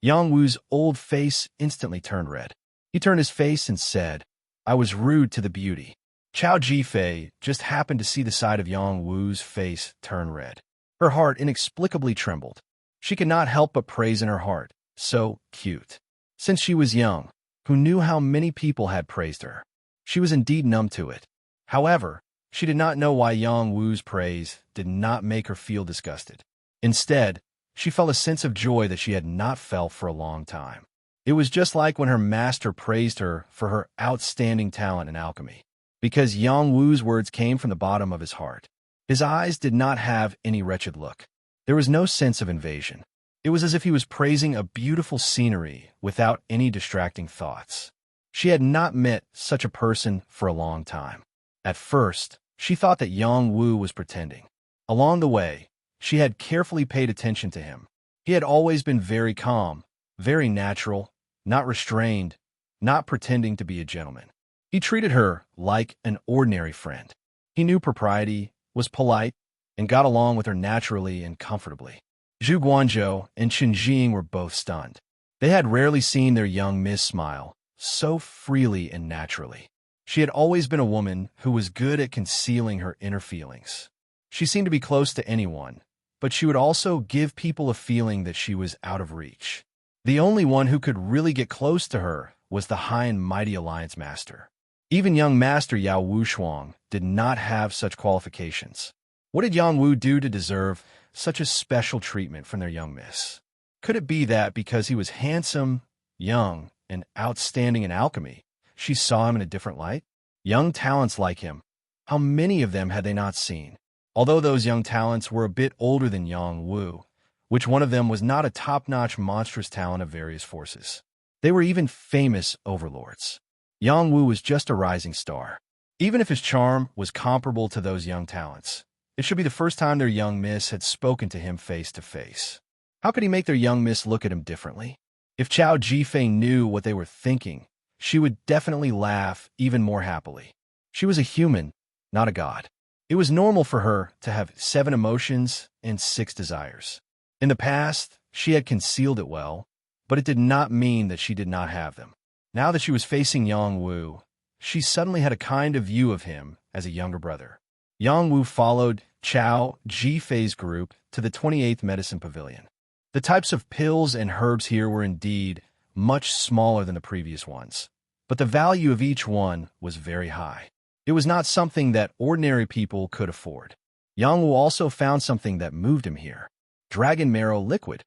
Yang Wu's old face instantly turned red. He turned his face and said, "I was rude to the beauty." Chao Jifei just happened to see the side of Yang Wu's face turn red. Her heart inexplicably trembled. She could not help but praise in her heart, "So cute." Since she was young, who knew how many people had praised her? She was indeed numb to it. However, she did not know why Yang Wu's praise did not make her feel disgusted. Instead, she felt a sense of joy that she had not felt for a long time. It was just like when her master praised her for her outstanding talent in alchemy. Because Yang Wu's words came from the bottom of his heart. His eyes did not have any wretched look. There was no sense of invasion. It was as if he was praising a beautiful scenery without any distracting thoughts. She had not met such a person for a long time. At first, she thought that Yang Wu was pretending. Along the way, she had carefully paid attention to him. He had always been very calm, very natural, not restrained, not pretending to be a gentleman. He treated her like an ordinary friend. He knew propriety, was polite, and got along with her naturally and comfortably. Zhu Guanzhou and Chen Jing were both stunned. They had rarely seen their young miss smile so freely and naturally. She had always been a woman who was good at concealing her inner feelings. She seemed to be close to anyone, but she would also give people a feeling that she was out of reach. The only one who could really get close to her was the high and mighty Alliance Master. Even young Master Yao Wushuang did not have such qualifications. What did Yang Wu do to deserve such a special treatment from their young miss? Could it be that because he was handsome, young, and outstanding in alchemy, she saw him in a different light? Young talents like him, how many of them had they not seen? Although those young talents were a bit older than Yang Wu, which one of them was not a top-notch monstrous talent of various forces. They were even famous overlords. Yang Wu was just a rising star. Even if his charm was comparable to those young talents, it should be the first time their young miss had spoken to him face to face. How could he make their young miss look at him differently? If Chao Jifei knew what they were thinking, she would definitely laugh even more happily. She was a human, not a god. It was normal for her to have 7 emotions and 6 desires. In the past, she had concealed it well, but it did not mean that she did not have them. Now that she was facing Yang Wu, she suddenly had a kind of view of him as a younger brother. Yang Wu followed Chao Jifei's group to the 28th Medicine Pavilion. The types of pills and herbs here were indeed much smaller than the previous ones, but the value of each one was very high. It was not something that ordinary people could afford. Yang Wu also found something that moved him here: dragon marrow liquid.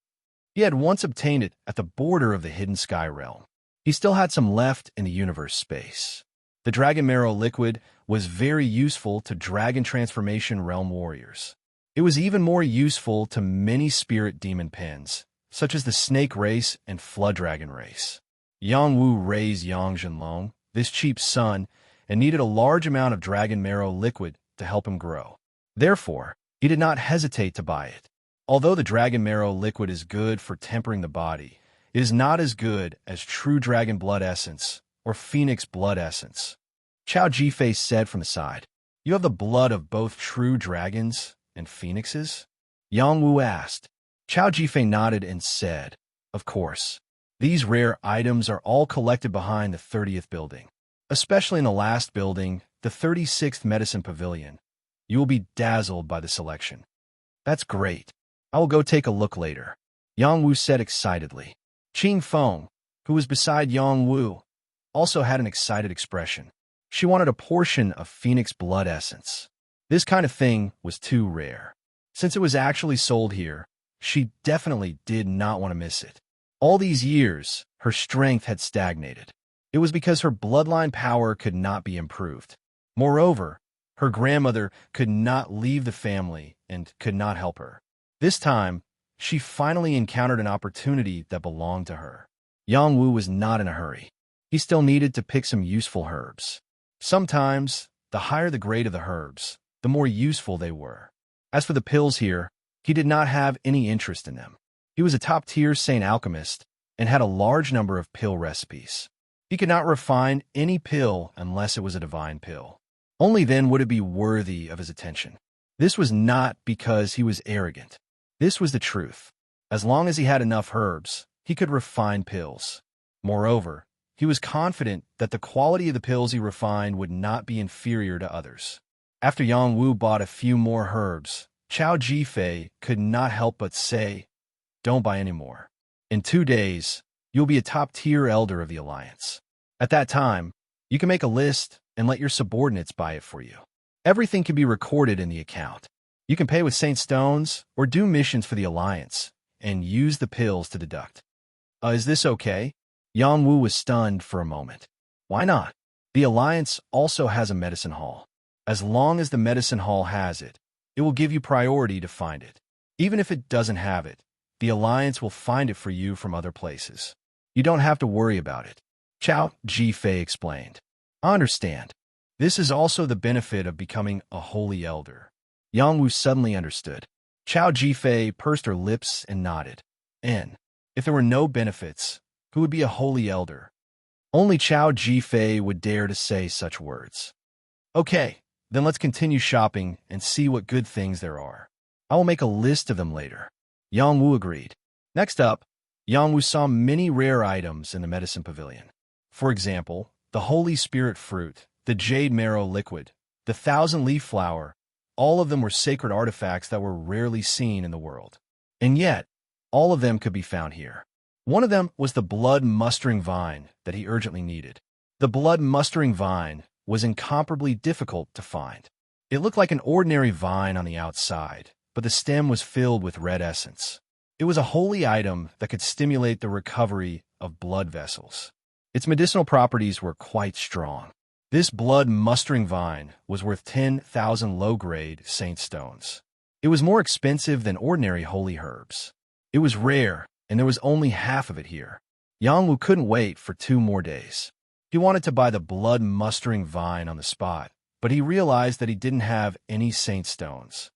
He had once obtained it at the border of the hidden sky realm. He still had some left in the universe space. The dragon marrow liquid was very useful to dragon transformation realm warriors. It was even more useful to many spirit demon pens, such as the snake race and flood dragon race. Yang Wu raised Yang Zhenlong, this cheap son, and needed a large amount of dragon marrow liquid to help him grow. Therefore, he did not hesitate to buy it. Although the dragon marrow liquid is good for tempering the body, it is not as good as true dragon blood essence or phoenix blood essence. Chao Jifei said from the side, "You have the blood of both true dragons and phoenixes?" Yang Wu asked. Chao Jifei nodded and said, "Of course. These rare items are all collected behind the 30th building. Especially in the last building, the 36th Medicine Pavilion. You will be dazzled by the selection." "That's great. I will go take a look later." Yang Wu said excitedly. Qing Feng, who was beside Yang Wu, also had an excited expression. She wanted a portion of phoenix blood essence. This kind of thing was too rare. Since it was actually sold here, she definitely did not want to miss it. All these years, her strength had stagnated. It was because her bloodline power could not be improved. Moreover, her grandmother could not leave the family and could not help her. This time, she finally encountered an opportunity that belonged to her. Yang Wu was not in a hurry. He still needed to pick some useful herbs. Sometimes, the higher the grade of the herbs, the more useful they were. As for the pills here, he did not have any interest in them. He was a top-tier saint alchemist and had a large number of pill recipes. He could not refine any pill unless it was a divine pill. Only then would it be worthy of his attention. This was not because he was arrogant. This was the truth. As long as he had enough herbs, he could refine pills. Moreover, he was confident that the quality of the pills he refined would not be inferior to others. After Yang Wu bought a few more herbs, Chao Jifei could not help but say, "Don't buy any more. In 2 days, you'll be a top-tier elder of the Alliance. At that time, you can make a list and let your subordinates buy it for you. Everything can be recorded in the account. You can pay with Saint Stones or do missions for the Alliance and use the pills to deduct." Is this okay? Yang Wu was stunned for a moment. Why not? The Alliance also has a medicine hall. As long as the medicine hall has it, it will give you priority to find it. Even if it doesn't have it, the Alliance will find it for you from other places. You don't have to worry about it. Chao Jifei explained. I understand. This is also the benefit of becoming a holy elder. Yang Wu suddenly understood. Chao Jifei pursed her lips and nodded. And, if there were no benefits, who would be a holy elder? Only Chao Jifei would dare to say such words. Okay, then let's continue shopping and see what good things there are. I will make a list of them later. Yang Wu agreed. Next up, Yang Wu saw many rare items in the medicine pavilion. For example, the holy spirit fruit, the jade marrow liquid, the 1,000-leaf flower. All of them were sacred artifacts that were rarely seen in the world. And yet, all of them could be found here. One of them was the blood-mustering vine that he urgently needed. The blood-mustering vine was incomparably difficult to find. It looked like an ordinary vine on the outside, but the stem was filled with red essence. It was a holy item that could stimulate the recovery of blood vessels. Its medicinal properties were quite strong. This blood-mustering vine was worth 10,000 low-grade saint stones. It was more expensive than ordinary holy herbs. It was rare, and there was only half of it here. Yang Wu couldn't wait for 2 more days. He wanted to buy the blood-mustering vine on the spot, but he realized that he didn't have any saint stones.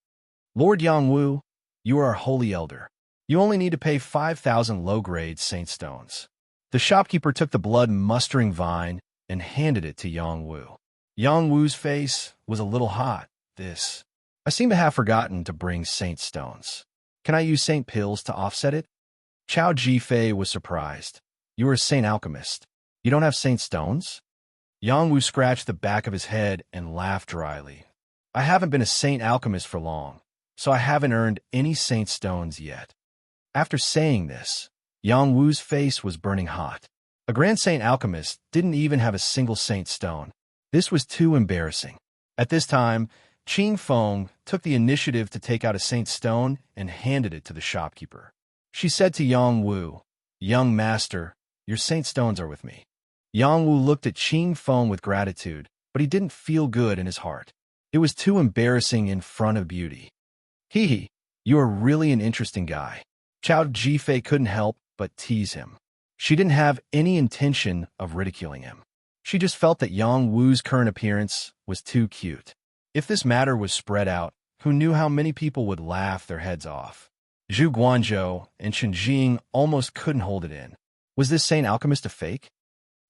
Lord Yang Wu, you are a holy elder. You only need to pay 5,000 low-grade saint stones. The shopkeeper took the blood-mustering vine and handed it to Yang Wu. Yang Wu's face was a little hot. I seem to have forgotten to bring saint stones. Can I use saint pills to offset it? Chao Jifei was surprised. You are a saint alchemist. You don't have saint stones? Yang Wu scratched the back of his head and laughed dryly. I haven't been a saint alchemist for long, so I haven't earned any saint stones yet. After saying this, Yang Wu's face was burning hot. A grand saint alchemist didn't even have a single saint stone. This was too embarrassing. At this time, Qing Feng took the initiative to take out a saint stone and handed it to the shopkeeper. She said to Yang Wu, "Young master, your saint stones are with me." Yang Wu looked at Qing Feng with gratitude, but he didn't feel good in his heart. It was too embarrassing in front of beauty. Hee, you are really an interesting guy. Chao Jifei couldn't help but tease him. She didn't have any intention of ridiculing him. She just felt that Yang Wu's current appearance was too cute. If this matter was spread out, who knew how many people would laugh their heads off? Zhu Guanzhou and Chen Jing almost couldn't hold it in. Was this saint alchemist a fake?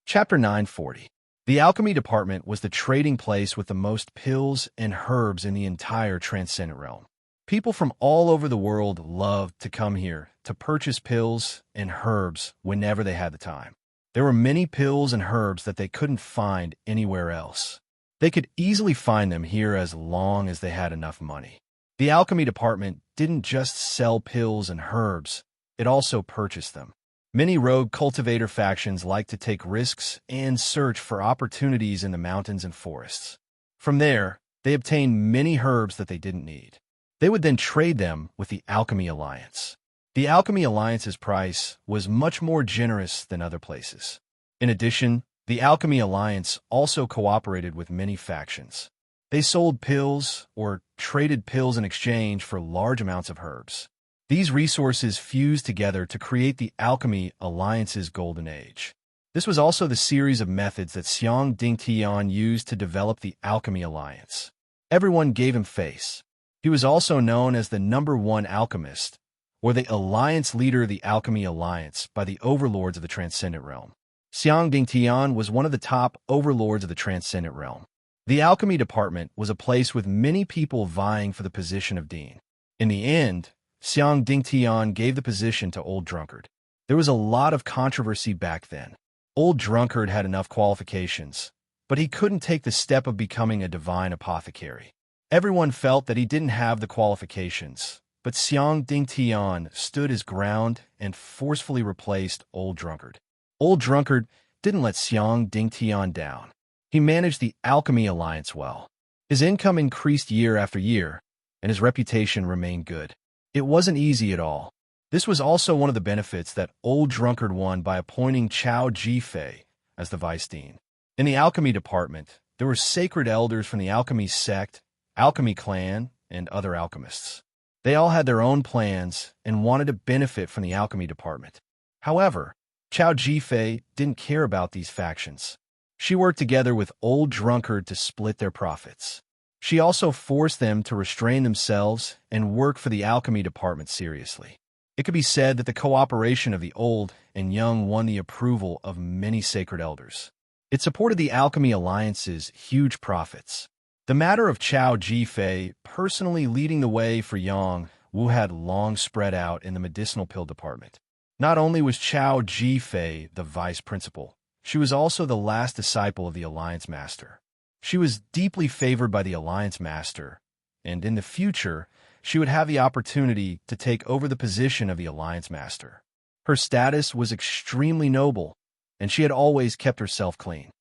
Chapter 940. The alchemy department was the trading place with the most pills and herbs in the entire transcendent realm. People from all over the world loved to come here to purchase pills and herbs whenever they had the time. There were many pills and herbs that they couldn't find anywhere else. They could easily find them here as long as they had enough money. The alchemy department didn't just sell pills and herbs, it also purchased them. Many rogue cultivator factions like to take risks and search for opportunities in the mountains and forests. From there, they obtained many herbs that they didn't need. They would then trade them with the Alchemy Alliance. The Alchemy Alliance's price was much more generous than other places. In addition, the Alchemy Alliance also cooperated with many factions. They sold pills or traded pills in exchange for large amounts of herbs. These resources fused together to create the Alchemy Alliance's golden age. This was also the series of methods that Xiang Dingtian used to develop the Alchemy Alliance. Everyone gave him face. He was also known as the #1 alchemist, or the alliance leader of the Alchemy Alliance by the overlords of the Transcendent Realm. Xiang Dingtian was one of the top overlords of the Transcendent Realm. The Alchemy Department was a place with many people vying for the position of dean. In the end, Xiang Dingtian gave the position to Old Drunkard. There was a lot of controversy back then. Old Drunkard had enough qualifications, but he couldn't take the step of becoming a divine apothecary. Everyone felt that he didn't have the qualifications, but Xiang Dingtian stood his ground and forcefully replaced Old Drunkard. Old Drunkard didn't let Xiang Dingtian down. He managed the Alchemy Alliance well. His income increased year after year, and his reputation remained good. It wasn't easy at all. This was also one of the benefits that Old Drunkard won by appointing Chao Jifei as the vice dean. In the Alchemy Department, there were sacred elders from the Alchemy Sect, Alchemy Clan, and other alchemists. They all had their own plans and wanted to benefit from the Alchemy Department. However, Chao Jifei didn't care about these factions. She worked together with Old Drunkard to split their profits. She also forced them to restrain themselves and work for the Alchemy Department seriously. It could be said that the cooperation of the old and young won the approval of many sacred elders. It supported the Alchemy Alliance's huge profits. The matter of Chao Jifei personally leading the way for Yang Wu had long spread out in the medicinal pill department. Not only was Chao Jifei the vice principal, she was also the last disciple of the Alliance Master. She was deeply favored by the Alliance Master, and in the future, she would have the opportunity to take over the position of the Alliance Master. Her status was extremely noble, and she had always kept herself clean.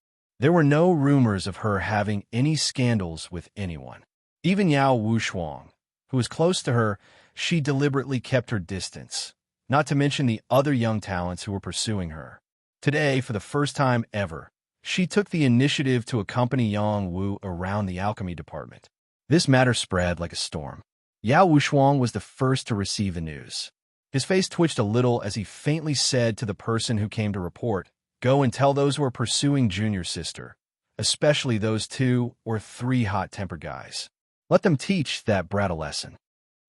There were no rumors of her having any scandals with anyone. Even Yao Wushuang, who was close to her, she deliberately kept her distance, not to mention the other young talents who were pursuing her. Today, for the first time ever, she took the initiative to accompany Yang Wu around the Alchemy Department. This matter spread like a storm. Yao Wushuang was the first to receive the news. His face twitched a little as he faintly said to the person who came to report, "Go and tell those who are pursuing Junior Sister, especially those 2 or 3 hot-tempered guys. Let them teach that brat a lesson."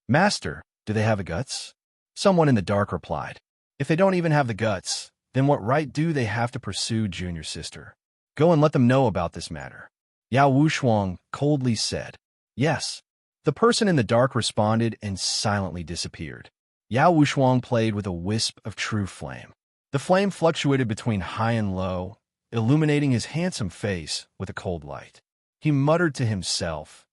"Master, do they have the guts?" Someone in the dark replied. "If they don't even have the guts, then what right do they have to pursue Junior Sister? Go and let them know about this matter." Yao Wushuang coldly said, "Yes." The person in the dark responded and silently disappeared. Yao Wushuang played with a wisp of true flame. The flame fluctuated between high and low, illuminating his handsome face with a cold light. He muttered to himself,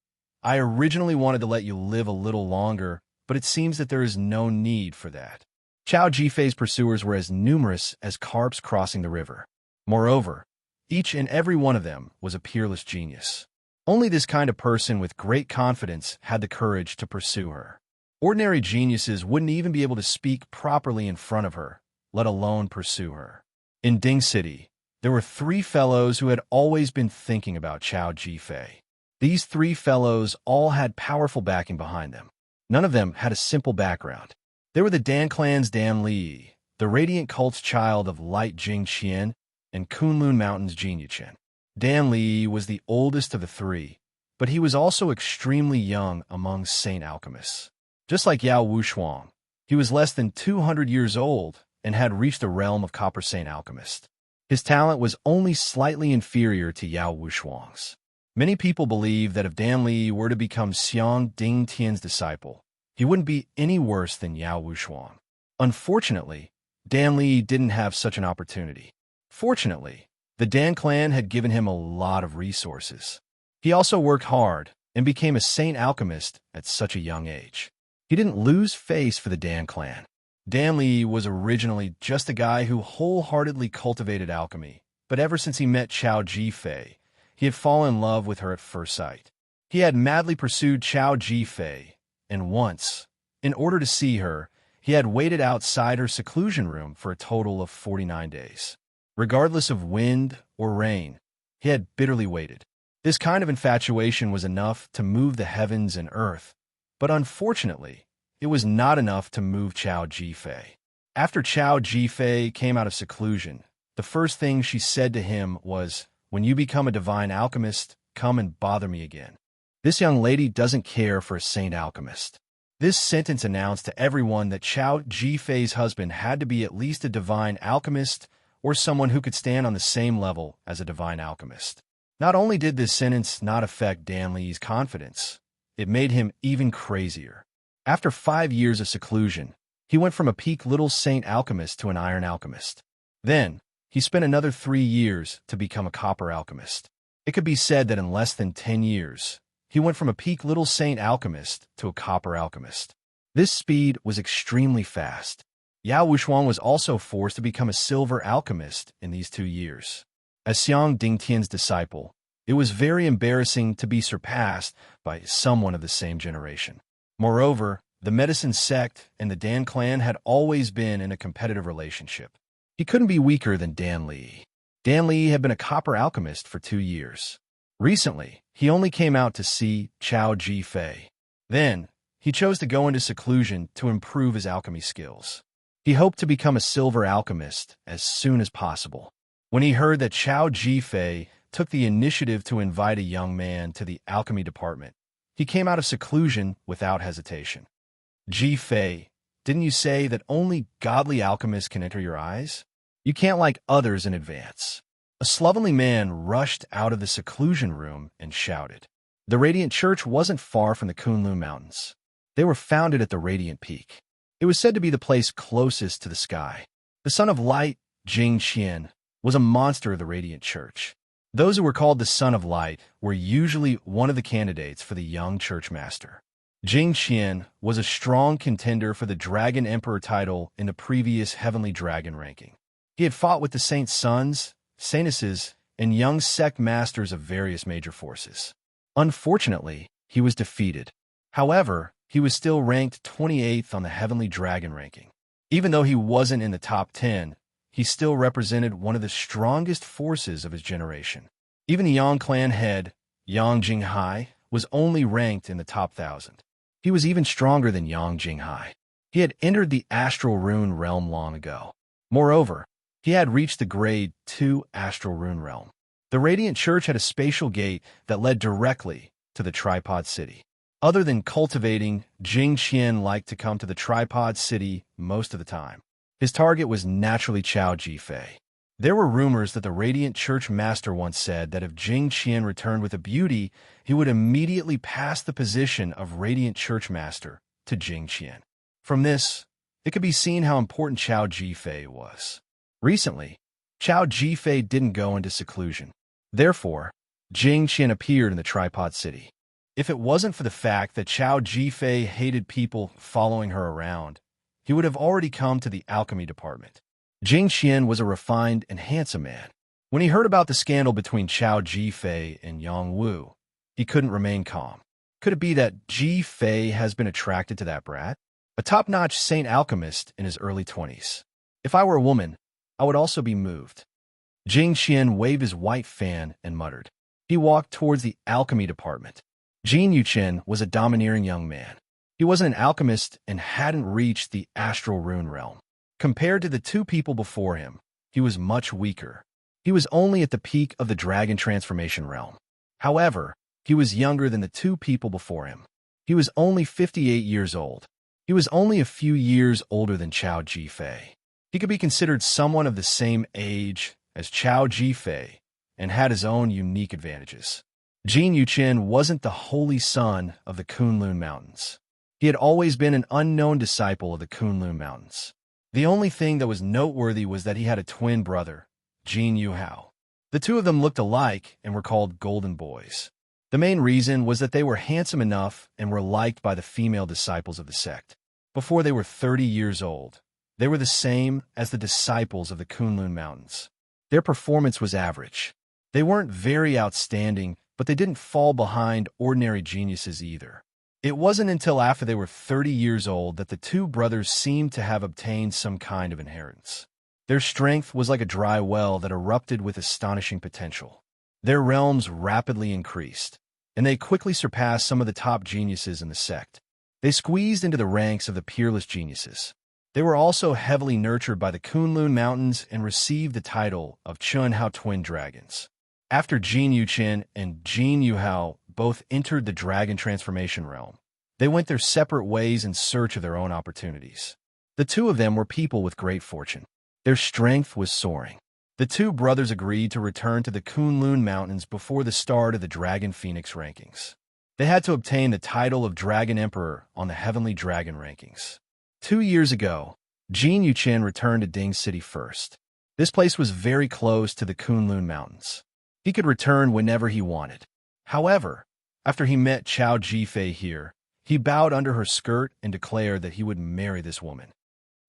"I originally wanted to let you live a little longer, but it seems that there is no need for that." Chao Jifei's pursuers were as numerous as carps crossing the river. Moreover, each and every one of them was a peerless genius. Only this kind of person with great confidence had the courage to pursue her. Ordinary geniuses wouldn't even be able to speak properly in front of her, let alone pursue her. In Ding City, there were 3 fellows who had always been thinking about Chao Jifei. These 3 fellows all had powerful backing behind them. None of them had a simple background. They were the Dan Clan's Dan Li, the Radiant Cult's child of Light Jing Qian, and Kunlun Mountain's Jin Yuchen. Dan Li was the oldest of the 3, but he was also extremely young among saint alchemists. Just like Yao Wushuang, he was less than 200 years old and had reached the realm of Copper Saint Alchemist. His talent was only slightly inferior to Yao Wushuang's. Many people believe that if Dan Li were to become Xiang Dingtian's disciple, he wouldn't be any worse than Yao Wushuang. Unfortunately, Dan Li didn't have such an opportunity. Fortunately, the Dan clan had given him a lot of resources. He also worked hard and became a saint alchemist at such a young age. He didn't lose face for the Dan clan. Dan Li was originally just a guy who wholeheartedly cultivated alchemy, but ever since he met Chao Ji-fei, he had fallen in love with her at first sight. He had madly pursued Chao Ji-fei, and once, in order to see her, he had waited outside her seclusion room for a total of 49 days. Regardless of wind or rain, he had bitterly waited. This kind of infatuation was enough to move the heavens and earth, but unfortunately, it was not enough to move Chao Ji-fei. After Chao Ji-fei came out of seclusion, the first thing she said to him was, "When you become a divine alchemist, come and bother me again." This young lady doesn't care for a saint alchemist. This sentence announced to everyone that Chao Ji-fei's husband had to be at least a divine alchemist or someone who could stand on the same level as a divine alchemist. Not only did this sentence not affect Dan Li's confidence, it made him even crazier. After 5 years of seclusion, he went from a peak little saint alchemist to an iron alchemist. Then, he spent another 3 years to become a copper alchemist. It could be said that in less than 10 years, he went from a peak little saint alchemist to a copper alchemist. This speed was extremely fast. Yao Wuxuan was also forced to become a silver alchemist in these 2 years. As Xiang Dingtian's disciple, it was very embarrassing to be surpassed by someone of the same generation. Moreover, the medicine sect and the Dan clan had always been in a competitive relationship. He couldn't be weaker than Dan Li. Dan Li had been a copper alchemist for 2 years. Recently, he only came out to see Chao Ji-fei. Then, he chose to go into seclusion to improve his alchemy skills. He hoped to become a silver alchemist as soon as possible. When he heard that Chao Ji-fei took the initiative to invite a young man to the alchemy department, he came out of seclusion without hesitation. "Ji-fei, didn't you say that only godly alchemists can enter your eyes? You can't like others in advance." A slovenly man rushed out of the seclusion room and shouted. The Radiant Church wasn't far from the Kunlun Mountains. They were founded at the Radiant Peak. It was said to be the place closest to the sky. The Son of Light, Jing Qian, was a monster of the Radiant Church. Those who were called the Son of Light were usually one of the candidates for the young church master. Jing Qian was a strong contender for the Dragon Emperor title in the previous Heavenly Dragon ranking. He had fought with the Saint Sons, Saintesses, and young sect masters of various major forces. Unfortunately, he was defeated. However, he was still ranked 28th on the Heavenly Dragon ranking. Even though he wasn't in the top 10, he still represented one of the strongest forces of his generation. Even the Yang clan head, Yang Jinghai, was only ranked in the top 1,000. He was even stronger than Yang Jinghai. He had entered the Astral Rune realm long ago. Moreover, he had reached the Grade 2 Astral Rune realm. The Radiant Church had a spatial gate that led directly to the Tripod City. Other than cultivating, Jing Qian liked to come to the Tripod City most of the time. His target was naturally Chao Ji-fei. There were rumors that the Radiant Church Master once said that if Jing Qian returned with a beauty, he would immediately pass the position of Radiant Church Master to Jing Qian. From this, it could be seen how important Chao Ji-fei was. Recently, Chao Ji-fei didn't go into seclusion. Therefore, Jing Qian appeared in the Tripod City. If it wasn't for the fact that Chao Ji-fei hated people following her around, he would have already come to the alchemy department. Jing Qian was a refined and handsome man. When he heard about the scandal between Chao Ji-fei and Yang Wu, he couldn't remain calm. Could it be that Ji-fei has been attracted to that brat? A top-notch saint alchemist in his early 20s. If I were a woman, I would also be moved. Jing Qian waved his white fan and muttered. He walked towards the alchemy department. Jin Yuchen was a domineering young man. He wasn't an alchemist and hadn't reached the Astral Rune realm. Compared to the 2 people before him, he was much weaker. He was only at the peak of the Dragon Transformation realm. However, he was younger than the 2 people before him. He was only 58 years old. He was only a few years older than Chao Ji-fei. He could be considered someone of the same age as Chao Ji-fei and had his own unique advantages. Jin Yuchen wasn't the holy son of the Kunlun Mountains. He had always been an unknown disciple of the Kunlun Mountains. The only thing that was noteworthy was that he had a twin brother, Jin Yuhao. The 2 of them looked alike and were called Golden Boys. The main reason was that they were handsome enough and were liked by the female disciples of the sect. Before they were 30 years old, They were the same as the disciples of the Kunlun Mountains. Their performance was average. They weren't very outstanding, but they didn't fall behind ordinary geniuses either. It wasn't until after they were 30 years old that the two brothers seemed to have obtained some kind of inheritance. Their strength was like a dry well that erupted with astonishing potential. Their realms rapidly increased, and they quickly surpassed some of the top geniuses in the sect. They squeezed into the ranks of the peerless geniuses. They were also heavily nurtured by the Kunlun Mountains and received the title of Chunhao Twin Dragons. After Jin Yuchen and Jin Yuhao both entered the dragon transformation realm, they went their separate ways in search of their own opportunities. The two of them were people with great fortune. Their strength was soaring. The two brothers agreed to return to the Kunlun Mountains before the start of the Dragon Phoenix rankings. They had to obtain the title of Dragon Emperor on the Heavenly Dragon rankings. 2 years ago, Jin Yuchen returned to Ding City first. This place was very close to the Kunlun Mountains. He could return whenever he wanted. However, after he met Chao Jifei here, he bowed under her skirt and declared that he would marry this woman.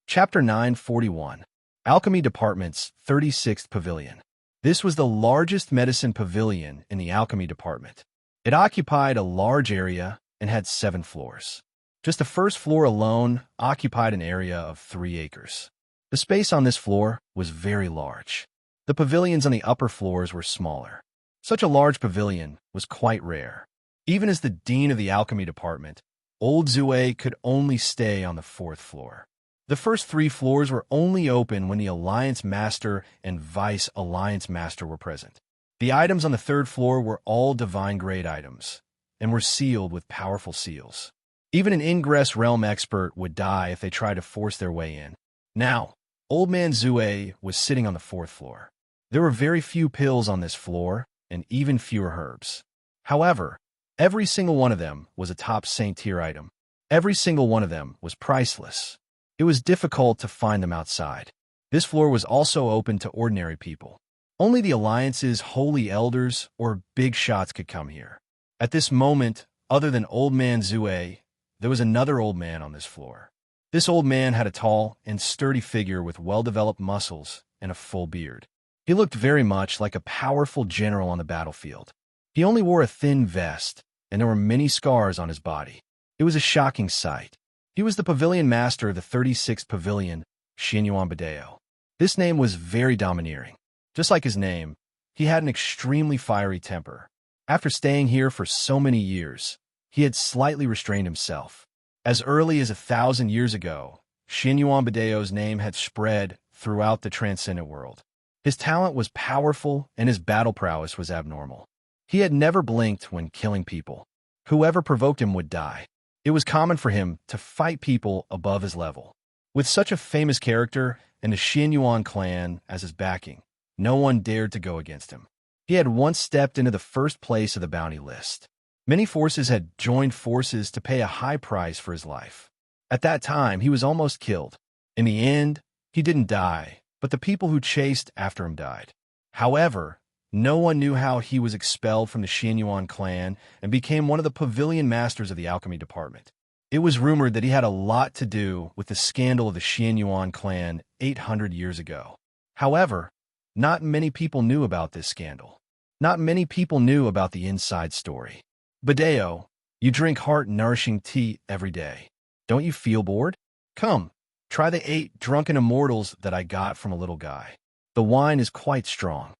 Chapter 941. Alchemy Department's 36th Pavilion. This was the largest medicine pavilion in the Alchemy Department. It occupied a large area and had 7 floors. Just the first floor alone occupied an area of 3 acres. The space on this floor was very large. The pavilions on the upper floors were smaller. Such a large pavilion was quite rare. Even as the dean of the Alchemy Department, Old Zue could only stay on the 4th floor. The first 3 floors were only open when the Alliance Master and Vice Alliance Master were present. The items on the 3rd floor were all divine-grade items and were sealed with powerful seals. Even an ingress realm expert would die if they tried to force their way in. Now, Old Man Zue was sitting on the 4th floor. There were very few pills on this floor and even fewer herbs. However, every single one of them was a top saint-tier item. Every single one of them was priceless. It was difficult to find them outside. This floor was also open to ordinary people. Only the Alliance's holy elders or big shots could come here. At this moment, other than Old Man Zue, there was another old man on this floor. This old man had a tall and sturdy figure with well-developed muscles and a full beard. He looked very much like a powerful general on the battlefield. He only wore a thin vest, and there were many scars on his body. It was a shocking sight. He was the pavilion master of the 36th Pavilion, Xianyuan Badeo. This name was very domineering. Just like his name, he had an extremely fiery temper. After staying here for so many years, he had slightly restrained himself. As early as 1,000 years ago, Xianyuan Badeo's name had spread throughout the transcendent world. His talent was powerful and his battle prowess was abnormal. He had never blinked when killing people. Whoever provoked him would die. It was common for him to fight people above his level. With such a famous character and the Xianyuan clan as his backing, no one dared to go against him. He had once stepped into the first place of the bounty list. Many forces had joined forces to pay a high price for his life. At that time, he was almost killed. In the end, he didn't die, but the people who chased after him died. However, no one knew how he was expelled from the Xianyuan clan and became one of the pavilion masters of the Alchemy Department. It was rumored that he had a lot to do with the scandal of the Xianyuan clan 800 years ago. However, not many people knew about this scandal. Not many people knew about the inside story. Badeo, you drink heart-nourishing tea every day. Don't you feel bored? Come, try the 8 drunken immortals that I got from a little guy. The wine is quite strong.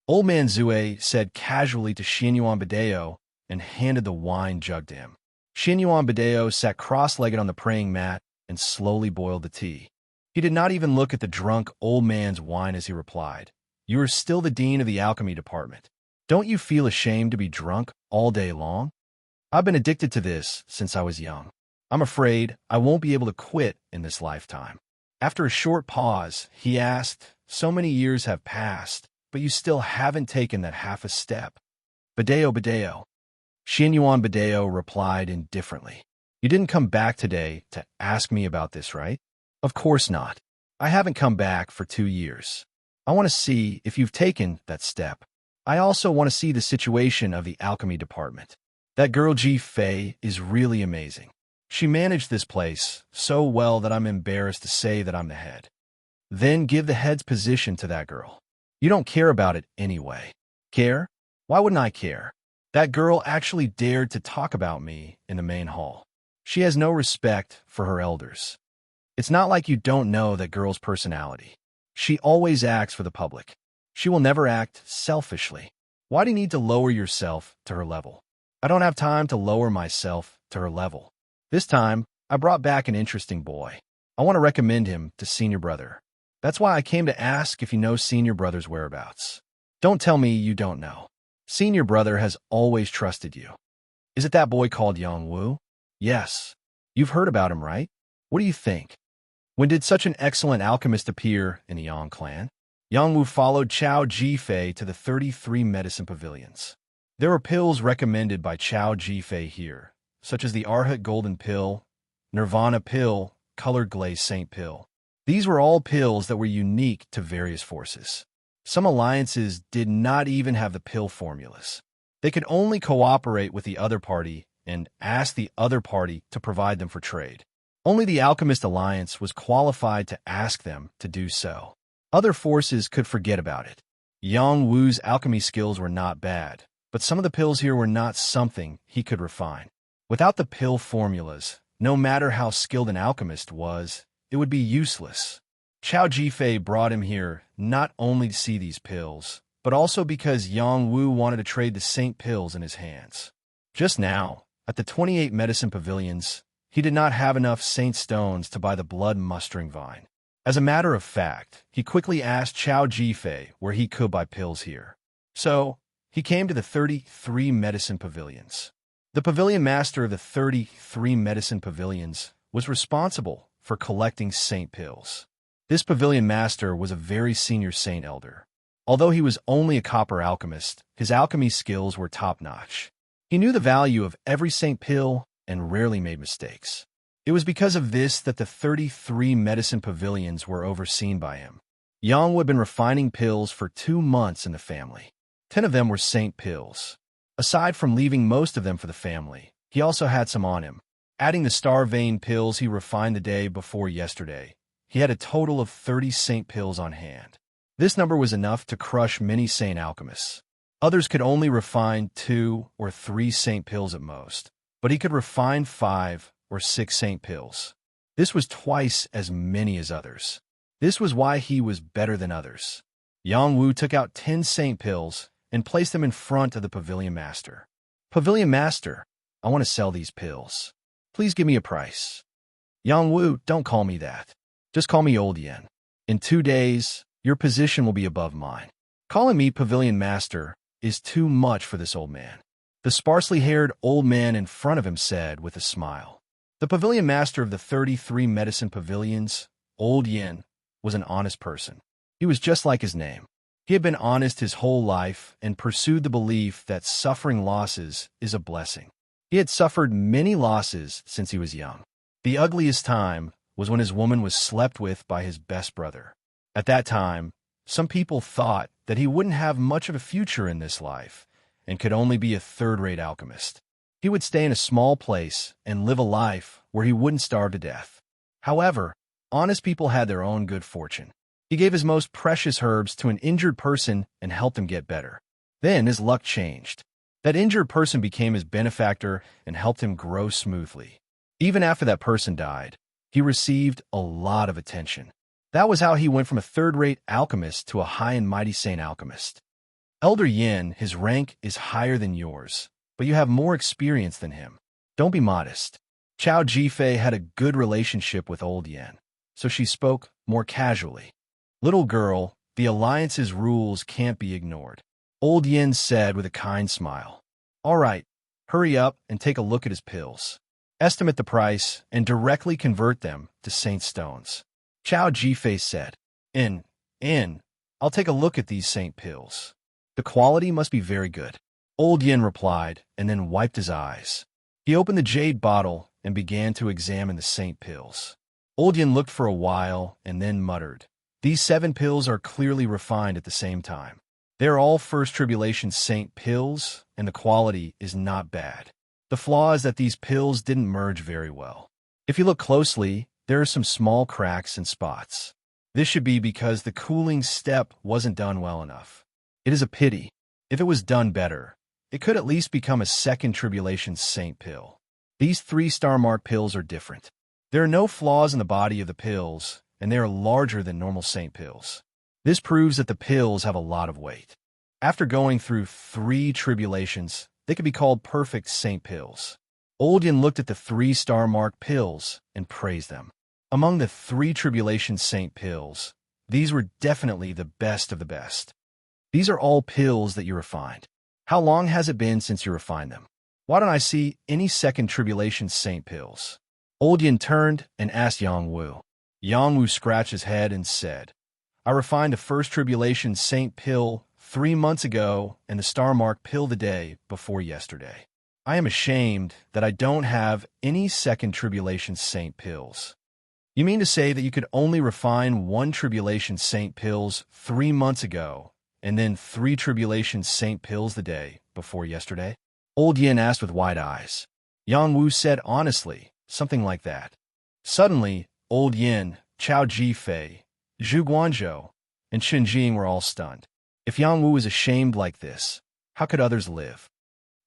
Old Man Zue said casually to Xianyuan Badeo and handed the wine jug to him. Xianyuan Badeo sat cross-legged on the praying mat and slowly boiled the tea. He did not even look at the drunk old man's wine as he replied, "You are still the dean of the Alchemy Department. Don't you feel ashamed to be drunk all day long? I've been addicted to this since I was young. I'm afraid I won't be able to quit in this lifetime." After a short pause, he asked, "So many years have passed, but you still haven't taken that half a step." Badeo. Xianyuan Badeo replied indifferently. "You didn't come back today to ask me about this, right?" "Of course not. I haven't come back for 2 years. I want to see if you've taken that step. I also want to see the situation of the Alchemy Department. That girl Ji Fei is really amazing. She managed this place so well that I'm embarrassed to say that I'm the head. Then give the head's position to that girl. You don't care about it anyway. Care? Why wouldn't I care? That girl actually dared to talk about me in the main hall. She has no respect for her elders. It's not like you don't know that girl's personality. She always acts for the public. She will never act selfishly. Why do you need to lower yourself to her level? I don't have time to lower myself to her level. This time, I brought back an interesting boy. I want to recommend him to Senior Brother. That's why I came to ask if you know Senior Brother's whereabouts. Don't tell me you don't know. Senior Brother has always trusted you. Is it that boy called Yang-Wu? Yes. You've heard about him, right? What do you think? When did such an excellent alchemist appear in the Yang clan? Yang-Wu followed Chao Jifei to the 33 medicine pavilions. There are pills recommended by Chao Jifei here, such as the Arhat Golden Pill, Nirvana Pill, Colored Glaze Saint Pill. These were all pills that were unique to various forces. Some alliances did not even have the pill formulas. They could only cooperate with the other party and ask the other party to provide them for trade. Only the Alchemist Alliance was qualified to ask them to do so. Other forces could forget about it. Yang Wu's alchemy skills were not bad, but some of the pills here were not something he could refine. Without the pill formulas, no matter how skilled an alchemist was, it would be useless. Chao Jifei brought him here not only to see these pills, but also because Yang Wu wanted to trade the saint pills in his hands. Just now, at the 28 medicine pavilions, he did not have enough saint stones to buy the blood-mustering vine. As a matter of fact, he quickly asked Chao Jifei where he could buy pills here. So, he came to the 33 medicine pavilions. The pavilion master of the 33 medicine pavilions was responsible for collecting saint pills. This pavilion master was a very senior saint elder. Although he was only a copper alchemist, his alchemy skills were top-notch. He knew the value of every saint pill and rarely made mistakes. It was because of this that the 33 medicine pavilions were overseen by him. Yang had been refining pills for 2 months in the family. 10 of them were saint pills. Aside from leaving most of them for the family, he also had some on him. Adding the star vein pills he refined the day before yesterday, he had a total of 30 saint pills on hand. This number was enough to crush many saint alchemists. Others could only refine 2 or 3 saint pills at most, but he could refine 5 or 6 saint pills. This was twice as many as others. This was why he was better than others. Yang Wu took out 10 saint pills and placed them in front of the pavilion master. Pavilion master, I want to sell these pills. Please give me a price. Yang Wu, don't call me that. Just call me Old Yen. In 2 days, your position will be above mine. Calling me pavilion master is too much for this old man. The sparsely-haired old man in front of him said with a smile. The pavilion master of the 33 medicine pavilions, Old Yen, was an honest person. He was just like his name. He had been honest his whole life and pursued the belief that suffering losses is a blessing. He had suffered many losses since he was young. The ugliest time was when his woman was slept with by his best brother. At that time, some people thought that he wouldn't have much of a future in this life and could only be a third-rate alchemist. He would stay in a small place and live a life where he wouldn't starve to death. However, honest people had their own good fortune. He gave his most precious herbs to an injured person and helped him get better. Then his luck changed. That injured person became his benefactor and helped him grow smoothly. Even after that person died, he received a lot of attention. That was how he went from a third-rate alchemist to a high and mighty saint alchemist. Elder Yin, his rank is higher than yours, but you have more experience than him. Don't be modest. Chao Jifei had a good relationship with Old Yen, so she spoke more casually. Little girl, the Alliance's rules can't be ignored. Old Yen said with a kind smile. All right, hurry up and take a look at his pills. Estimate the price and directly convert them to saint stones. Chao Jifei said, I'll take a look at these saint pills. The quality must be very good. Old Yen replied and then wiped his eyes. He opened the jade bottle and began to examine the saint pills. Old Yen looked for a while and then muttered, These 7 pills are clearly refined at the same time. They're all First Tribulation saint pills, and the quality is not bad. The flaw is that these pills didn't merge very well. If you look closely, there are some small cracks and spots. This should be because the cooling step wasn't done well enough. It is a pity. If it was done better, it could at least become a second tribulation saint pill. These 3-star mark pills are different. There are no flaws in the body of the pills, and they are larger than normal saint pills. This proves that the pills have a lot of weight. After going through 3 tribulations, they could be called perfect saint pills. Old Yin looked at the 3-star mark pills and praised them. Among the 3 tribulation saint pills, these were definitely the best of the best. These are all pills that you refined. How long has it been since you refined them? Why don't I see any second tribulation saint pills? Old Yin turned and asked Yang Wu. Yang Wu scratched his head and said, I refined the first tribulation saint pill 3 months ago and the star mark pill the day before yesterday. I am ashamed that I don't have any second tribulation saint pills. You mean to say that you could only refine 1 tribulation saint pills 3 months ago and then 3 tribulation saint pills the day before yesterday? Old Yin asked with wide eyes. Yang Wu said honestly, something like that. Suddenly, Old Yin, Chao Jifei, Zhu Guanzhou, and Qin Jing were all stunned. If Yang Wu was ashamed like this, how could others live?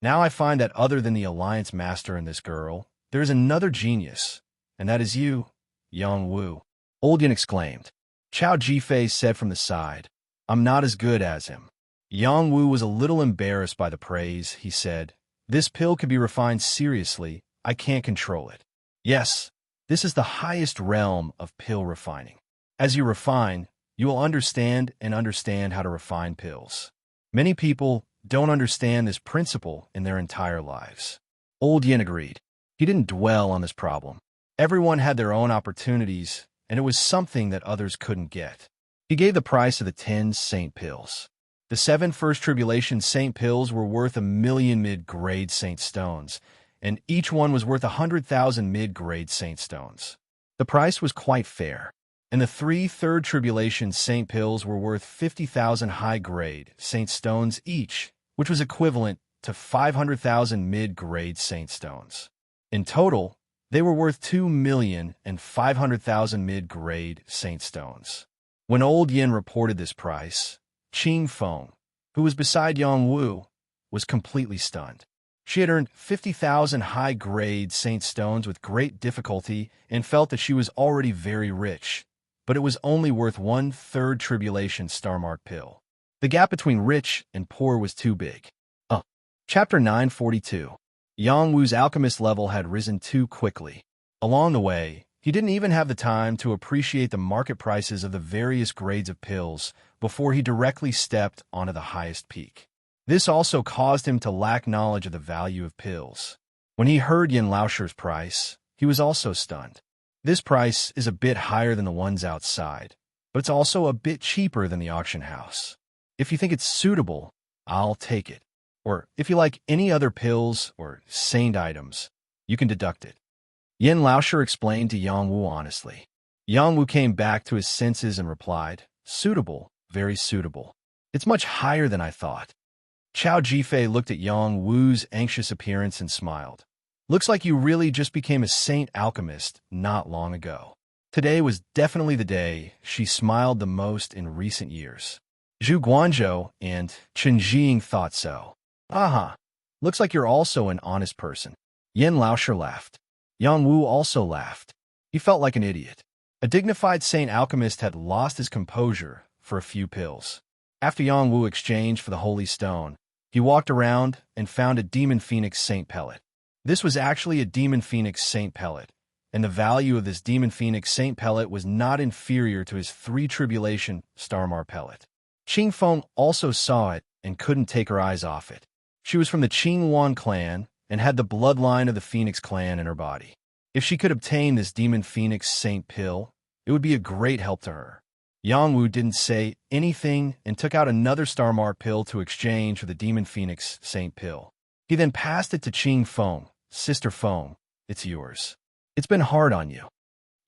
Now I find that other than the Alliance Master and this girl, there is another genius, and that is you, Yang Wu. Old Yin exclaimed. Chao Jifei said from the side, I'm not as good as him. Yang Wu was a little embarrassed by the praise. He said, this pill could be refined seriously. I can't control it. Yes, this is the highest realm of pill refining. As you refine, you will understand how to refine pills. Many people don't understand this principle in their entire lives. Old Yin agreed. He didn't dwell on this problem. Everyone had their own opportunities, and it was something that others couldn't get. He gave the price of the 10 saint pills. The 7 first tribulation saint pills were worth 1,000,000 mid-grade saint stones, and each one was worth 100,000 mid-grade saint stones. The price was quite fair. And the 3 third tribulation saint pills were worth 50,000 high-grade saint stones each, which was equivalent to 500,000 mid-grade saint stones. In total, they were worth 2,500,000 mid-grade saint stones. When Old Yin reported this price, Qing Feng, who was beside Yang Wu, was completely stunned. She had earned 50,000 high-grade saint stones with great difficulty and felt that she was already very rich, but it was only worth 1/3 tribulation star mark pill. The gap between rich and poor was too big. Chapter 942. Yang Wu's alchemist level had risen too quickly. Along the way, he didn't even have the time to appreciate the market prices of the various grades of pills before he directly stepped onto the highest peak. This also caused him to lack knowledge of the value of pills. When he heard Yin Laosher's price, he was also stunned. This price is a bit higher than the ones outside, but it's also a bit cheaper than the auction house. If you think it's suitable, I'll take it. Or if you like any other pills or saint items, you can deduct it. Yin Laosher explained to Yang Wu honestly. Yang Wu came back to his senses and replied, suitable, very suitable. It's much higher than I thought. Chao Jifei looked at Yang Wu's anxious appearance and smiled. Looks like you really just became a saint alchemist not long ago. Today was definitely the day she smiled the most in recent years. Zhu Guanzhou and Qin Jing thought so. Aha, looks like you're also an honest person. Yin Laosher laughed. Yang Wu also laughed. He felt like an idiot. A dignified saint alchemist had lost his composure for a few pills. After Yang Wu exchanged for the holy stone, he walked around and found a demon phoenix saint pellet. This was actually a demon phoenix saint pellet, and the value of this demon phoenix saint pellet was not inferior to his 3 tribulation Starmar pellet. Qing Feng also saw it and couldn't take her eyes off it. She was from the Qing Wan clan and had the bloodline of the Phoenix clan in her body. If she could obtain this demon phoenix saint pill, it would be a great help to her. Yang Wu didn't say anything and took out another Starmar pill to exchange for the demon phoenix saint pill. He then passed it to Qing Feng. Sister Feng, it's yours. It's been hard on you.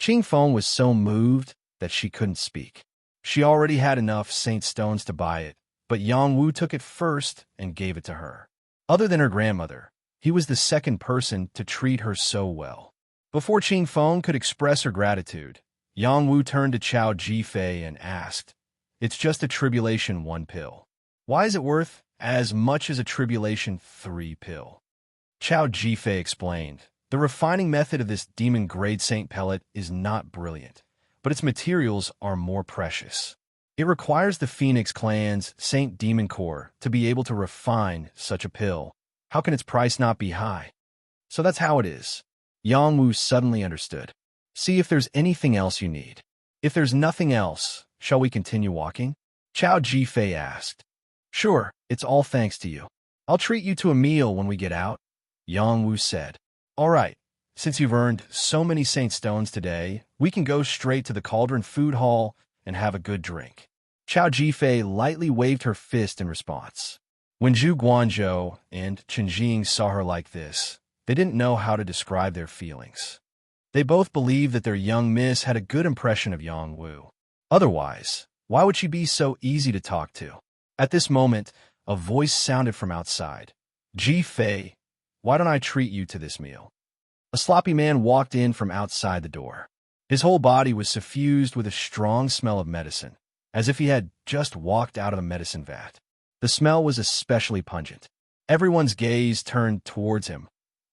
Qing Feng was so moved that she couldn't speak. She already had enough saint stones to buy it, but Yang Wu took it first and gave it to her. Other than her grandmother, He was the second person to treat her so well. Before Qing Feng could express her gratitude, Yang Wu turned to Chao Jifei and asked, "It's just a tribulation 1 pill. Why is it worth as much as a tribulation 3 pill?" Chao Jifei explained, "The refining method of this demon-grade saint pellet is not brilliant, but its materials are more precious. It requires the Phoenix clan's Saint Demon Core to be able to refine such a pill. How can its price not be high?" So that's how it is. Yang Wu suddenly understood. "See if there's anything else you need. If there's nothing else, shall we continue walking?" Chao Jifei asked. "Sure, it's all thanks to you. I'll treat you to a meal when we get out," Yang Wu said. "All right, since you've earned so many Saint Stones today, we can go straight to the Cauldron Food Hall and have a good drink." Chao Jifei lightly waved her fist in response. When Zhu Guanzhou and Chen Jing saw her like this, they didn't know how to describe their feelings. They both believed that their young miss had a good impression of Yang Wu. Otherwise, why would she be so easy to talk to? At this moment, a voice sounded from outside. "Jifei, why don't I treat you to this meal?" A sloppy man walked in from outside the door. His whole body was suffused with a strong smell of medicine, as if he had just walked out of a medicine vat. The smell was especially pungent. Everyone's gaze turned towards him,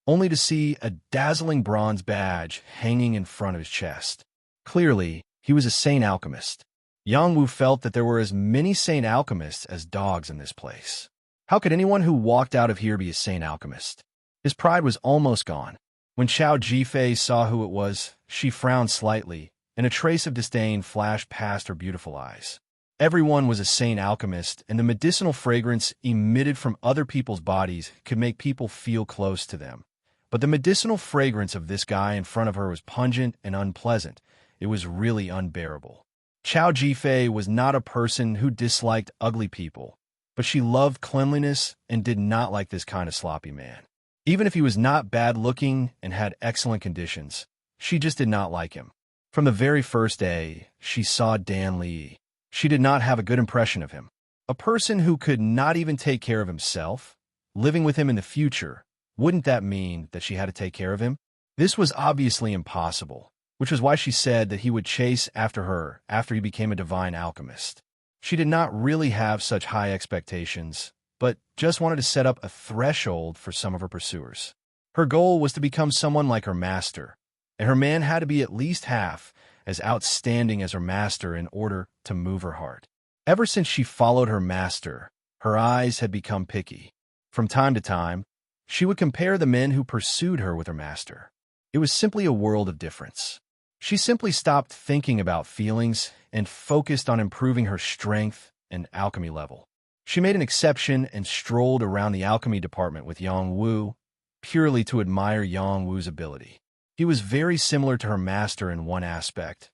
only to see a dazzling bronze badge hanging in front of his chest. Clearly, he was a saint alchemist. Yang Wu felt that there were as many saint alchemists as dogs in this place. How could anyone who walked out of here be a saint alchemist? His pride was almost gone. When Chao Jifei saw who it was, she frowned slightly, and a trace of disdain flashed past her beautiful eyes. Everyone was a saint alchemist, and the medicinal fragrance emitted from other people's bodies could make people feel close to them. But the medicinal fragrance of this guy in front of her was pungent and unpleasant. It was really unbearable. Chao Jifei was not a person who disliked ugly people, but she loved cleanliness and did not like this kind of sloppy man. Even if he was not bad-looking and had excellent conditions, she just did not like him. From the very first day, she saw Dan Li. She did not have a good impression of him. A person who could not even take care of himself, living with him in the future, wouldn't that mean that she had to take care of him? This was obviously impossible, which was why she said that he would chase after her after he became a divine alchemist. She did not really have such high expectations, but just wanted to set up a threshold for some of her pursuers. Her goal was to become someone like her master, and her man had to be at least half as outstanding as her master in order to move her heart. Ever since she followed her master, her eyes had become picky. From time to time, she would compare the men who pursued her with her master. It was simply a world of difference. She simply stopped thinking about feelings and focused on improving her strength and alchemy level. She made an exception and strolled around the alchemy department with Yang Wu, purely to admire Yang Wu's ability. He was very similar to her master in one aspect.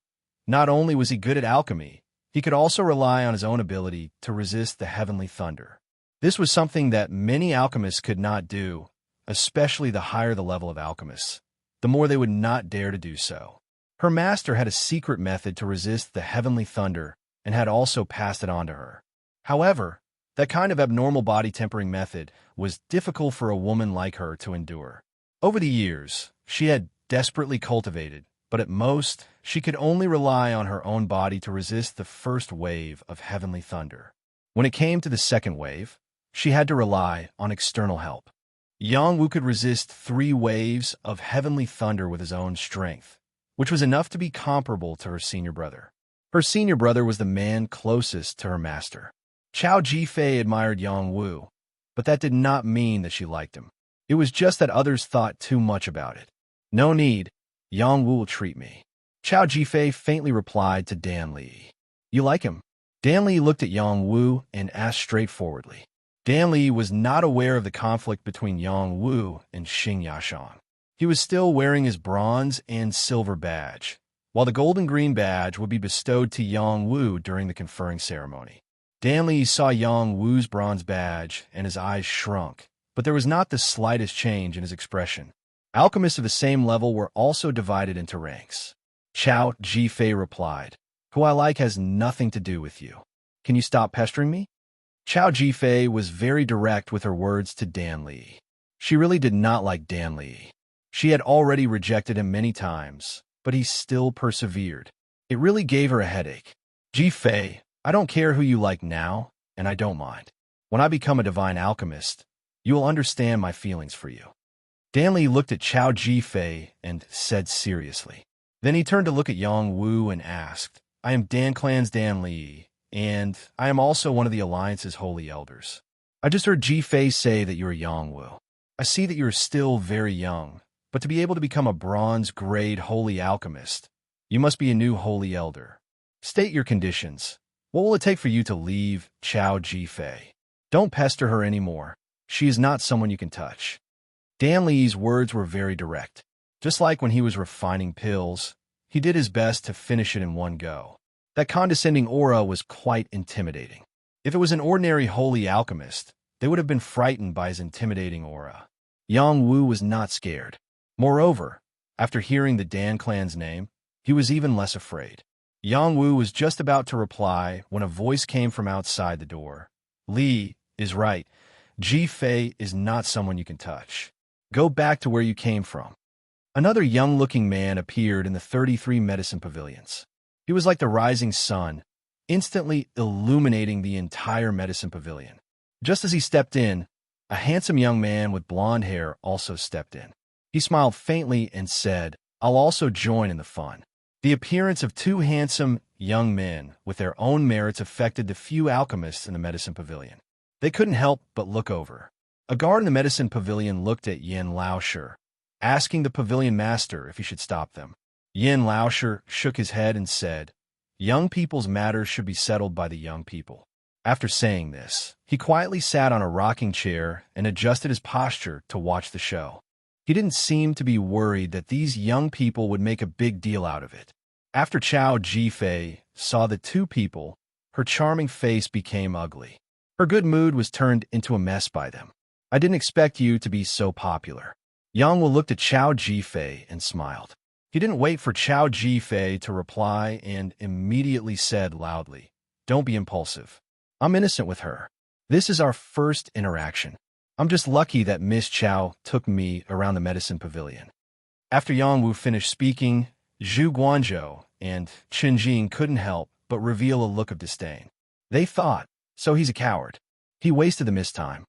Not only was he good at alchemy, he could also rely on his own ability to resist the heavenly thunder. This was something that many alchemists could not do, especially the higher the level of alchemists, the more they would not dare to do so. Her master had a secret method to resist the heavenly thunder and had also passed it on to her. However, that kind of abnormal body tempering method was difficult for a woman like her to endure. Over the years, she had desperately cultivated, but at most, she could only rely on her own body to resist the first wave of heavenly thunder. When it came to the second wave, she had to rely on external help. Yang Wu could resist 3 waves of heavenly thunder with his own strength, which was enough to be comparable to her senior brother. Her senior brother was the man closest to her master. Chao Jifei admired Yang Wu, but that did not mean that she liked him. It was just that others thought too much about it. "No need. Yang Wu will treat me." Chao Jifei faintly replied to Dan Li. "You like him?" Dan Li looked at Yang Wu and asked straightforwardly. Dan Li was not aware of the conflict between Yang Wu and Xing Yashang. He was still wearing his bronze and silver badge, while the golden-green badge would be bestowed to Yang Wu during the conferring ceremony. Dan Li saw Yang Wu's bronze badge, and his eyes shrunk, but there was not the slightest change in his expression. Alchemists of the same level were also divided into ranks. Chao Jifei replied, "Who I like has nothing to do with you. Can you stop pestering me?" Chao Jifei was very direct with her words to Dan Li. She really did not like Dan Li. She had already rejected him many times, but he still persevered. It really gave her a headache. Ji Fei, I don't care who you like now, and I don't mind. When I become a divine alchemist, you will understand my feelings for you. Dan Li looked at Chao Ji Fei and said seriously. Then he turned to look at Yang Wu and asked, I am Dan Clan's Dan Li, and I am also one of the Alliance's holy elders. I just heard Ji Fei say that you are Yang Wu. I see that you are still very young, but to be able to become a bronze-grade holy alchemist, you must be a new holy elder. State your conditions. What will it take for you to leave Chao Ji Fei? Don't pester her anymore. She is not someone you can touch. Dan Li's words were very direct. Just like when he was refining pills, he did his best to finish it in one go. That condescending aura was quite intimidating. If it was an ordinary holy alchemist, they would have been frightened by his intimidating aura. Yang Wu was not scared. Moreover, after hearing the Dan clan's name, he was even less afraid. Yang Wu was just about to reply when a voice came from outside the door. Li is right. Ji Fei is not someone you can touch. Go back to where you came from. Another young-looking man appeared in the 33 medicine pavilions. He was like the rising sun, instantly illuminating the entire medicine pavilion. Just as he stepped in, a handsome young man with blonde hair also stepped in. He smiled faintly and said, I'll also join in the fun. The appearance of two handsome young men with their own merits affected the few alchemists in the medicine pavilion. They couldn't help but look over. A guard in the medicine pavilion looked at Yin Laosher, asking the pavilion master if he should stop them. Yin Laosher shook his head and said, Young people's matters should be settled by the young people. After saying this, he quietly sat on a rocking chair and adjusted his posture to watch the show. He didn't seem to be worried that these young people would make a big deal out of it. After Chao Ji Fei saw the two people, her charming face became ugly. Her good mood was turned into a mess by them. I didn't expect you to be so popular. Yang Wu looked at Chao Ji Fei and smiled. He didn't wait for Chao Ji Fei to reply and immediately said loudly, Don't be impulsive. I'm innocent with her. This is our first interaction. I'm just lucky that Miss Chao took me around the medicine pavilion. After Yang Wu finished speaking, Zhu Guanzhou and Chen Jing couldn't help but reveal a look of disdain. They thought, so he's a coward. He wasted the missed time.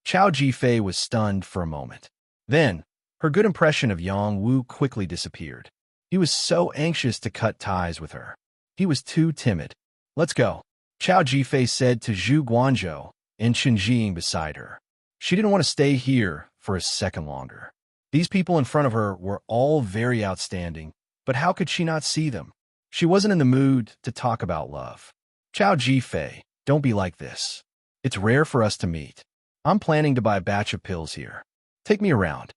Chao Ji Fei was stunned for a moment. Then, her good impression of Yang Wu quickly disappeared. He was so anxious to cut ties with her. He was too timid. Let's go, Chao Ji Fei said to Zhu Guanzhou and Chen Jing beside her. She didn't want to stay here for a second longer. These people in front of her were all very outstanding, but how could she not see them? She wasn't in the mood to talk about love. Chao Ji Fei, don't be like this. It's rare for us to meet. I'm planning to buy a batch of pills here. Take me around.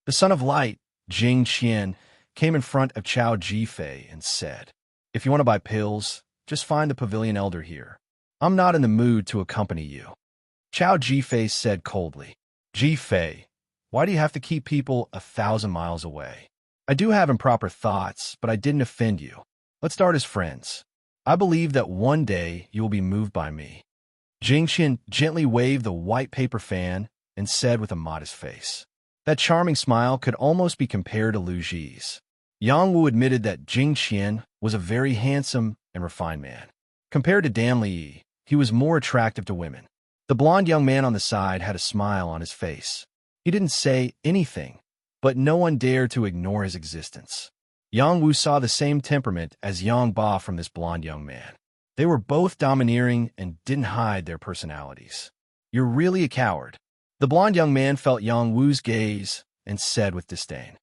The Son of Light, Jing Qian, came in front of Chao Ji Fei and said, If you want to buy pills, just find the pavilion elder here. I'm not in the mood to accompany you. Chao Ji Fei said coldly, Ji Fei, why do you have to keep people 1,000 miles away? I do have improper thoughts, but I didn't offend you. Let's start as friends. I believe that one day you will be moved by me. Jing Qian gently waved the white paper fan and said with a modest face. That charming smile could almost be compared to Lu Ji's. Yang Wu admitted that Jing Qian was a very handsome and refined man. Compared to Dan Li, he was more attractive to women. The blonde young man on the side had a smile on his face. He didn't say anything, but no one dared to ignore his existence. Yang Wu saw the same temperament as Yang Ba from this blonde young man. They were both domineering and didn't hide their personalities. You're really a coward. The blonde young man felt Yang Wu's gaze and said with disdain.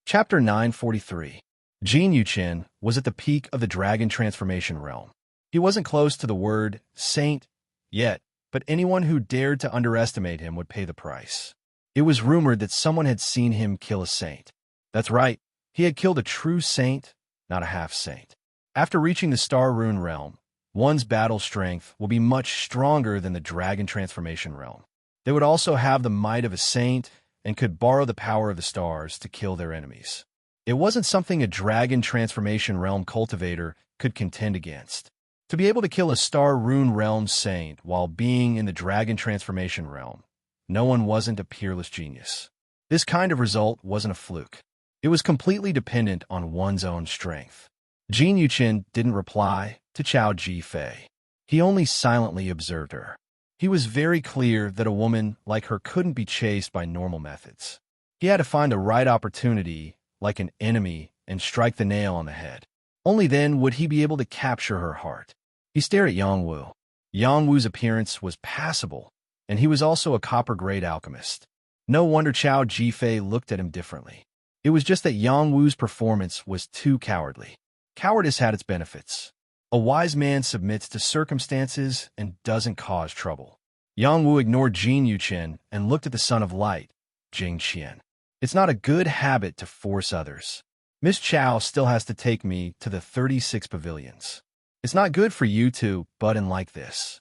Chapter 943. Jin Yuchen was at the peak of the dragon transformation realm. He wasn't close to the word saint yet, but anyone who dared to underestimate him would pay the price. It was rumored that someone had seen him kill a saint. That's right, he had killed a true saint, not a half-saint. After reaching the Star Rune realm, one's battle strength will be much stronger than the dragon transformation realm. They would also have the might of a saint and could borrow the power of the stars to kill their enemies. It wasn't something a dragon transformation realm cultivator could contend against. To be able to kill a Star Rune realm saint while being in the dragon transformation realm, no one wasn't a peerless genius. This kind of result wasn't a fluke. It was completely dependent on one's own strength. Jin Yuqin didn't reply to Chao Ji-fei. He only silently observed her. He was very clear that a woman like her couldn't be chased by normal methods. He had to find the right opportunity, like an enemy, and strike the nail on the head. Only then would he be able to capture her heart. He stared at Yang Wu. Yang Wu's appearance was passable, and he was also a copper-grade alchemist. No wonder Chao Ji-fei looked at him differently. It was just that Yang Wu's performance was too cowardly. Cowardice had its benefits. A wise man submits to circumstances and doesn't cause trouble. Yang Wu ignored Jin Yuqin and looked at the Son of Light, Jing Qian. It's not a good habit to force others. Miss Chao still has to take me to the 36 pavilions. It's not good for you to butt in like this.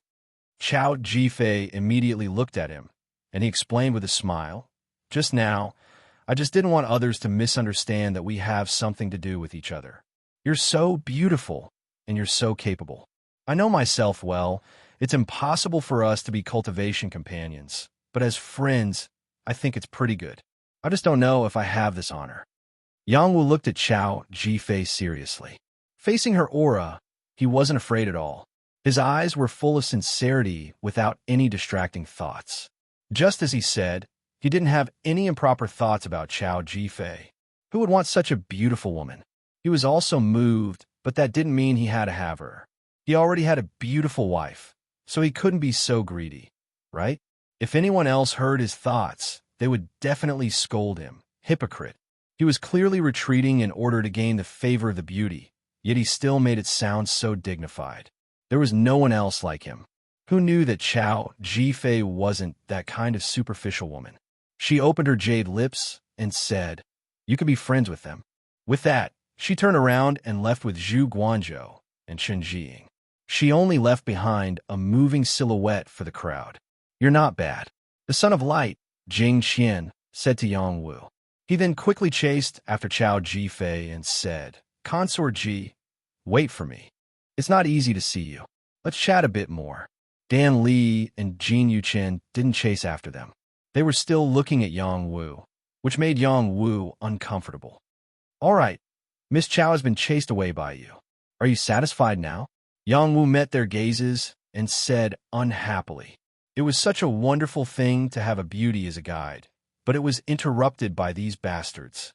Chao Ji-fei immediately looked at him, and he explained with a smile, "Just now, I just didn't want others to misunderstand that we have something to do with each other. You're so beautiful, and you're so capable. I know myself well. It's impossible for us to be cultivation companions, but as friends, I think it's pretty good. I just don't know if I have this honor." Yang Wu looked at Chao Ji-fei seriously. Facing her aura, he wasn't afraid at all. His eyes were full of sincerity without any distracting thoughts. Just as he said, he didn't have any improper thoughts about Chao Ji-fei. Who would want such a beautiful woman? He was also moved, but that didn't mean he had to have her. He already had a beautiful wife, so he couldn't be so greedy, right? If anyone else heard his thoughts, they would definitely scold him. Hypocrite. He was clearly retreating in order to gain the favor of the beauty, yet he still made it sound so dignified. There was no one else like him. Who knew that Chao Ji-fei wasn't that kind of superficial woman? She opened her jade lips and said, "You could be friends with them." With that, she turned around and left with Zhu Guanzhou and Chen Jiying. She only left behind a moving silhouette for the crowd. "You're not bad." The Son of Light, Jing Qian, said to Yang Wu. He then quickly chased after Chao Ji-fei and said, "Consort Ji, wait for me. It's not easy to see you. Let's chat a bit more." Dan Li and Jin Yuqin didn't chase after them. They were still looking at Yang Wu, which made Yang Wu uncomfortable. "All right, Miss Chao has been chased away by you. Are you satisfied now?" Yang Wu met their gazes and said unhappily, "It was such a wonderful thing to have a beauty as a guide, but it was interrupted by these bastards.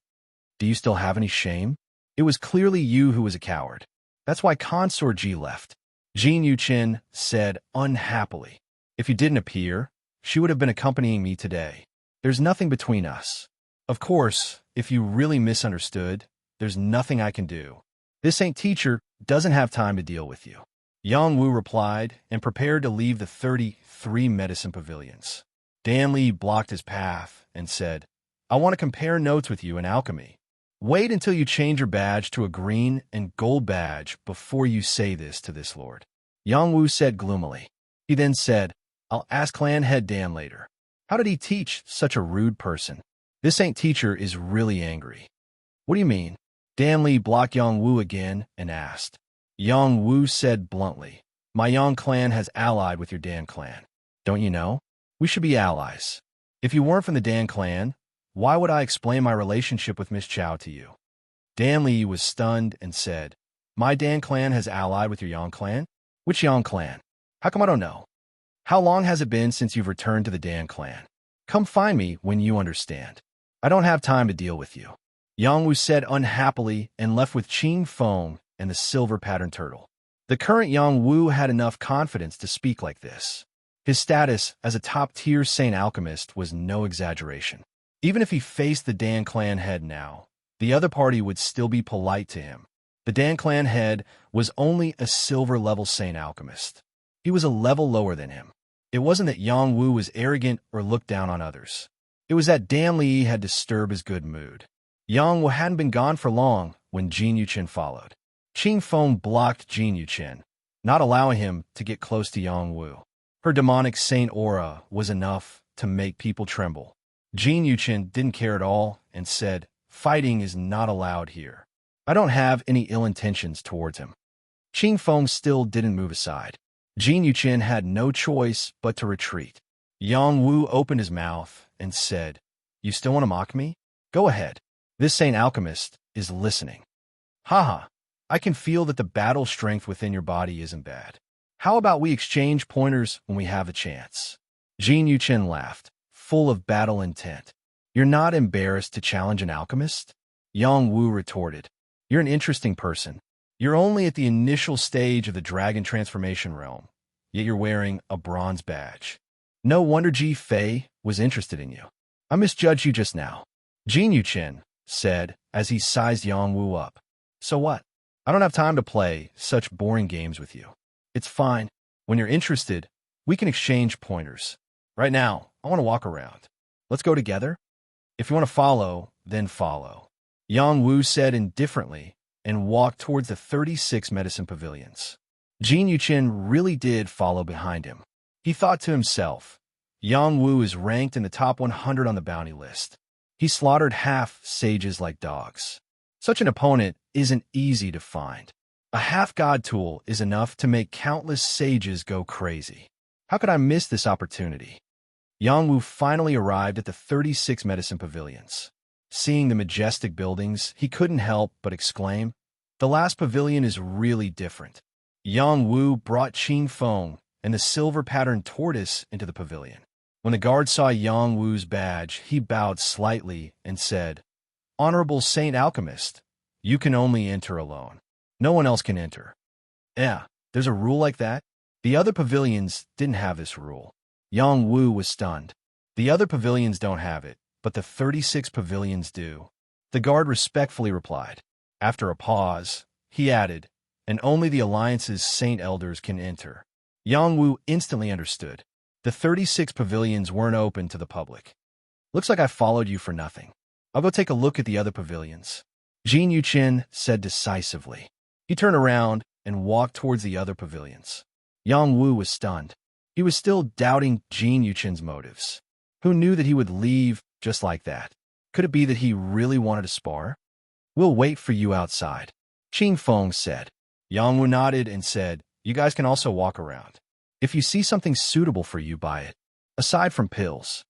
Do you still have any shame? It was clearly you who was a coward. That's why Consort Ji left." Jin Yuqin said unhappily, "If you didn't appear, she would have been accompanying me today. There's nothing between us. Of course, if you really misunderstood, there's nothing I can do. This Saint teacher doesn't have time to deal with you." Yang Wu replied and prepared to leave the 33 medicine pavilions. Dan Li blocked his path and said, "I want to compare notes with you in alchemy. Wait until you change your badge to a green and gold badge before you say this to this lord." Yang Wu said gloomily. He then said, "I'll ask clan head Dan later. How did he teach such a rude person? This Saint teacher is really angry." "What do you mean?" Dan Li blocked Yang Wu again and asked. Yang Wu said bluntly, "My Yang clan has allied with your Dan clan. Don't you know? We should be allies. If you weren't from the Dan clan, why would I explain my relationship with Miss Chao to you?" Dan Li was stunned and said, "My Dan clan has allied with your Yang clan? Which Yang clan? How come I don't know? How long has it been since you've returned to the Dan clan? Come find me when you understand. I don't have time to deal with you." Yang Wu said unhappily and left with Qing Feng and the silver pattern turtle. The current Yang Wu had enough confidence to speak like this. His status as a top-tier Saint alchemist was no exaggeration. Even if he faced the Dan clan head now, the other party would still be polite to him. The Dan clan head was only a silver-level Saint alchemist. He was a level lower than him. It wasn't that Yang Wu was arrogant or looked down on others. It was that Dan Li had disturbed his good mood. Yang Wu hadn't been gone for long when Jin Yuqin followed. Qing Feng blocked Jin Yuqin, not allowing him to get close to Yang Wu. Her demonic saint aura was enough to make people tremble. Jin Yuqin didn't care at all and said, "Fighting is not allowed here. I don't have any ill intentions towards him." Qing Feng still didn't move aside. Jin Yuqin had no choice but to retreat. Yang Wu opened his mouth and said, "You still want to mock me? Go ahead. This Saint Alchemist is listening." Haha, I can feel that the battle strength within your body isn't bad. How about we exchange pointers when we have a chance? Jin Yuchen laughed, full of battle intent. You're not embarrassed to challenge an alchemist? Yang Wu retorted. You're an interesting person. You're only at the initial stage of the dragon transformation realm, yet you're wearing a bronze badge. No wonder Ji Fei was interested in you. I misjudged you just now. Jin Yuchen said as he sized Yang Wu up. So what? I don't have time to play such boring games with you. It's fine. When you're interested, we can exchange pointers. Right now, I want to walk around. Let's go together? If you want to follow, then follow. Yang Wu said indifferently and walked towards the 36 medicine pavilions. Jin Yuchen really did follow behind him. He thought to himself, Yang Wu is ranked in the top 100 on the bounty list. He slaughtered half sages like dogs. Such an opponent isn't easy to find. A half-god tool is enough to make countless sages go crazy. How could I miss this opportunity? Yang Wu finally arrived at the 36 medicine pavilions. Seeing the majestic buildings, he couldn't help but exclaim, "The last pavilion is really different." Yang Wu brought Qing Feng and the silver-patterned tortoise into the pavilion. When the guard saw Yang Wu's badge, he bowed slightly and said, "Honorable Saint Alchemist, you can only enter alone. No one else can enter." Yeah, there's a rule like that? The other pavilions didn't have this rule. Yang Wu was stunned. The other pavilions don't have it, but the 36 pavilions do. The guard respectfully replied. After a pause, he added, "And only the Alliance's Saint Elders can enter." Yang Wu instantly understood. The 36 pavilions weren't open to the public. "Looks like I followed you for nothing. I'll go take a look at the other pavilions," Jin Yuchen said decisively. He turned around and walked towards the other pavilions. Yang Wu was stunned. He was still doubting Jin Yuchen's motives. Who knew that he would leave just like that? Could it be that he really wanted to spar? "We'll wait for you outside," Qing Feng said. Yang Wu nodded and said, "You guys can also walk around. If you see something suitable for you, buy it. Aside from pills."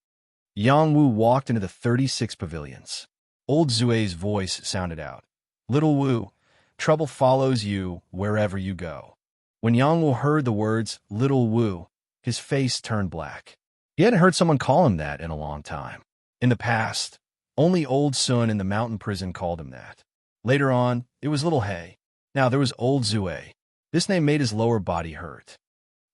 Yang Wu walked into the 36 pavilions. Old Zue's voice sounded out. "Little Wu, trouble follows you wherever you go." When Yang Wu heard the words, "Little Wu," his face turned black. He hadn't heard someone call him that in a long time. In the past, only Old Sun in the mountain prison called him that. Later on, it was Little Hay. Now there was Old Zue. This name made his lower body hurt.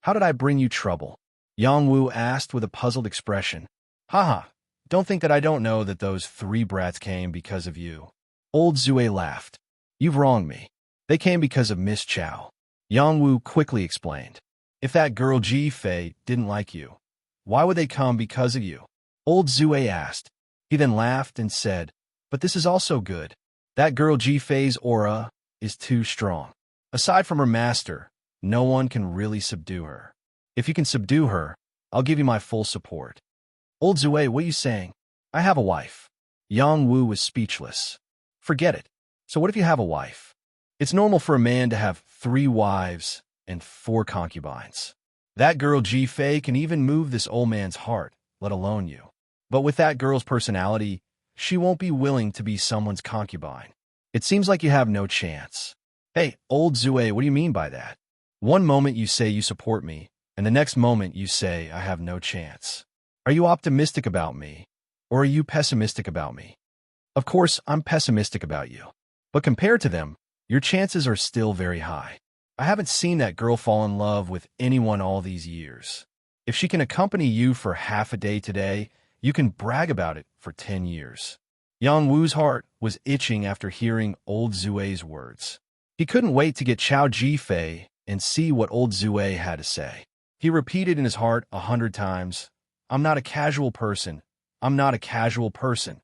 "How did I bring you trouble?" Yang Wu asked with a puzzled expression. "Haha, don't think that I don't know that those 3 brats came because of you." Old Zue laughed. "You've wronged me. They came because of Miss Chow." Yang Wu quickly explained. "If that girl Ji Fei didn't like you, why would they come because of you?" Old Zue asked. He then laughed and said, "But this is also good. That girl Ji Fei's aura is too strong. Aside from her master, no one can really subdue her. If you can subdue her, I'll give you my full support." "Old Zue, what are you saying? I have a wife." Yang Wu was speechless. "Forget it. So what if you have a wife? It's normal for a man to have 3 wives and 4 concubines. That girl Ji Fei can even move this old man's heart, let alone you. But with that girl's personality, she won't be willing to be someone's concubine. It seems like you have no chance." "Hey, Old Zue, what do you mean by that? One moment you say you support me, and the next moment you say I have no chance. Are you optimistic about me, or are you pessimistic about me?" "Of course, I'm pessimistic about you. But compared to them, your chances are still very high. I haven't seen that girl fall in love with anyone all these years. If she can accompany you for half a day today, you can brag about it for 10 years. Yang Wu's heart was itching after hearing Old Zue's words. He couldn't wait to get Chow Ji Fei and see what Old Zue had to say. He repeated in his heart 100 times, "I'm not a casual person. I'm not a casual person."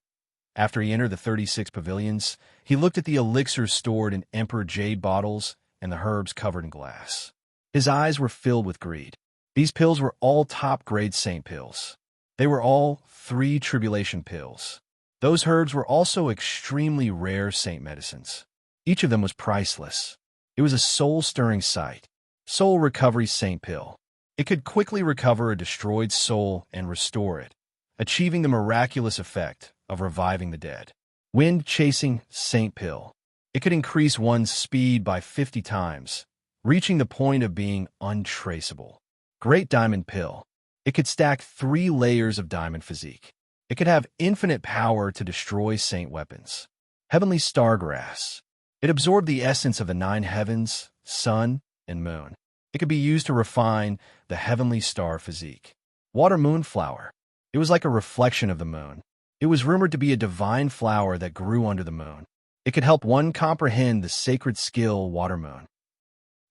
After he entered the 36 pavilions, he looked at the elixirs stored in Emperor Jade bottles and the herbs covered in glass. His eyes were filled with greed. These pills were all top-grade saint pills. They were all 3 tribulation pills. Those herbs were also extremely rare saint medicines. Each of them was priceless. It was a soul-stirring sight. Soul Recovery Saint Pill. It could quickly recover a destroyed soul and restore it, achieving the miraculous effect of reviving the dead. Wind-chasing Saint Pill. It could increase one's speed by 50 times, reaching the point of being untraceable. Great Diamond Pill. It could stack 3 layers of diamond physique. It could have infinite power to destroy saint weapons. Heavenly Stargrass. It absorbed the essence of the 9 heavens, sun, and moon. It could be used to refine the heavenly star physique. Water Moonflower. It was like a reflection of the moon. It was rumored to be a divine flower that grew under the moon. It could help one comprehend the sacred skill Water Moon.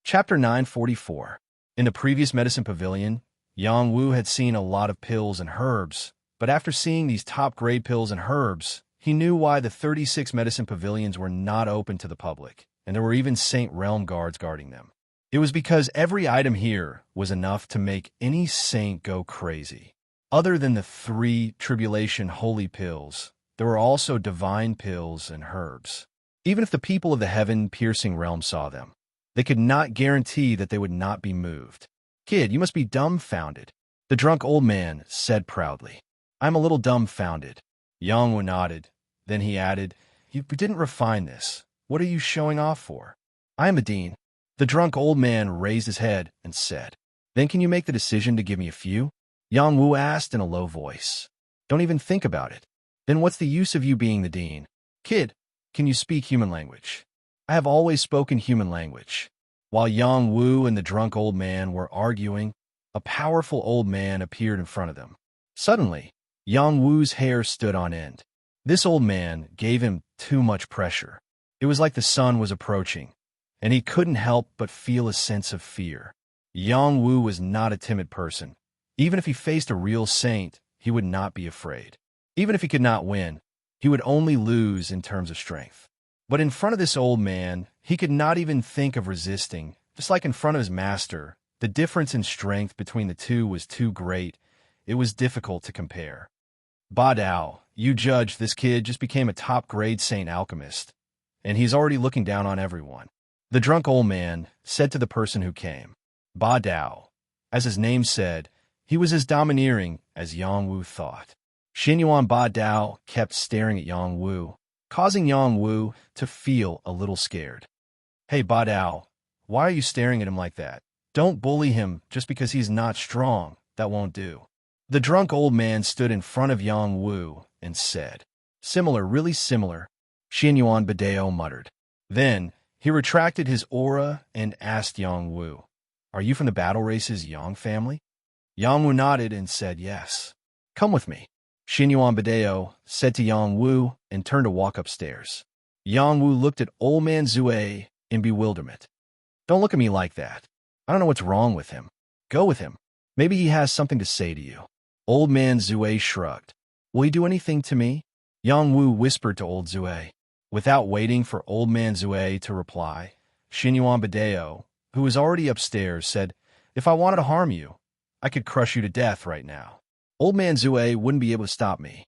Chapter 944. In the previous medicine pavilion, Yang Wu had seen a lot of pills and herbs, but after seeing these top-grade pills and herbs, he knew why the 36 medicine pavilions were not open to the public, and there were even Saint Realm guards guarding them. It was because every item here was enough to make any saint go crazy. Other than the 3 tribulation holy pills, there were also divine pills and herbs. Even if the people of the heaven-piercing realm saw them, they could not guarantee that they would not be moved. "Kid, you must be dumbfounded," the drunk old man said proudly. "I'm a little dumbfounded." Yang Wu nodded. Then he added, "You didn't refine this. What are you showing off for?" "I am a dean." The drunk old man raised his head and said, "Then can you make the decision to give me a few?" Yang Wu asked in a low voice. "Don't even think about it. Then what's the use of you being the dean?" "Kid, can you speak human language?" "I have always spoken human language." While Yang Wu and the drunk old man were arguing, a powerful old man appeared in front of them. Suddenly, Yang Wu's hair stood on end. This old man gave him too much pressure. It was like the sun was approaching, and he couldn't help but feel a sense of fear. Yang Wu was not a timid person. Even if he faced a real saint, he would not be afraid. Even if he could not win, he would only lose in terms of strength. But in front of this old man, he could not even think of resisting. Just like in front of his master, the difference in strength between the two was too great. It was difficult to compare. "Ba Dao, you judge, this kid just became a top-grade saint alchemist, and he's already looking down on everyone," the drunk old man said to the person who came. Ba Dao. As his name said, he was as domineering as Yang Wu thought. Xinyuan Ba Dao kept staring at Yang Wu, causing Yang Wu to feel a little scared. "Hey, Ba Dao, why are you staring at him like that? Don't bully him just because he's not strong. That won't do." The drunk old man stood in front of Yang Wu and said, "Similar, really similar," Xinyuan Ba Dao muttered. Then he retracted his aura and asked Yang Wu, "Are you from the Battle Race's Yang family?" Yang Wu nodded and said yes. "Come with me," Xinyuan Ba Dao said to Yang Wu and turned to walk upstairs. Yang Wu looked at old man Zue in bewilderment. "Don't look at me like that. I don't know what's wrong with him. Go with him. Maybe he has something to say to you." Old man Zue shrugged. "Will he do anything to me?" Yang Wu whispered to old Zue. Without waiting for old man Zue to reply, Xinyuan Ba Dao, who was already upstairs, said, "If I wanted to harm you, I could crush you to death right now. Old man Zue wouldn't be able to stop me.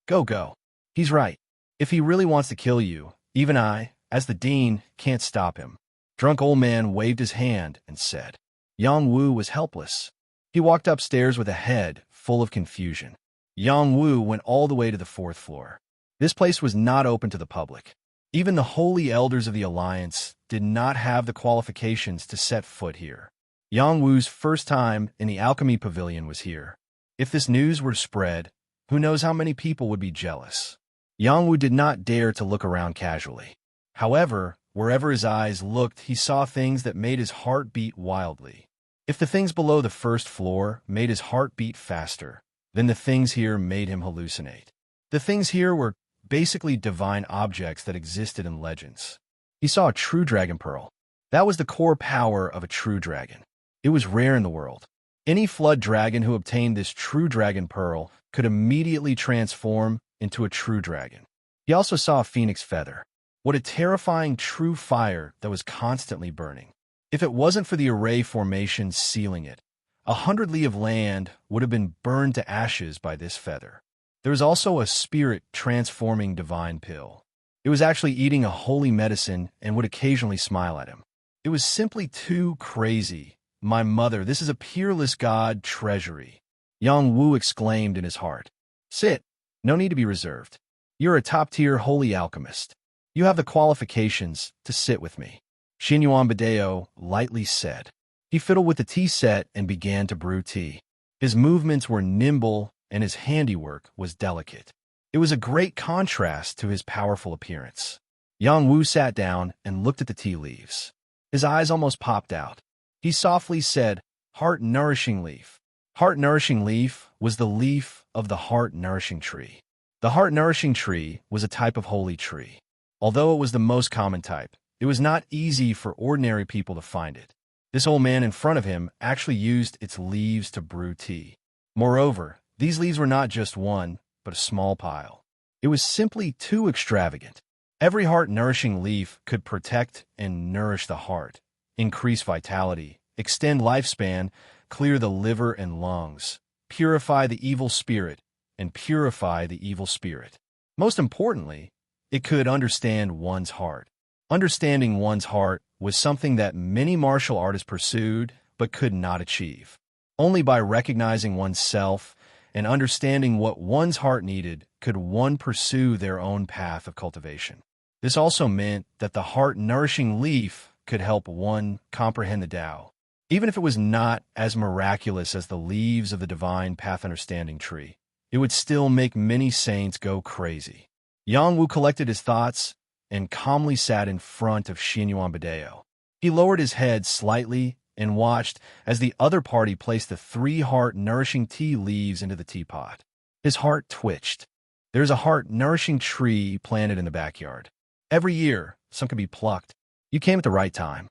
Go. He's right. If he really wants to kill you, even I, as the dean, can't stop him." Drunk old man waved his hand and said. Yang Wu was helpless. He walked upstairs with a head full of confusion. Yang Wu went all the way to the 4th floor. This place was not open to the public. Even the holy elders of the Alliance did not have the qualifications to set foot here. Yang Wu's first time in the Alchemy Pavilion was here. If this news were to spread, who knows how many people would be jealous. Yang Wu did not dare to look around casually. However, wherever his eyes looked, he saw things that made his heart beat wildly. If the things below the 1st floor made his heart beat faster, then the things here made him hallucinate. The things here were basically divine objects that existed in legends. He saw a true dragon pearl. That was the core power of a true dragon. It was rare in the world. Any flood dragon who obtained this true dragon pearl could immediately transform into a true dragon. He also saw a phoenix feather. What a terrifying true fire that was constantly burning. If it wasn't for the array formation sealing it, 100 li of land would have been burned to ashes by this feather. There was also a spirit-transforming divine pill. It was actually eating a holy medicine and would occasionally smile at him. It was simply too crazy. my mother, this is a peerless god treasury. Yang Wu exclaimed in his heart. Sit. No need to be reserved. You're a top-tier holy alchemist. You have the qualifications to sit with me. Xinyuan Badeo lightly said. He fiddled with the tea set and began to brew tea. His movements were nimble and his handiwork was delicate. It was a great contrast to his powerful appearance. Yang Wu sat down and looked at the tea leaves. His eyes almost popped out. He softly said, Heart-nourishing leaf. Heart-nourishing leaf was the leaf of the heart-nourishing tree. The heart-nourishing tree was a type of holy tree. Although it was the most common type, it was not easy for ordinary people to find it. This old man in front of him actually used its leaves to brew tea. Moreover, these leaves were not just one, but a small pile. It was simply too extravagant. Every heart-nourishing leaf could protect and nourish the heart, increase vitality, extend lifespan, clear the liver and lungs, purify the evil spirit, and purify the evil spirit. Most importantly, it could understand one's heart. Understanding one's heart was something that many martial artists pursued but could not achieve. Only by recognizing oneself and understanding what one's heart needed could one pursue their own path of cultivation. This also meant that the heart-nourishing leaf could help one comprehend the Tao. Even if it was not as miraculous as the leaves of the divine path understanding tree, it would still make many saints go crazy. Yang Wu collected his thoughts and calmly sat in front of Xinyuan Badeo. He lowered his head slightly and watched as the other party placed the 3 heart-nourishing tea leaves into the teapot. His heart twitched. There's a heart-nourishing tree planted in the backyard. Every year, some can be plucked. You came at the right time.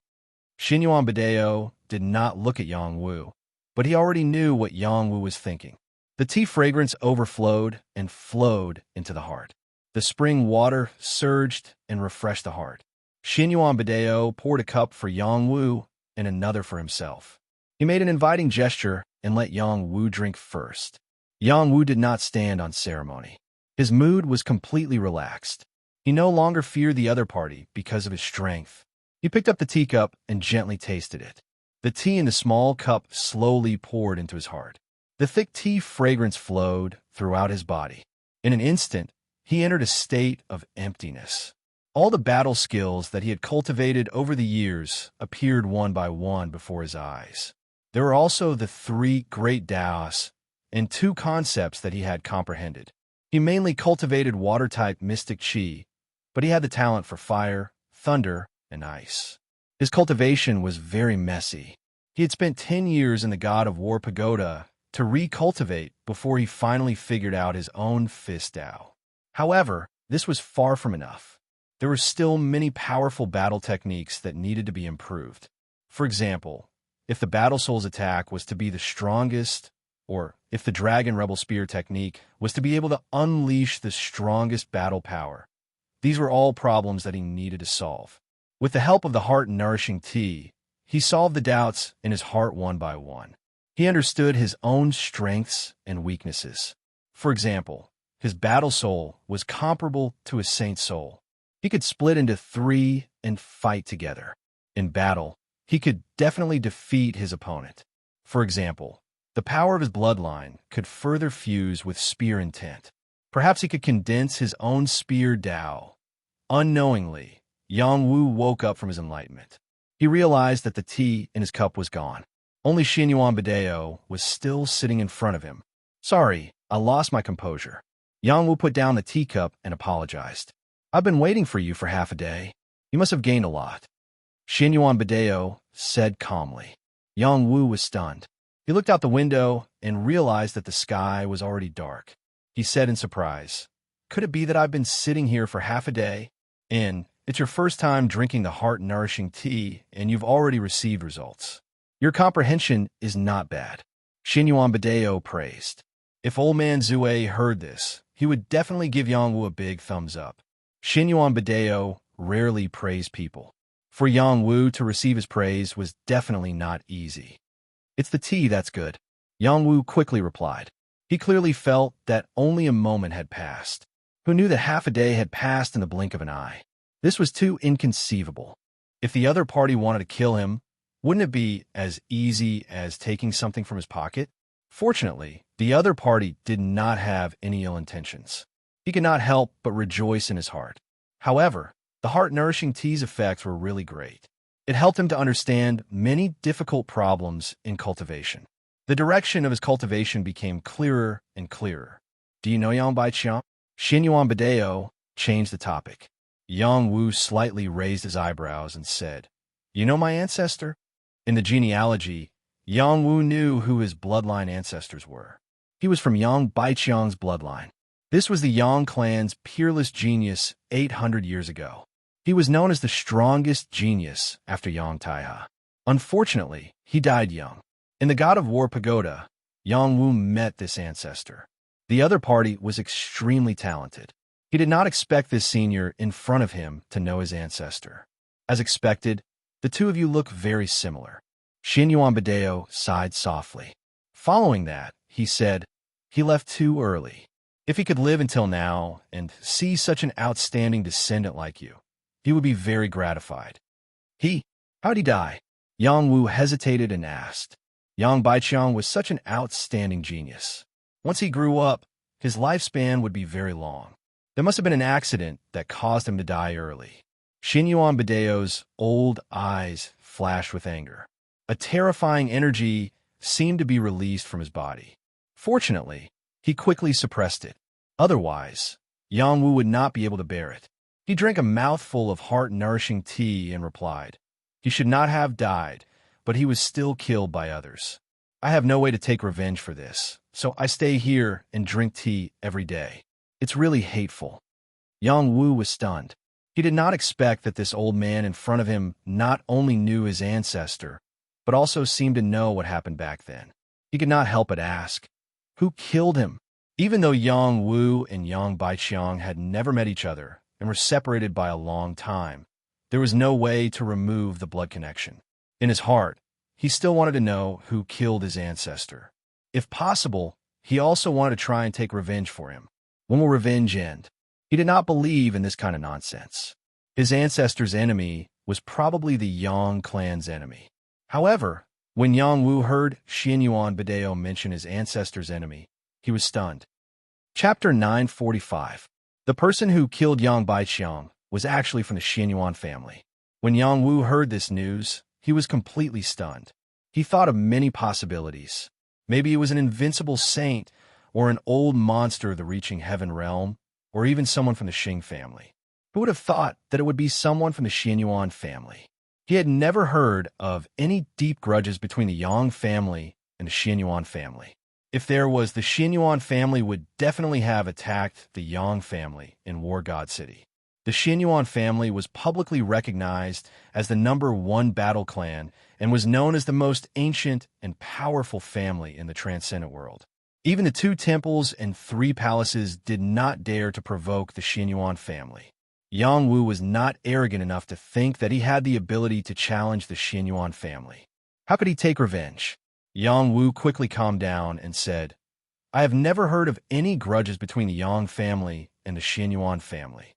Xinyuan Badeo did not look at Yang Wu, but he already knew what Yang Wu was thinking. The tea fragrance overflowed and flowed into the heart. The spring water surged and refreshed the heart. Xinyuan Badeo poured a cup for Yang Wu and another for himself. He made an inviting gesture and let Yang Wu drink first. Yang Wu did not stand on ceremony. His mood was completely relaxed. He no longer feared the other party because of his strength. He picked up the teacup and gently tasted it. The tea in the small cup slowly poured into his heart. The thick tea fragrance flowed throughout his body. In an instant, he entered a state of emptiness. All the battle skills that he had cultivated over the years appeared one by one before his eyes. There were also the 3 great Taos and 2 concepts that he had comprehended. He mainly cultivated water-type mystic qi, but he had the talent for fire, thunder, and ice. His cultivation was very messy. He had spent 10 years in the God of War pagoda to recultivate before he finally figured out his own fist Tao. However, this was far from enough. There were still many powerful battle techniques that needed to be improved. For example, if the Battle Soul's attack was to be the strongest, or if the Dragon Rebel Spear technique was to be able to unleash the strongest battle power, these were all problems that he needed to solve. With the help of the heart-nourishing tea, he solved the doubts in his heart one by one. He understood his own strengths and weaknesses. For example, his battle soul was comparable to his saint soul. He could split into 3 and fight together. In battle, he could definitely defeat his opponent. For example, the power of his bloodline could further fuse with spear intent. Perhaps he could condense his own spear Tao. Unknowingly, Yang Wu woke up from his enlightenment. He realized that the tea in his cup was gone. Only Xinyuan Badeo was still sitting in front of him. Sorry, I lost my composure. Yang Wu put down the teacup and apologized. I've been waiting for you for half a day. You must have gained a lot. Xinyuan Badeo said calmly. Yang Wu was stunned. He looked out the window and realized that the sky was already dark. He said in surprise, Could it be that I've been sitting here for half a day? And it's your first time drinking the heart-nourishing tea, and you've already received results. Your comprehension is not bad. Xinyuan Badeo praised. If old man Zue heard this, he would definitely give Yang Wu a big thumbs up. Xinyuan Badeo rarely praised people. For Yang Wu to receive his praise was definitely not easy. It's the tea that's good, Yang Wu quickly replied. He clearly felt that only a moment had passed. Who knew that half a day had passed in the blink of an eye? This was too inconceivable. If the other party wanted to kill him, Wouldn't it be as easy as taking something from his pocket? Fortunately, the other party did not have any ill intentions. He could not help but rejoice in his heart. However, the heart-nourishing tea's effects were really great. It helped him to understand many difficult problems in cultivation. The direction of his cultivation became clearer and clearer. Do you know Yang Baiqiang? Xin Yuan Badeo changed the topic. Yang Wu slightly raised his eyebrows and said, "You know my ancestor?" In the genealogy, Yang Wu knew who his bloodline ancestors were. He was from Yang Baiqiang's bloodline. This was the Yang clan's peerless genius 800 years ago. He was known as the strongest genius after Yang Taihe. Unfortunately, he died young. In the God of War pagoda, Yang Wu met this ancestor. The other party was extremely talented. He did not expect this senior in front of him to know his ancestor. As expected, the two of you look very similar. Xin Yuan Badeo sighed softly. Following that, he said, he left too early. If he could live until now and see such an outstanding descendant like you, he would be very gratified. How'd he die? Yang Wu hesitated and asked. Yang Baiqiang was such an outstanding genius. Once he grew up, his lifespan would be very long. There must have been an accident that caused him to die early. Xin Yuan Badeo's old eyes flashed with anger. A terrifying energy seemed to be released from his body. Fortunately, he quickly suppressed it. Otherwise, Yang Wu would not be able to bear it. He drank a mouthful of heart-nourishing tea and replied, "He should not have died, but he was still killed by others. I have no way to take revenge for this, so I stay here and drink tea every day. It's really hateful." Yang Wu was stunned. He did not expect that this old man in front of him not only knew his ancestor, but also seemed to know what happened back then. He could not help but ask, who killed him? Even though Yang Wu and Yang Baiqiang had never met each other and were separated by a long time, there was no way to remove the blood connection. In his heart, he still wanted to know who killed his ancestor. If possible, he also wanted to try and take revenge for him. When will revenge end? He did not believe in this kind of nonsense. His ancestor's enemy was probably the Yang clan's enemy. However, when Yang Wu heard Xin Yuan Badeo mention his ancestor's enemy, he was stunned. Chapter 945. The person who killed Yang Baiqiang was actually from the Xin Yuan family. When Yang Wu heard this news, he was completely stunned. He thought of many possibilities. Maybe it was an invincible saint, or an old monster of the reaching heaven realm, or even someone from the Xing family. Who would have thought that it would be someone from the Xin Yuan family? He had never heard of any deep grudges between the Yang family and the Xin Yuan family. If there was, the Xin Yuan family would definitely have attacked the Yang family in War God City. The Xin Yuan family was publicly recognized as the #1 battle clan and was known as the most ancient and powerful family in the transcendent world. Even the 2 temples and 3 palaces did not dare to provoke the Xin Yuan family. Yang Wu was not arrogant enough to think that he had the ability to challenge the Xin Yuan family. How could he take revenge? Yang Wu quickly calmed down and said, "I have never heard of any grudges between the Yang family and the Xin Yuan family."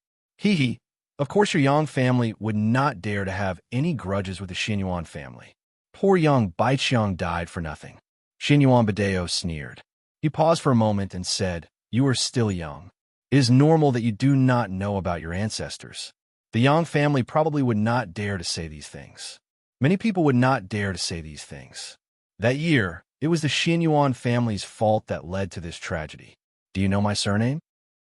Of course your Yang family would not dare to have any grudges with the Xin Yuan family. Poor Yang Baiqiang died for nothing. Xin Yuan Badeo sneered. He paused for a moment and said, "You are still young. It is normal that you do not know about your ancestors. The Yang family probably would not dare to say these things. Many people would not dare to say these things. That year, it was the Xin Yuan family's fault that led to this tragedy. Do you know my surname?"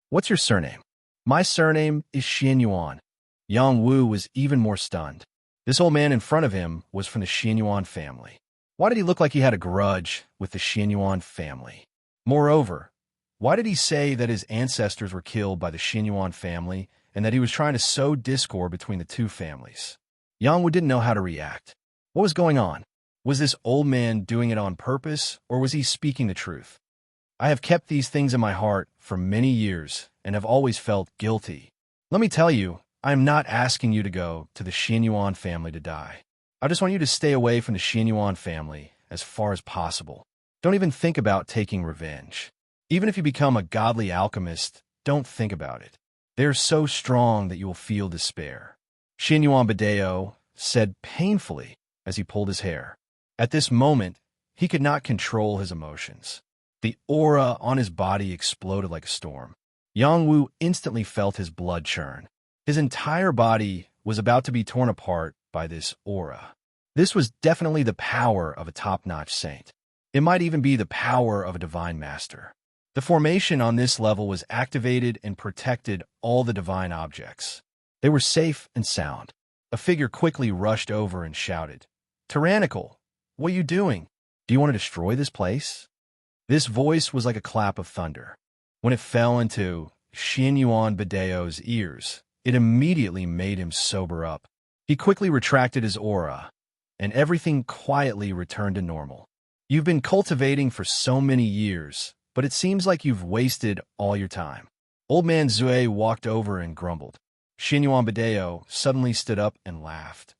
"What's your surname?" "My surname is Xin Yuan." Yang Wu was even more stunned. This old man in front of him was from the Xin Yuan family. Why did he look like he had a grudge with the Xin Yuan family? Moreover, why did he say that his ancestors were killed by the Xin Yuan family and that he was trying to sow discord between the 2 families? Yang Wu didn't know how to react. What was going on? Was this old man doing it on purpose, or was he speaking the truth? "I have kept these things in my heart for many years and have always felt guilty. Let me tell you, I am not asking you to go to the Xin Yuan family to die. I just want you to stay away from the Xin Yuan family as far as possible. Don't even think about taking revenge. Even if you become a godly alchemist, don't think about it. They are so strong that you will feel despair." Xin Yuan Badeo said painfully, as he pulled his hair. At this moment, he could not control his emotions. The aura on his body exploded like a storm. Yang Wu instantly felt his blood churn. His entire body was about to be torn apart by this aura. This was definitely the power of a top-notch saint. It might even be the power of a divine master. The formation on this level was activated and protected all the divine objects. They were safe and sound. A figure quickly rushed over and shouted, "Tyrannical, what are you doing? Do you want to destroy this place?" This voice was like a clap of thunder. When it fell into Xinyuan Badeo's ears, it immediately made him sober up. He quickly retracted his aura, and everything quietly returned to normal. You've been cultivating for so many years, but it seems like you've wasted all your time. Old man Zue walked over and grumbled. Xinyuan Badeo suddenly stood up and laughed.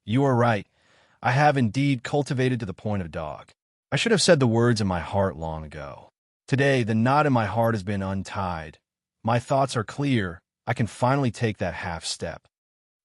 You are right. I have indeed cultivated to the point of dog. I should have said the words in my heart long ago. Today, the knot in my heart has been untied. My thoughts are clear. I can finally take that half step.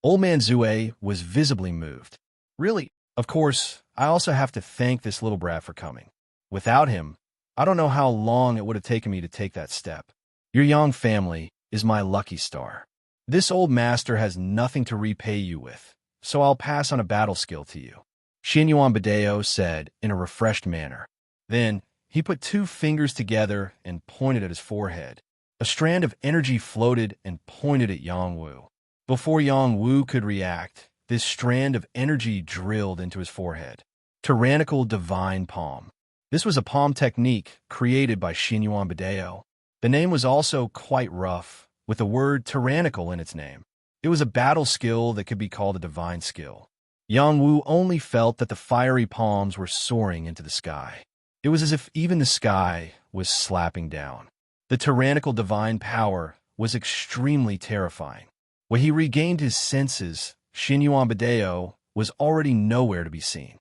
Old man Zue was visibly moved. Really? Of course, I also have to thank this little brat for coming. Without him, I don't know how long it would have taken me to take that step. Your Yang family is my lucky star. This old master has nothing to repay you with, so I'll pass on a battle skill to you, Xinyuan Badeo said in a refreshed manner. Then, he put 2 fingers together and pointed at his forehead. A strand of energy floated and pointed at Yang Wu. Before Yang Wu could react, this strand of energy drilled into his forehead. Tyrannical Divine Palm. This was a palm technique created by Xinyuan Badeo. The name was also quite rough, with the word tyrannical in its name. It was a battle skill that could be called a divine skill. Yang Wu only felt that the fiery palms were soaring into the sky. It was as if even the sky was slapping down. The tyrannical divine power was extremely terrifying. When he regained his senses, Xinyuan Badeo was already nowhere to be seen.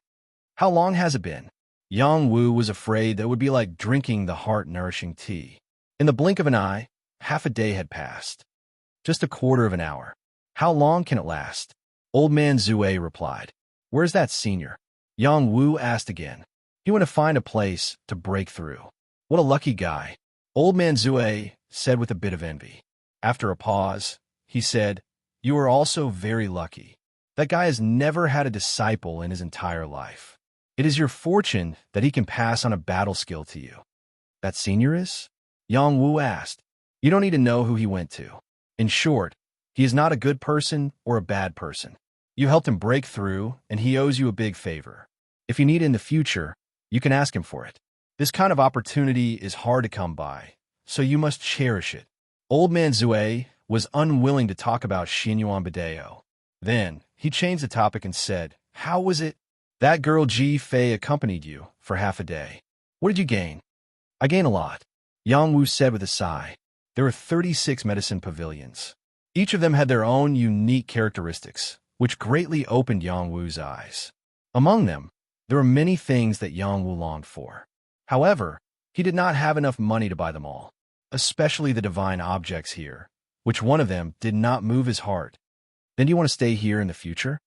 How long has it been? Yang Wu was afraid that it would be like drinking the heart-nourishing tea. In the blink of an eye, half a day had passed. Just a quarter of an hour. How long can it last? Old man Zue replied. Where's that senior? Yang Wu asked again. He went to find a place to break through. What a lucky guy. Old man Zue said with a bit of envy. After a pause, he said, You are also very lucky. That guy has never had a disciple in his entire life. It is your fortune that he can pass on a battle skill to you. That senior is? Yang Wu asked. You don't need to know who he went to. In short, he is not a good person or a bad person. You helped him break through, and he owes you a big favor. If you need it in the future, you can ask him for it. This kind of opportunity is hard to come by, so you must cherish it. Old man Zue was unwilling to talk about Xinyuan Badeo. Then, he changed the topic and said, How was it? That girl Ji Fei accompanied you for half a day. What did you gain? I gain a lot, Yang Wu said with a sigh. There were 36 medicine pavilions. Each of them had their own unique characteristics, which greatly opened Yang Wu's eyes. Among them, there were many things that Yang Wu longed for. However, he did not have enough money to buy them all, especially the divine objects here, which one of them did not move his heart. Then do you want to stay here in the future?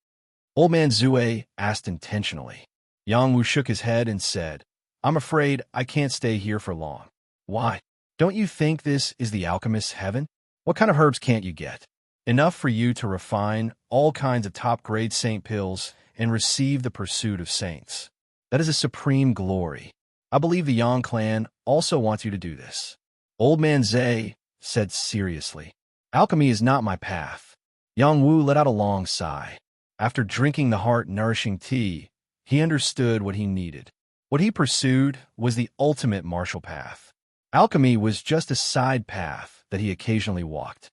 Old man Zue asked intentionally. Yang Wu shook his head and said, I'm afraid I can't stay here for long. Why? Don't you think this is the alchemist's heaven? What kind of herbs can't you get? Enough for you to refine all kinds of top-grade saint pills and receive the pursuit of saints. That is a supreme glory. I believe the Yang clan also wants you to do this. Old man Zhe said seriously. Alchemy is not my path. Yang Wu let out a long sigh. After drinking the heart-nourishing tea, he understood what he needed. What he pursued was the ultimate martial path. Alchemy was just a side path that he occasionally walked.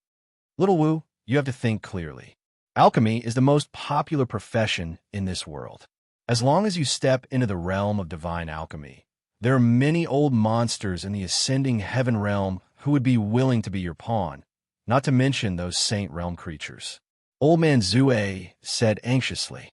Little Wu, you have to think clearly. Alchemy is the most popular profession in this world. As long as you step into the realm of divine alchemy, there are many old monsters in the ascending heaven realm who would be willing to be your pawn, not to mention those saint realm creatures. Old man Zue said anxiously,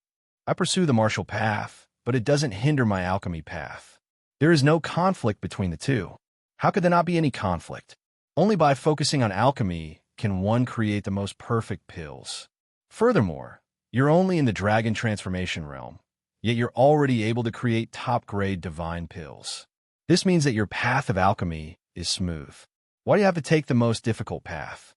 I pursue the martial path, but it doesn't hinder my alchemy path. There is no conflict between the two. How could there not be any conflict? Only by focusing on alchemy can one create the most perfect pills. Furthermore, You're only in the dragon transformation realm, yet you're already able to create top-grade divine pills. This means that your path of alchemy is smooth. Why do you have to take the most difficult path?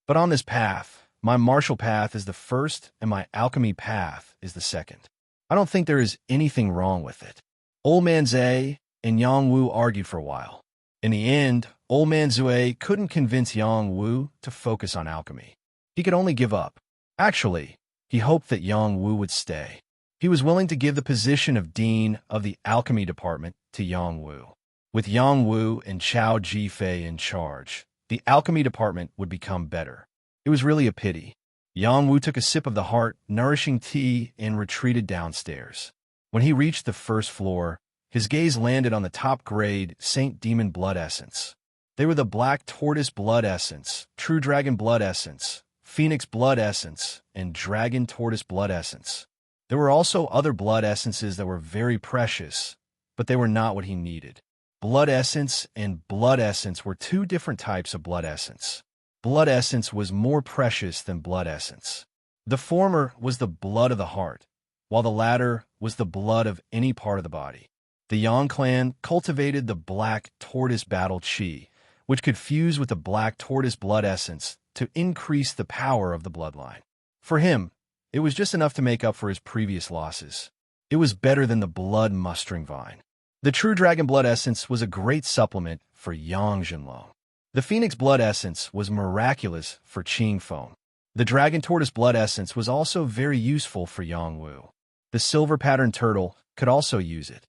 But on this path, my martial path is the first and my alchemy path is the second. I don't think there is anything wrong with it. Old Man Zhe and Yang Wu argued for a while. In the end, Old Man Zue couldn't convince Yang Wu to focus on alchemy. He could only give up. Actually, he hoped that Yang Wu would stay. He was willing to give the position of dean of the alchemy department to Yang Wu. With Yang Wu and Chao Jifei in charge, the alchemy department would become better. It was really a pity. Yang Wu took a sip of the heart-nourishing tea and retreated downstairs. When he reached the first floor, his gaze landed on the top-grade Saint Demon Blood Essence. They were the Black Tortoise Blood Essence, True Dragon Blood Essence, Phoenix Blood Essence, and Dragon Tortoise Blood Essence. There were also other blood essences that were very precious, but they were not what he needed. Blood Essence and Blood Essence were two different types of blood essence. Blood Essence was more precious than Blood Essence. The former was the blood of the heart, while the latter was the blood of any part of the body. The Yang clan cultivated the Black Tortoise Battle Chi, which could fuse with the Black Tortoise Blood Essence to increase the power of the bloodline. For him, it was just enough to make up for his previous losses. It was better than the blood mustering vine. The True Dragon Blood Essence was a great supplement for Yang Jinlong. The Phoenix Blood Essence was miraculous for Qing Feng. The Dragon Tortoise Blood Essence was also very useful for Yang Wu. The Silver Pattern Turtle could also use it.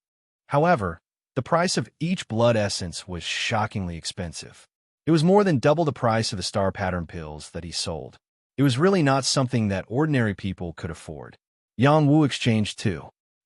However, the price of each blood essence was shockingly expensive. It was more than double the price of the Star Pattern pills that he sold. It was really not something that ordinary people could afford. Yang Wu exchanged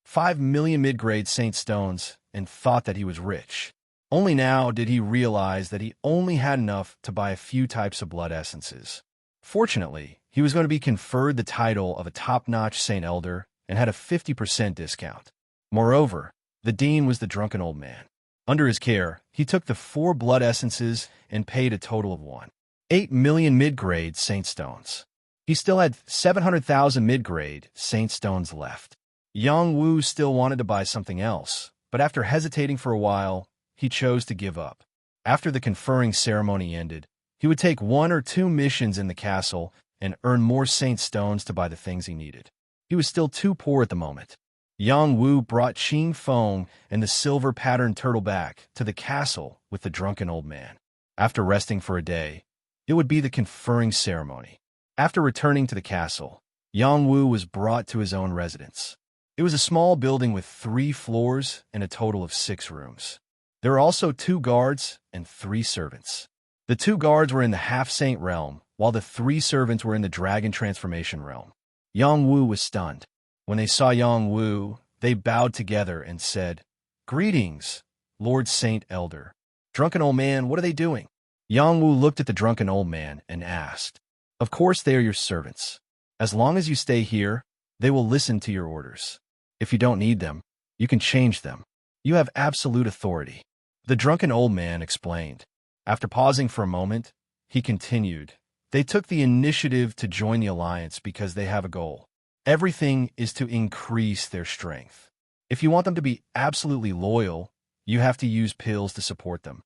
5 million mid-grade Saint Stones and thought that he was rich. Only now did he realize that he only had enough to buy a few types of blood essences. Fortunately, he was going to be conferred the title of a top-notch Saint Elder and had a 50% discount. Moreover, the dean was the drunken old man. Under his care, he took the 4 blood essences and paid a total of 8 million mid-grade Saint Stones. He still had 700,000 mid-grade Saint Stones left. Yang Wu still wanted to buy something else, but after hesitating for a while, he chose to give up. After the conferring ceremony ended, he would take 1 or 2 missions in the castle and earn more Saint Stones to buy the things he needed. He was still too poor at the moment. Yang Wu brought Qing Feng and the Silver Pattern Turtle back to the castle with the drunken old man. After resting for a day, it would be the conferring ceremony. After returning to the castle, Yang Wu was brought to his own residence. It was a small building with 3 floors and a total of 6 rooms. There were also 2 guards and 3 servants. The 2 guards were in the half-saint realm, while the 3 servants were in the dragon transformation realm. Yang Wu was stunned. When they saw Yang Wu, they bowed together and said, "Greetings, Lord Saint Elder." "Drunken old man, what are they doing?" Yang Wu looked at the drunken old man and asked, "Of course they are your servants. As long as you stay here, they will listen to your orders. If you don't need them, you can change them. You have absolute authority." The drunken old man explained. After pausing for a moment, he continued, "They took the initiative to join the alliance because they have a goal. Everything is to increase their strength. If you want them to be absolutely loyal, you have to use pills to support them.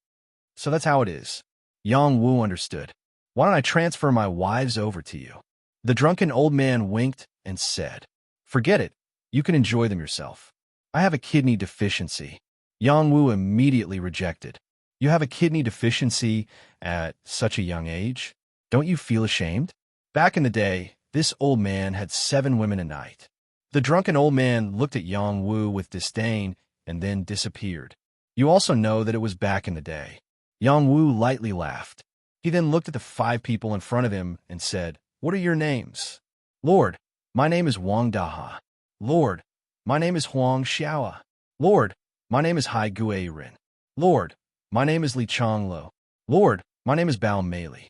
So that's how it is." Yang Wu understood. "Why don't I transfer my wives over to you?" The drunken old man winked and said, "Forget it. You can enjoy them yourself. I have a kidney deficiency." Yang Wu immediately rejected. "You have a kidney deficiency at such a young age? Don't you feel ashamed?" Back in the day, this old man had 7 women a night. The drunken old man looked at Yang Wu with disdain and then disappeared. You also know that it was back in the day. Yang Wu lightly laughed. He then looked at the 5 people in front of him and said, "What are your names?" "Lord, my name is Wang Daha." "Lord, my name is Huang Xiaoa." "Lord, my name is Hai Guirin." "Lord, my name is Li Changlo." "Lord, my name is Bao Meili."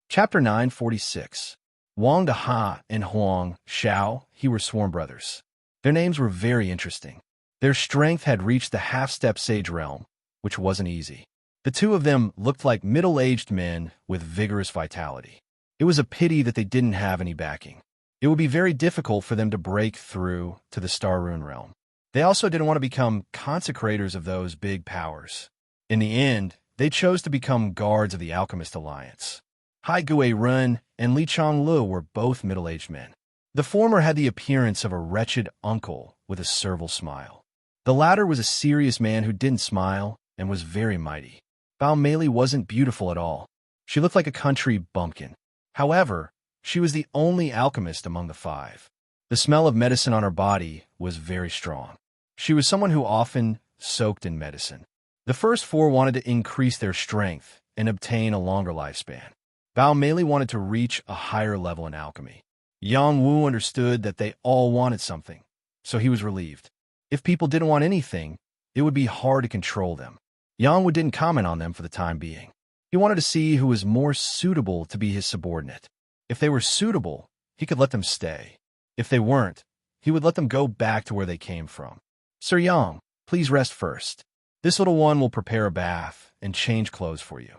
Chapter 946. Wang Daha and Huang Xiao, he were sworn brothers. Their names were very interesting. Their strength had reached the half-step sage realm, which wasn't easy. The 2 of them looked like middle-aged men with vigorous vitality. It was a pity that they didn't have any backing. It would be very difficult for them to break through to the Star Rune realm. They also didn't want to become consecrators of those big powers. In the end, they chose to become guards of the Alchemist Alliance. Hai Gui Run and Li Chonglu were both middle-aged men. The former had the appearance of a wretched uncle with a servile smile. The latter was a serious man who didn't smile and was very mighty. Bao Meili wasn't beautiful at all. She looked like a country bumpkin. However, she was the only alchemist among the five. The smell of medicine on her body was very strong. She was someone who often soaked in medicine. The first four wanted to increase their strength and obtain a longer lifespan. Bao Meili wanted to reach a higher level in alchemy. Yang Wu understood that they all wanted something, so he was relieved. If people didn't want anything, it would be hard to control them. Yang Wu didn't comment on them for the time being. He wanted to see who was more suitable to be his subordinate. If they were suitable, he could let them stay. If they weren't, he would let them go back to where they came from. Sir Yang, please rest first. This little one will prepare a bath and change clothes for you.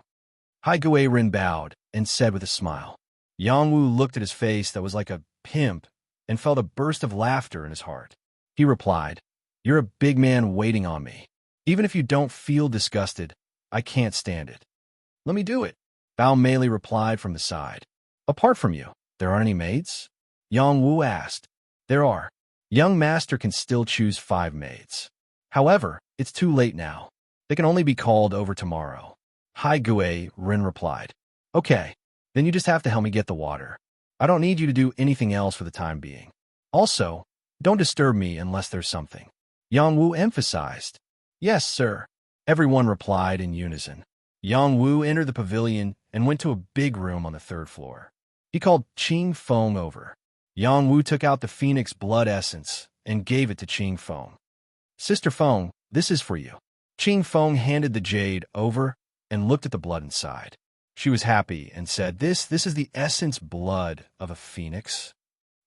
Hai Gui Rin bowed and said with a smile. Yang Wu looked at his face that was like a pimp and felt a burst of laughter in his heart. He replied, "You're a big man waiting on me. Even if you don't feel disgusted, I can't stand it." "Let me do it," Bao Meili replied from the side. "Apart from you, there aren't any maids?" Yang Wu asked. "There are. Young master can still choose 5 maids. However, it's too late now. They can only be called over tomorrow." Hai Gui Rin replied. "Okay, then you just have to help me get the water. I don't need you to do anything else for the time being. Also, don't disturb me unless there's something." Yang Wu emphasized. "Yes, sir," everyone replied in unison. Yang Wu entered the pavilion and went to a big room on the 3rd floor. He called Qing Feng over. Yang Wu took out the phoenix blood essence and gave it to Qing Feng. "Sister Feng, this is for you." Qing Feng handed the jade over and looked at the blood inside. She was happy and said, This is the essence blood of a phoenix."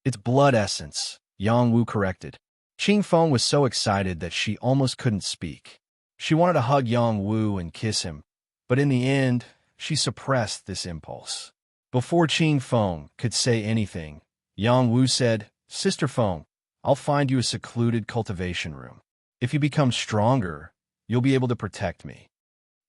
"It's blood essence," Yang Wu corrected. Qing Feng was so excited that she almost couldn't speak. She wanted to hug Yang Wu and kiss him, but in the end, she suppressed this impulse. Before Qing Feng could say anything, Yang Wu said, "Sister Feng, I'll find you a secluded cultivation room. If you become stronger, you'll be able to protect me."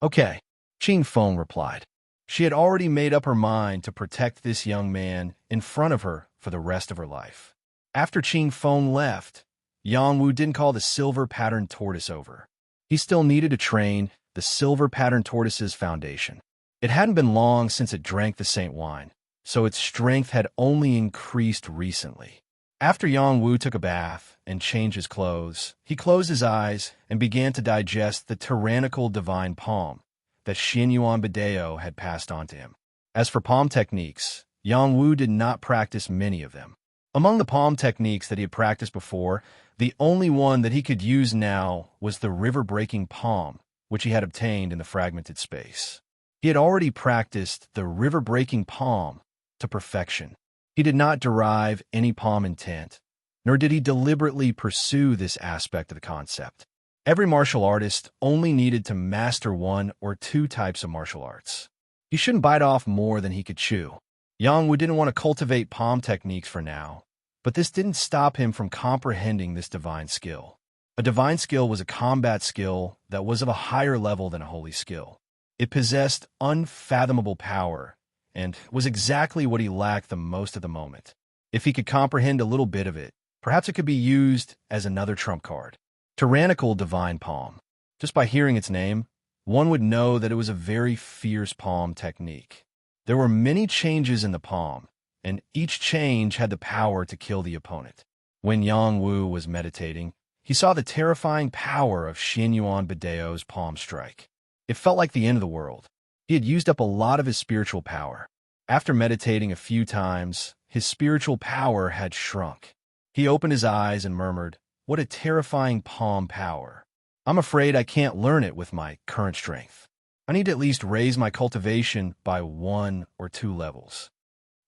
"Okay," Qing Feng replied. She had already made up her mind to protect this young man in front of her for the rest of her life. After Qing Feng left, Yang Wu didn't call the silver-patterned tortoise over. He still needed to train the silver-patterned tortoise's foundation. It hadn't been long since it drank the saint wine, so its strength had only increased recently. After Yang Wu took a bath and changed his clothes, he closed his eyes and began to digest the tyrannical divine palm that Xin Yuan Bideo had passed on to him. As for palm techniques, Yang Wu did not practice many of them. Among the palm techniques that he had practiced before, the only one that he could use now was the river-breaking palm, which he had obtained in the fragmented space. He had already practiced the river-breaking palm to perfection. He did not derive any palm intent, nor did he deliberately pursue this aspect of the concept. Every martial artist only needed to master 1 or 2 types of martial arts. He shouldn't bite off more than he could chew. Yang Wu didn't want to cultivate palm techniques for now, but this didn't stop him from comprehending this divine skill. A divine skill was a combat skill that was of a higher level than a holy skill. It possessed unfathomable power and was exactly what he lacked the most at the moment. If he could comprehend a little bit of it, perhaps it could be used as another trump card. Tyrannical divine palm. Just by hearing its name, one would know that it was a very fierce palm technique. There were many changes in the palm, and each change had the power to kill the opponent. When Yang Wu was meditating, he saw the terrifying power of Xin Yuan Bideo's palm strike. It felt like the end of the world. He had used up a lot of his spiritual power. After meditating a few times, his spiritual power had shrunk. He opened his eyes and murmured, "What a terrifying palm power. I'm afraid I can't learn it with my current strength. I need to at least raise my cultivation by 1 or 2 levels."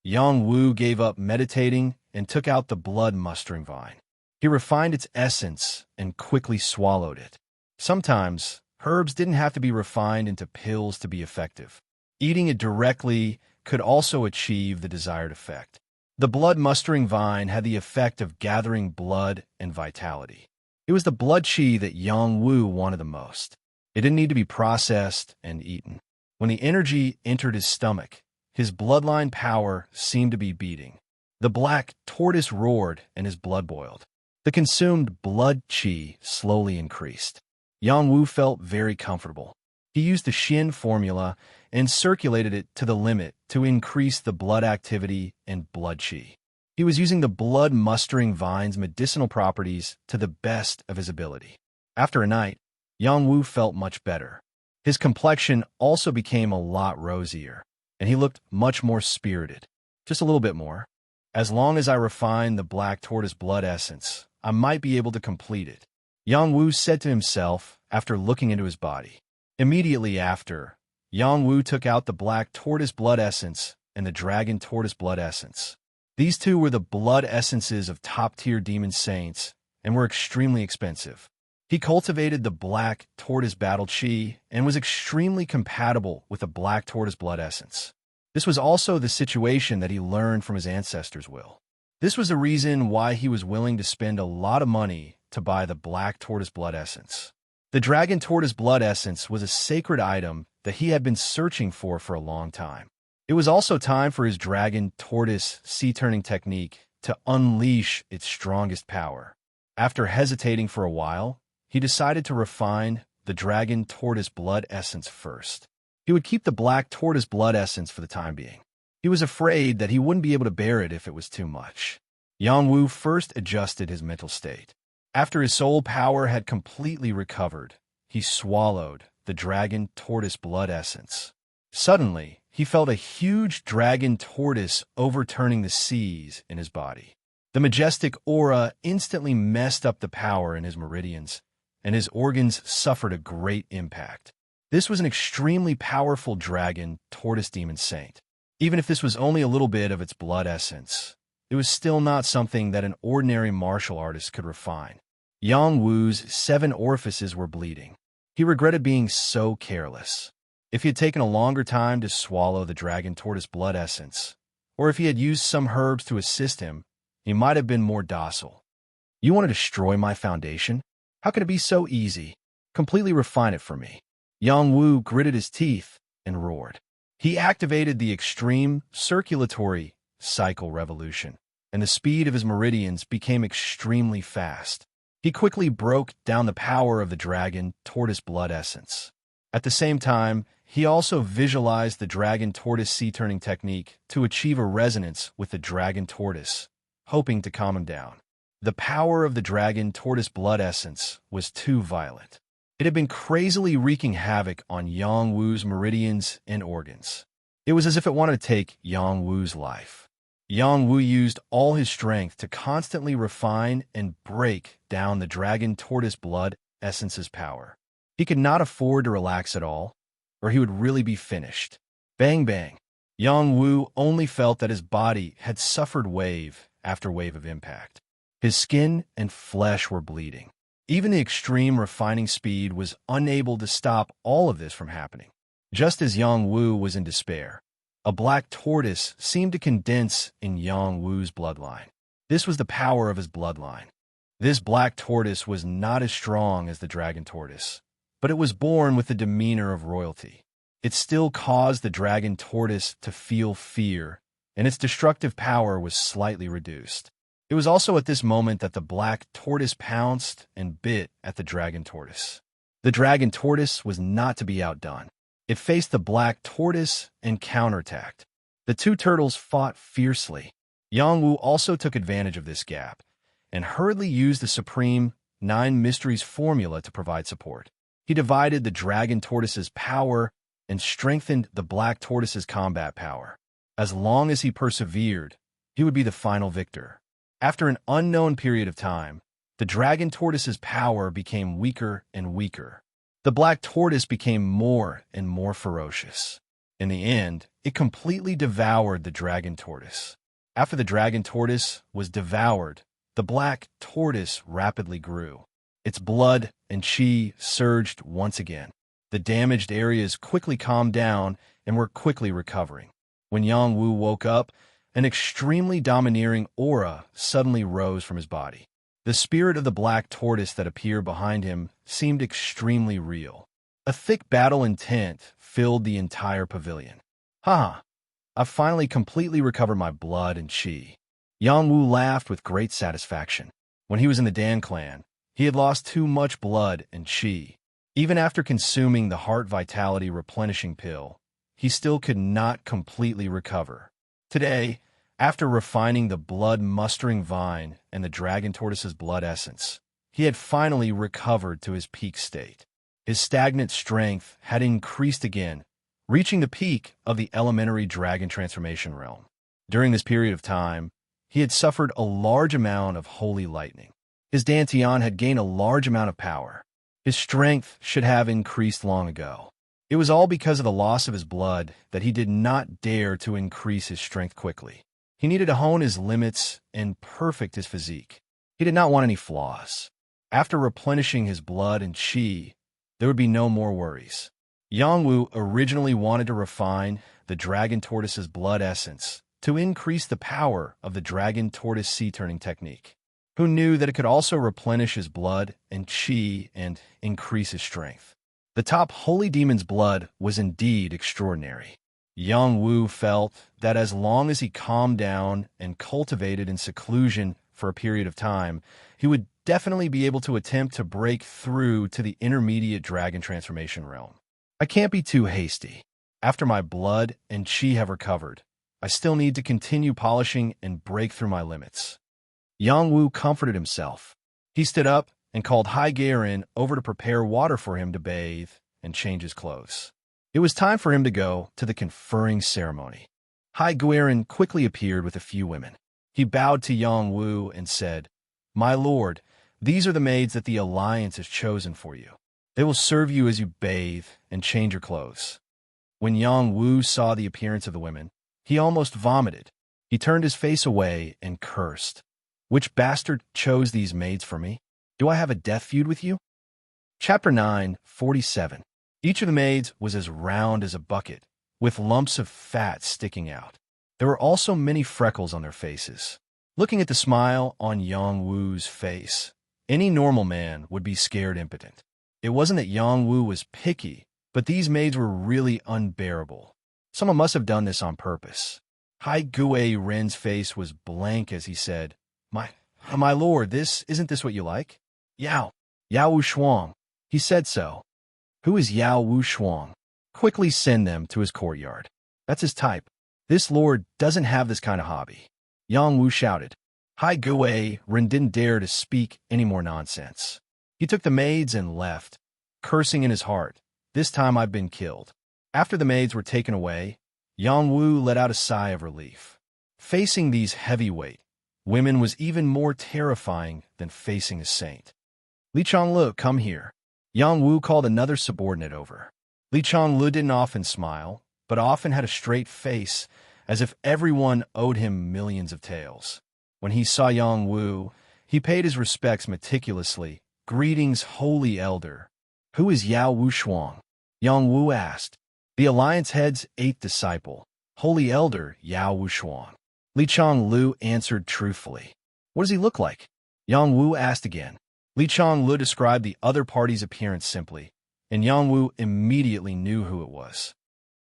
Yang Wu gave up meditating and took out the blood-mustering vine. He refined its essence and quickly swallowed it. Sometimes, herbs didn't have to be refined into pills to be effective. Eating it directly could also achieve the desired effect. The blood-mustering vine had the effect of gathering blood and vitality. It was the blood qi that Yang Wu wanted the most. It didn't need to be processed and eaten. When the energy entered his stomach, his bloodline power seemed to be beating. The black tortoise roared and his blood boiled. The consumed blood qi slowly increased. Yang Wu felt very comfortable. He used the Xin formula and circulated it to the limit to increase the blood activity and blood qi. He was using the blood-mustering vine's medicinal properties to the best of his ability. After a night, Yang Wu felt much better. His complexion also became a lot rosier, and he looked much more spirited. Just a little bit more. As long as I refine the black tortoise blood essence, I might be able to complete it, Yang Wu said to himself after looking into his body. Immediately after, Yang Wu took out the black tortoise blood essence and the dragon tortoise blood essence. These two were the blood essences of top-tier demon saints and were extremely expensive. He cultivated the black tortoise battle chi and was extremely compatible with the black tortoise blood essence. This was also the situation that he learned from his ancestors' will. This was the reason why he was willing to spend a lot of money to buy the black tortoise blood essence. The dragon tortoise blood essence was a sacred item that he had been searching for a long time. It was also time for his dragon tortoise sea-turning technique to unleash its strongest power. After hesitating for a while, he decided to refine the dragon tortoise blood essence first. He would keep the black tortoise blood essence for the time being. He was afraid that he wouldn't be able to bear it if it was too much. Yang Wu first adjusted his mental state. After his soul power had completely recovered, he swallowed the dragon tortoise blood essence. Suddenly, he felt a huge dragon tortoise overturning the seas in his body. The majestic aura instantly messed up the power in his meridians, and his organs suffered a great impact. This was an extremely powerful dragon tortoise demon saint. Even if this was only a little bit of its blood essence, it was still not something that an ordinary martial artist could refine. Yang Wu's 7 orifices were bleeding. He regretted being so careless. If he had taken a longer time to swallow the dragon tortoise blood essence, or if he had used some herbs to assist him, he might have been more docile. You want to destroy my foundation? How can it be so easy? Completely refine it for me. Yang Wu gritted his teeth and roared. He activated the extreme circulatory cycle revolution, and the speed of his meridians became extremely fast. He quickly broke down the power of the dragon tortoise blood essence. At the same time, he also visualized the dragon tortoise sea-turning technique to achieve a resonance with the dragon tortoise, hoping to calm him down. The power of the dragon tortoise blood essence was too violent. It had been crazily wreaking havoc on Yang Wu's meridians and organs. It was as if it wanted to take Yang Wu's life. Yang Wu used all his strength to constantly refine and break down the dragon tortoise blood essence's power. He could not afford to relax at all, or he would really be finished. Bang bang. Yang Wu only felt that his body had suffered wave after wave of impact. His skin and flesh were bleeding. Even the extreme refining speed was unable to stop all of this from happening. Just as Yang Wu was in despair, a black tortoise seemed to condense in Yang Wu's bloodline. This was the power of his bloodline. This black tortoise was not as strong as the dragon tortoise, but it was born with the demeanor of royalty. It still caused the dragon tortoise to feel fear, and its destructive power was slightly reduced. It was also at this moment that the black tortoise pounced and bit at the dragon tortoise. The dragon tortoise was not to be outdone. It faced the black tortoise and counterattacked. The two turtles fought fiercely. Yang Wu also took advantage of this gap and hurriedly used the supreme 9 mysteries formula to provide support. He divided the dragon tortoise's power and strengthened the black tortoise's combat power. As long as he persevered, he would be the final victor. After an unknown period of time, the dragon tortoise's power became weaker and weaker. The black tortoise became more and more ferocious. In the end, it completely devoured the dragon tortoise. After the dragon tortoise was devoured, the black tortoise rapidly grew. Its blood and qi surged once again. The damaged areas quickly calmed down and were quickly recovering. When Yang Wu woke up, An extremely domineering aura suddenly rose from his body. The spirit of the black tortoise that appeared behind him seemed extremely real. A thick battle intent filled the entire pavilion. Haha, I've finally completely recovered my blood and chi. Yang Wu laughed with great satisfaction. When he was in the Dan clan, he had lost too much blood and chi. Even after consuming the heart vitality replenishing pill, he still could not completely recover. Today, after refining the blood mustering vine and the dragon tortoise's blood essence, he had finally recovered to his peak state. His stagnant strength had increased again, reaching the peak of the elementary dragon transformation realm. During this period of time, he had suffered a large amount of holy lightning. His dantian had gained a large amount of power. His strength should have increased long ago. It was all because of the loss of his blood that he did not dare to increase his strength quickly. He needed to hone his limits and perfect his physique. He did not want any flaws. After replenishing his blood and chi, there would be no more worries. Yang Wu originally wanted to refine the dragon tortoise's blood essence to increase the power of the dragon tortoise sea turning technique. Who knew that it could also replenish his blood and chi and increase his strength? The top holy demon's blood was indeed extraordinary. Yang Wu felt that as long as he calmed down and cultivated in seclusion for a period of time, he would definitely be able to attempt to break through to the intermediate dragon transformation realm. I can't be too hasty. After my blood and chi have recovered, I still need to continue polishing and break through my limits. Yang Wu comforted himself. He stood up and called Hai Garen over to prepare water for him to bathe and change his clothes. It was time for him to go to the conferring ceremony. Hai Garen quickly appeared with a few women. He bowed to Yang Wu and said, "My lord, these are the maids that the Alliance has chosen for you. They will serve you as you bathe and change your clothes." When Yang Wu saw the appearance of the women, he almost vomited. He turned his face away and cursed. "Which bastard chose these maids for me? Do I have a death feud with you?" Chapter 9:47. Each of the maids was as round as a bucket, with lumps of fat sticking out. There were also many freckles on their faces. Looking at the smile on Yang Wu's face, any normal man would be scared impotent. It wasn't that Yang Wu was picky, but these maids were really unbearable. Someone must have done this on purpose. Hai Gui Ren's face was blank as he said, My lord, isn't this what you like?" Yao Wu Shuang. He said so. "Who is Yao Wu Shuang? Quickly send them to his courtyard. That's his type. This lord doesn't have this kind of hobby." Yang Wu shouted. Hai Gui Ren didn't dare to speak any more nonsense. He took the maids and left, cursing in his heart, "This time I've been killed." After the maids were taken away, Yang Wu let out a sigh of relief. Facing these heavyweight women was even more terrifying than facing a saint. "Li Chonglu, come here." Yang Wu called another subordinate over. Li Chonglu didn't often smile, but often had a straight face, as if everyone owed him millions of taels. When he saw Yang Wu, he paid his respects meticulously. "Greetings, holy elder." "Who is Yao Wu Shuang?" Yang Wu asked. "The Alliance head's 8th disciple, holy elder Yao Wu Shuang." Li Chonglu answered truthfully. "What does he look like?" Yang Wu asked again. Li Chonglu described the other party's appearance simply, and Yang Wu immediately knew who it was.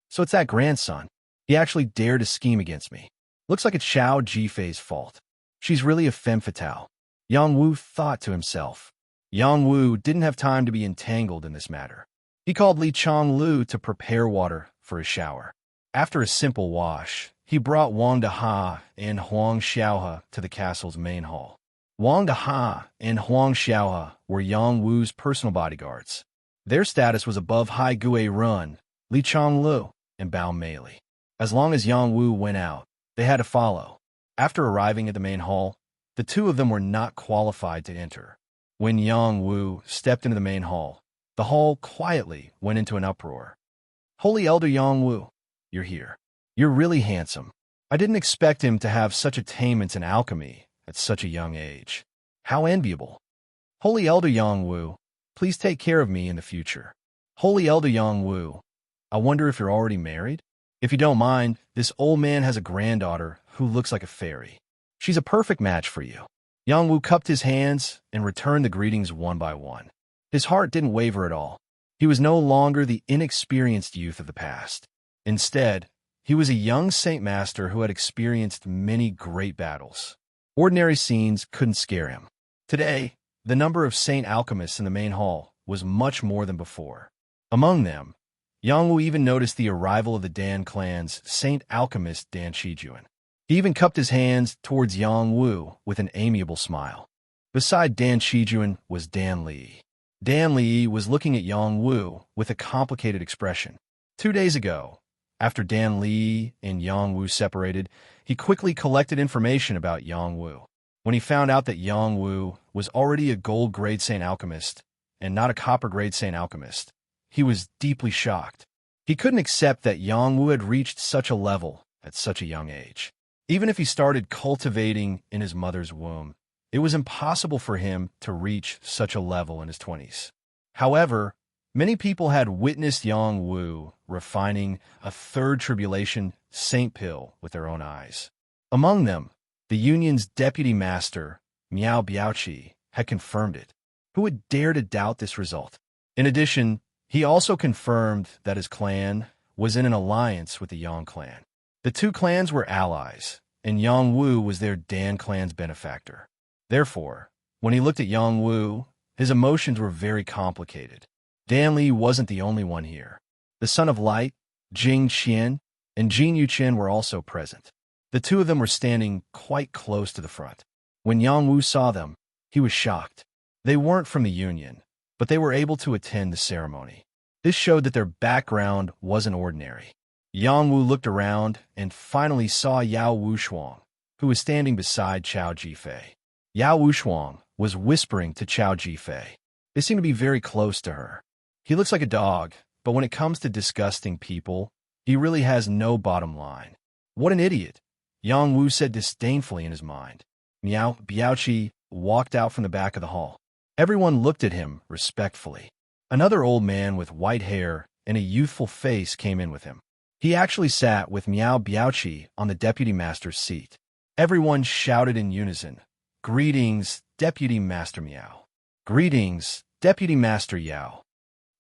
"So it's that grandson. He actually dared to scheme against me. Looks like it's Xiao Jifei's fault. She's really a femme fatale." Yang Wu thought to himself. Yang Wu didn't have time to be entangled in this matter. He called Li Chonglu to prepare water for his shower. After a simple wash, he brought Wang Daha and Huang Xiaohe to the castle's main hall. Wang Daha and Huang Xiaohe were Yang Wu's personal bodyguards. Their status was above Hai Gui Ren, Li Chonglu, and Bao Meili. As long as Yang Wu went out, they had to follow. After arriving at the main hall, the two of them were not qualified to enter. When Yang Wu stepped into the main hall, the hall quietly went into an uproar. "Holy Elder Yang Wu, you're here. You're really handsome. I didn't expect him to have such attainments in alchemy at such a young age. How enviable. Holy Elder Yang Wu, please take care of me in the future. Holy Elder Yang Wu, I wonder if you're already married? If you don't mind, this old man has a granddaughter who looks like a fairy. She's a perfect match for you. Yang Wu cupped his hands and returned the greetings one by one. His heart didn't waver at all. He was no longer the inexperienced youth of the past. Instead, he was a young Saint Master who had experienced many great battles. Ordinary scenes couldn't scare him. Today, the number of Saint Alchemists in the main hall was much more than before. Among them, Yang Wu even noticed the arrival of the Dan clan's Saint Alchemist Dan Shijuan. He even cupped his hands towards Yang Wu with an amiable smile. Beside Dan Shijuan was Dan Li. Dan Li was looking at Yang Wu with a complicated expression. 2 days ago, after Dan Li and Yang Wu separated, he quickly collected information about Yang Wu. When he found out that Yang Wu was already a gold-grade Saint Alchemist and not a copper-grade Saint Alchemist, he was deeply shocked. He couldn't accept that Yang Wu had reached such a level at such a young age. Even if he started cultivating in his mother's womb, it was impossible for him to reach such a level in his 20s. However, many people had witnessed Yang Wu refining a third tribulation saint pill with their own eyes. Among them, the Union's deputy master, Miao Biaoqi, had confirmed it. Who would dare to doubt this result? In addition, he also confirmed that his clan was in an alliance with the Yang clan. The two clans were allies, and Yang Wu was their Dan clan's benefactor. Therefore, when he looked at Yang Wu, his emotions were very complicated. Dan Li wasn't the only one here. The Son of Light, Jing Qian, and Jin Yuqian were also present. The two of them were standing quite close to the front. When Yang Wu saw them, he was shocked. They weren't from the Union, but they were able to attend the ceremony. This showed that their background wasn't ordinary. Yang Wu looked around and finally saw Yao Wushuang, who was standing beside Chao Jifei. Yao Wushuang was whispering to Chao Jifei. They seemed to be very close to her. He looks like a dog, but when it comes to disgusting people, he really has no bottom line. What an idiot, Yang Wu said disdainfully in his mind. Miao Biaoqi walked out from the back of the hall. Everyone looked at him respectfully. Another old man with white hair and a youthful face came in with him. He actually sat with Miao Biaoqi on the deputy master's seat. Everyone shouted in unison, "Greetings, Deputy Master Miao." "Greetings, Deputy Master Yao."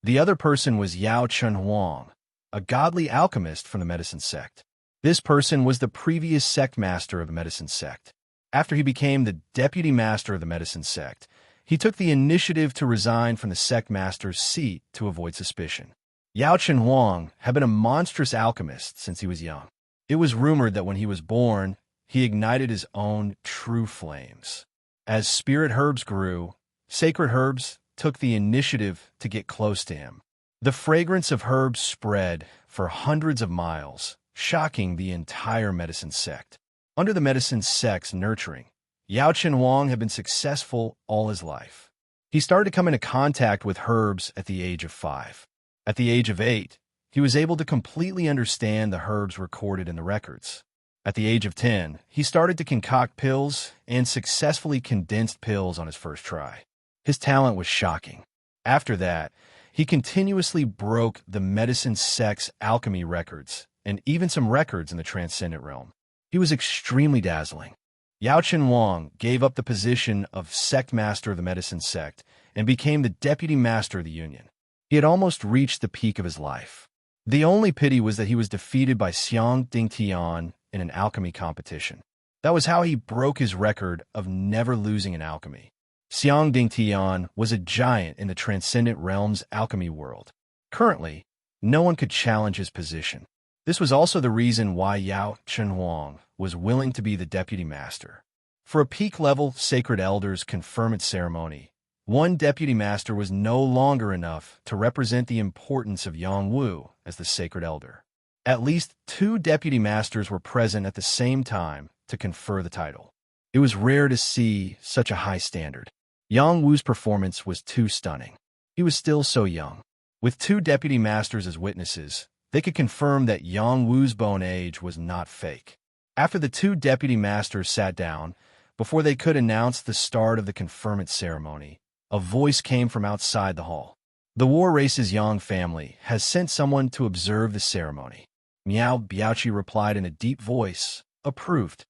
The other person was Yao Chunhuang, a godly alchemist from the medicine sect. This person was the previous sect master of the medicine sect. After he became the deputy master of the medicine sect, he took the initiative to resign from the sect master's seat to avoid suspicion. Yao Chunhuang had been a monstrous alchemist since he was young. It was rumored that when he was born, he ignited his own true flames. As spirit herbs grew, sacred herbs took the initiative to get close to him. The fragrance of herbs spread for hundreds of miles, shocking the entire medicine sect. Under the medicine sect's nurturing, Yao Chunhuang had been successful all his life. He started to come into contact with herbs at the age of 5. At the age of 8, he was able to completely understand the herbs recorded in the records. At the age of 10, he started to concoct pills and successfully condensed pills on his first try. His talent was shocking. After that, he continuously broke the medicine sect's alchemy records and even some records in the transcendent realm. He was extremely dazzling. Yao Chunhuang gave up the position of sect master of the medicine sect and became the deputy master of the Union. He had almost reached the peak of his life. The only pity was that he was defeated by Xiang Dingtian in an alchemy competition. That was how he broke his record of never losing in alchemy. Xiang Dingtian was a giant in the transcendent realm's alchemy world. Currently, no one could challenge his position. This was also the reason why Yao Chunhuang was willing to be the deputy master. For a peak-level sacred elder's conferment ceremony, one deputy master was no longer enough to represent the importance of Yang Wu as the sacred elder. At least 2 deputy masters were present at the same time to confer the title. It was rare to see such a high standard. Yang Wu's performance was too stunning. He was still so young. With 2 deputy masters as witnesses, they could confirm that Yang Wu's bone age was not fake. After the 2 deputy masters sat down, before they could announce the start of the conferment ceremony, a voice came from outside the hall. The War Race's Yang family has sent someone to observe the ceremony. Miao Biaoqi replied in a deep voice, "Approved."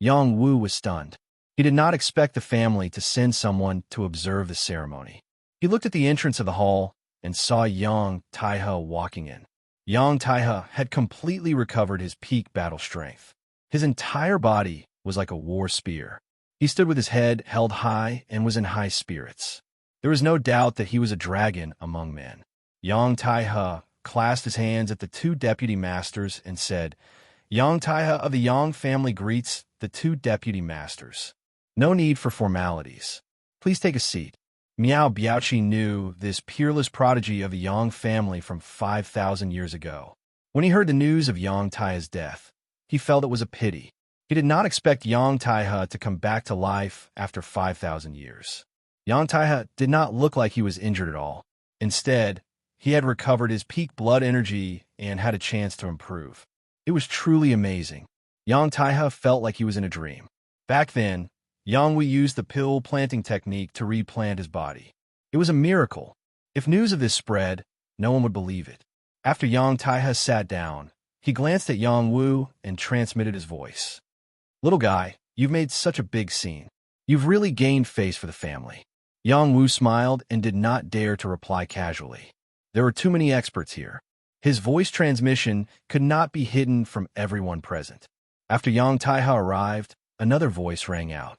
Yang Wu was stunned. He did not expect the family to send someone to observe the ceremony. He looked at the entrance of the hall and saw Yang Taihe walking in. Yang Taihe had completely recovered his peak battle strength. His entire body was like a war spear. He stood with his head held high and was in high spirits. There was no doubt that he was a dragon among men. Yang Taihe clasped his hands at the two deputy masters and said, "Yang Taihe of the Yang family greets the two deputy masters. No need for formalities. Please take a seat." Miao Biaoqi knew this peerless prodigy of the Yang family from 5,000 years ago. When he heard the news of Yang Taihe's death, he felt it was a pity. He did not expect Yang Taihe to come back to life after 5,000 years. Yang Taihe did not look like he was injured at all. Instead, he had recovered his peak blood energy and had a chance to improve. It was truly amazing. Yang Taihe felt like he was in a dream. Back then, Yang Wu used the pill planting technique to replant his body. It was a miracle. If news of this spread, no one would believe it. After Yang Taihe sat down, he glanced at Yang Wu and transmitted his voice. "Little guy, you've made such a big scene. You've really gained face for the family." Yang Wu smiled and did not dare to reply casually. There were too many experts here. His voice transmission could not be hidden from everyone present. After Yang Taihe arrived, another voice rang out.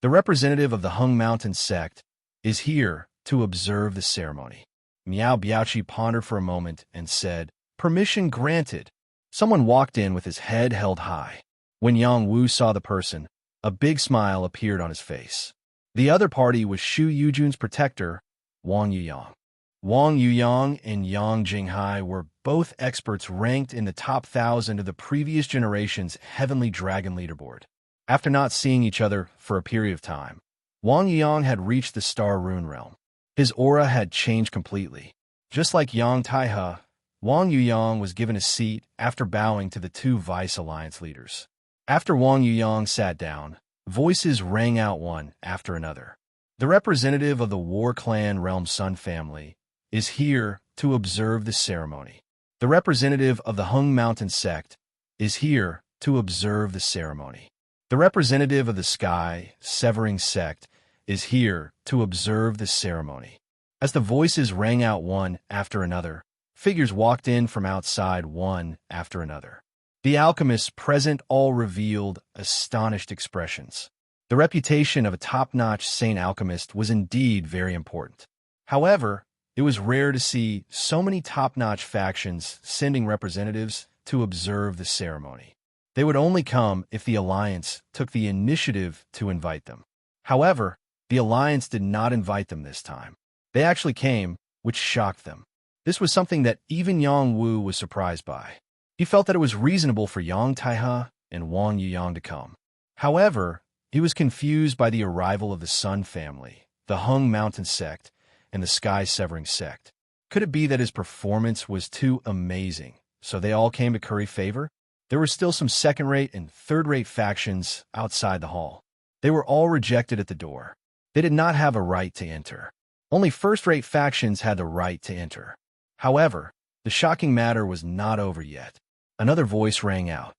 "The representative of the Hung Mountain sect is here to observe the ceremony." Miao Biaoqi pondered for a moment and said, "Permission granted." Someone walked in with his head held high. When Yang Wu saw the person, a big smile appeared on his face. The other party was Shu Yujun's protector, Wang Yuyang. Wang Yuyang and Yang Jinghai were both experts ranked in the top 1,000 of the previous generation's Heavenly Dragon leaderboard. After not seeing each other for a period of time, Wang Yuyang had reached the Star Rune realm. His aura had changed completely. Just like Yang Taihe, Wang Yuyang was given a seat after bowing to the two Vice Alliance leaders. After Wang Yuyang sat down, voices rang out one after another. "The representative of the War Clan Realm Sun family is here to observe the ceremony. The representative of the Hung Mountain sect is here to observe the ceremony. The representative of the Sky Severing sect is here to observe the ceremony." As the voices rang out one after another, figures walked in from outside one after another. The alchemists present all revealed astonished expressions. The reputation of a top-notch saint alchemist was indeed very important. However, it was rare to see so many top-notch factions sending representatives to observe the ceremony. They would only come if the Alliance took the initiative to invite them. However, the Alliance did not invite them this time. They actually came, which shocked them. This was something that even Yang Wu was surprised by. He felt that it was reasonable for Yang Taihe and Wang Yuyang to come. However, he was confused by the arrival of the Sun family, the Hung Mountain sect, and the Sky Severing sect. Could it be that his performance was too amazing, so they all came to curry favor? There were still some second-rate and third-rate factions outside the hall. They were all rejected at the door. They did not have a right to enter. Only first-rate factions had the right to enter. However, the shocking matter was not over yet. Another voice rang out.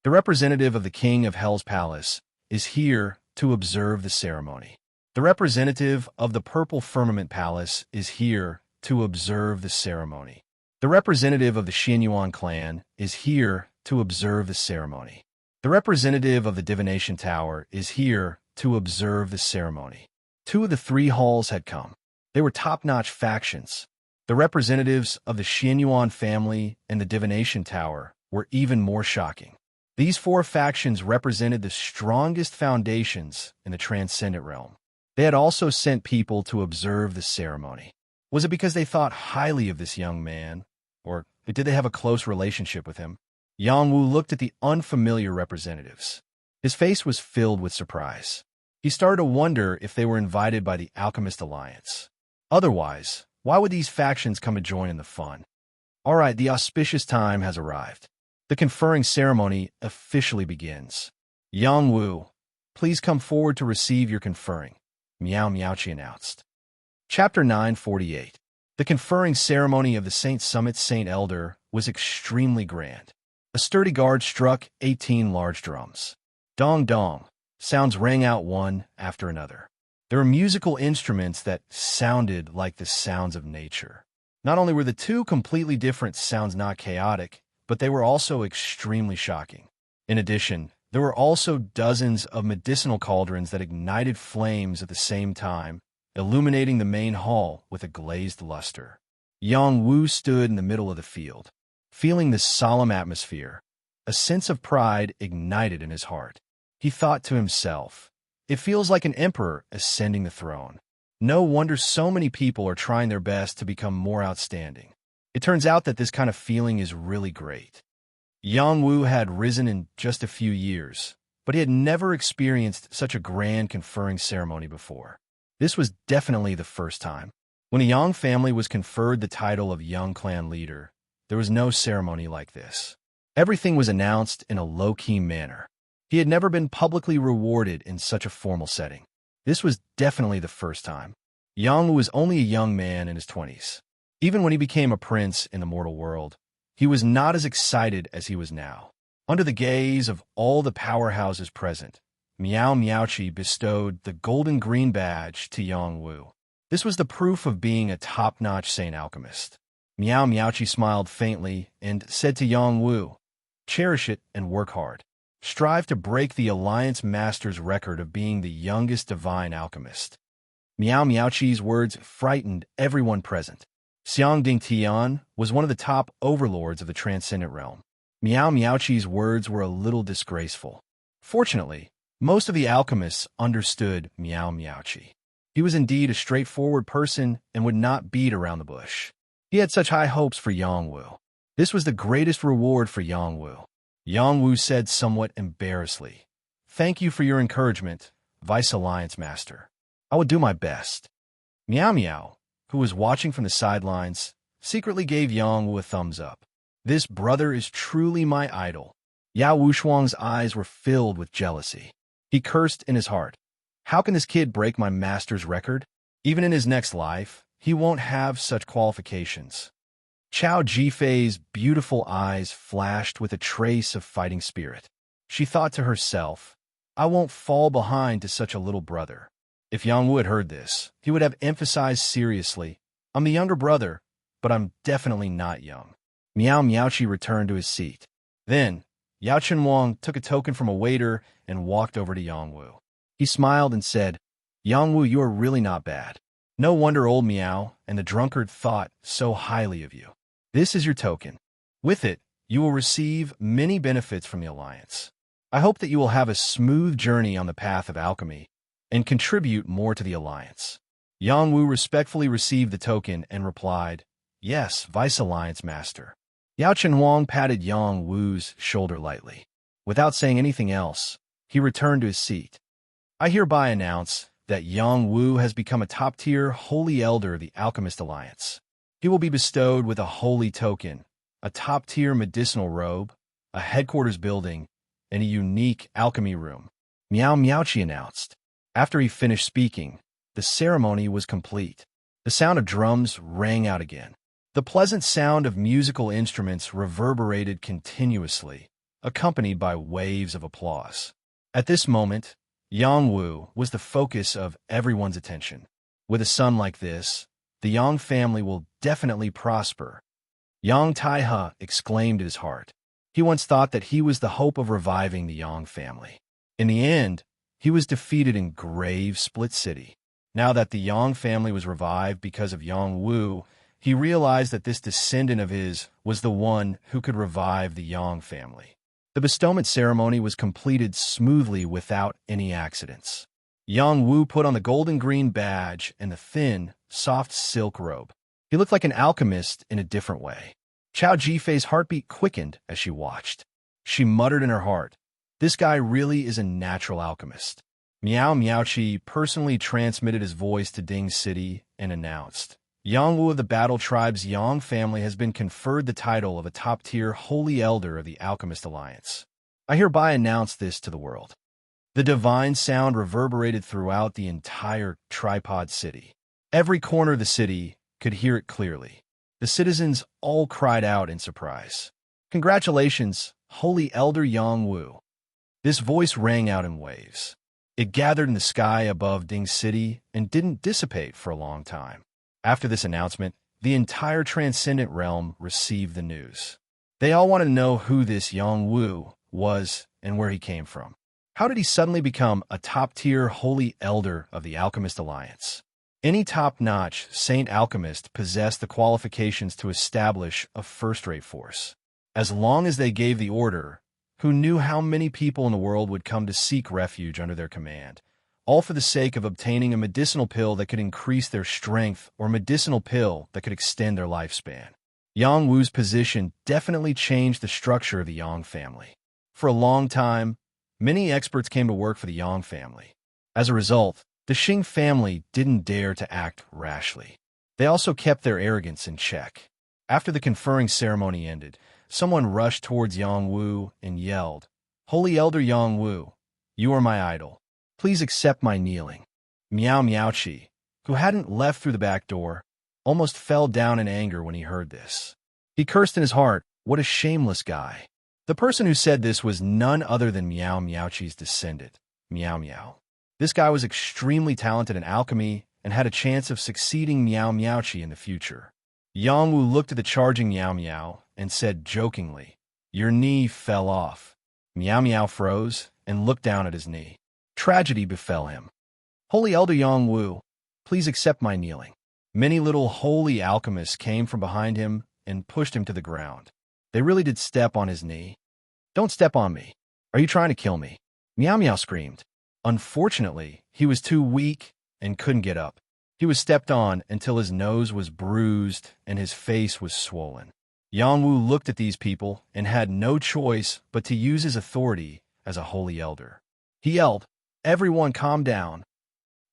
"The representative of the King of Hell's Palace is here to observe the ceremony. The representative of the Purple Firmament Palace is here to observe the ceremony. The representative of the Xianyuan clan is here to observe the ceremony. The representative of the Divination Tower is here to observe the ceremony." Two of the three halls had come. They were top-notch factions. The representatives of the Xianyuan family and the Divination Tower were even more shocking. These four factions represented the strongest foundations in the Transcendent Realm. They had also sent people to observe the ceremony. Was it because they thought highly of this young man, or did they have a close relationship with him? Yang Wu looked at the unfamiliar representatives. His face was filled with surprise. He started to wonder if they were invited by the Alchemist Alliance. Otherwise, why would these factions come to join in the fun? All right, the auspicious time has arrived. The conferring ceremony officially begins. "Yang Wu, please come forward to receive your conferring," Miao Miaoqi announced. Chapter 948. The conferring ceremony of the Saint Summit Saint Elder was extremely grand. A sturdy guard struck 18 large drums. Dong dong. Sounds rang out one after another. There were musical instruments that sounded like the sounds of nature. Not only were the two completely different sounds not chaotic, but they were also extremely shocking. In addition, there were also dozens of medicinal cauldrons that ignited flames at the same time, illuminating the main hall with a glazed luster. Yang Wu stood in the middle of the field. Feeling this solemn atmosphere, a sense of pride ignited in his heart. He thought to himself, "It feels like an emperor ascending the throne. No wonder so many people are trying their best to become more outstanding." It turns out that this kind of feeling is really great. Yang Wu had risen in just a few years, but he had never experienced such a grand conferring ceremony before. This was definitely the first time. When a Yang family was conferred the title of Yang clan leader, there was no ceremony like this. Everything was announced in a low-key manner. He had never been publicly rewarded in such a formal setting. This was definitely the first time. Yang Wu was only a young man in his 20s. Even when he became a prince in the mortal world, he was not as excited as he was now. Under the gaze of all the powerhouses present, Miao Miaochi bestowed the golden green badge to Yang Wu. This was the proof of being a top-notch Saint alchemist. Miao Miaochi smiled faintly and said to Yang Wu, "Cherish it and work hard. Strive to break the Alliance Master's record of being the youngest divine alchemist." Miao Miaochi's words frightened everyone present. Xiang Dingtian was one of the top overlords of the Transcendent Realm. Miao Miaochi's words were a little disgraceful. Fortunately, most of the alchemists understood Miao Miaochi. He was indeed a straightforward person and would not beat around the bush. He had such high hopes for Yang Wu. This was the greatest reward for Yang Wu. Yang Wu said somewhat embarrassedly, "Thank you for your encouragement, Vice Alliance Master. I will do my best." Miao Miao, who was watching from the sidelines, secretly gave Yang Wu a thumbs up. "This brother is truly my idol." Yao Wushuang's eyes were filled with jealousy. He cursed in his heart. "How can this kid break my master's record? Even in his next life, he won't have such qualifications." Chao Jifei's beautiful eyes flashed with a trace of fighting spirit. She thought to herself, "I won't fall behind to such a little brother." If Yang Wu had heard this, he would have emphasized seriously, "I'm the younger brother, but I'm definitely not young." Miao Miaochi returned to his seat. Then, Yao Chenwang took a token from a waiter and walked over to Yang Wu. He smiled and said, "Yang Wu, you are really not bad. No wonder old Miao and the drunkard thought so highly of you. This is your token. With it, you will receive many benefits from the Alliance. I hope that you will have a smooth journey on the path of alchemy and contribute more to the Alliance." Yang Wu respectfully received the token and replied, "Yes, Vice Alliance Master." Yao Chenhuang patted Yang Wu's shoulder lightly. Without saying anything else, he returned to his seat. "I hereby announce that Yang Wu has become a top-tier Holy Elder of the Alchemist Alliance. He will be bestowed with a holy token, a top-tier medicinal robe, a headquarters building, and a unique alchemy room," Miao Miaochi announced. After he finished speaking, the ceremony was complete. The sound of drums rang out again. The pleasant sound of musical instruments reverberated continuously, accompanied by waves of applause. At this moment, Yang Wu was the focus of everyone's attention. With a son like this, the Yang family will definitely prosper. Yang Taihe exclaimed in his heart. He once thought that he was the hope of reviving the Yang family. In the end, he was defeated in Grave Split City. Now that the Yang family was revived because of Yang Wu, he realized that this descendant of his was the one who could revive the Yang family. The bestowment ceremony was completed smoothly without any accidents. Yang Wu put on the golden green badge and the thin, soft silk robe. He looked like an alchemist in a different way. Chao Jifei's heartbeat quickened as she watched. She muttered in her heart, "This guy really is a natural alchemist." Miao Miaochi personally transmitted his voice to Ding City and announced, "Yang Wu of the Battle Tribe's Yang family has been conferred the title of a top-tier Holy Elder of the Alchemist Alliance. I hereby announce this to the world." The divine sound reverberated throughout the entire Tripod City. Every corner of the city could hear it clearly. The citizens all cried out in surprise, "Congratulations, Holy Elder Yang Wu." This voice rang out in waves. It gathered in the sky above Ding City and didn't dissipate for a long time. After this announcement, the entire transcendent realm received the news. They all wanted to know who this Yang Wu was and where he came from. How did he suddenly become a top-tier holy elder of the Alchemist Alliance? Any top-notch saint alchemist possessed the qualifications to establish a first-rate force. As long as they gave the order, who knew how many people in the world would come to seek refuge under their command, all for the sake of obtaining a medicinal pill that could increase their strength or a medicinal pill that could extend their lifespan. Yang Wu's position definitely changed the structure of the Yang family. For a long time, many experts came to work for the Yang family. As a result, the Xing family didn't dare to act rashly. They also kept their arrogance in check. After the conferring ceremony ended, someone rushed towards Yang Wu and yelled, "Holy Elder Yang Wu, you are my idol. Please accept my kneeling." Miao Miaoqi, who hadn't left through the back door, almost fell down in anger when he heard this. He cursed in his heart, "What a shameless guy." The person who said this was none other than Miao Miaoqi's descendant, Miao Miao. This guy was extremely talented in alchemy and had a chance of succeeding Miao Miaoqi in the future. Yang Wu looked at the charging Miao Miao and said jokingly, "Your knee fell off." Miao Miao froze and looked down at his knee. Tragedy befell him. "Holy Elder Yang Wu, please accept my kneeling." Many little holy alchemists came from behind him and pushed him to the ground. They really did step on his knee. "Don't step on me. Are you trying to kill me?" Miao Miao screamed. Unfortunately, he was too weak and couldn't get up. He was stepped on until his nose was bruised and his face was swollen. Yang Wu looked at these people and had no choice but to use his authority as a holy elder. He yelled, "Everyone calm down."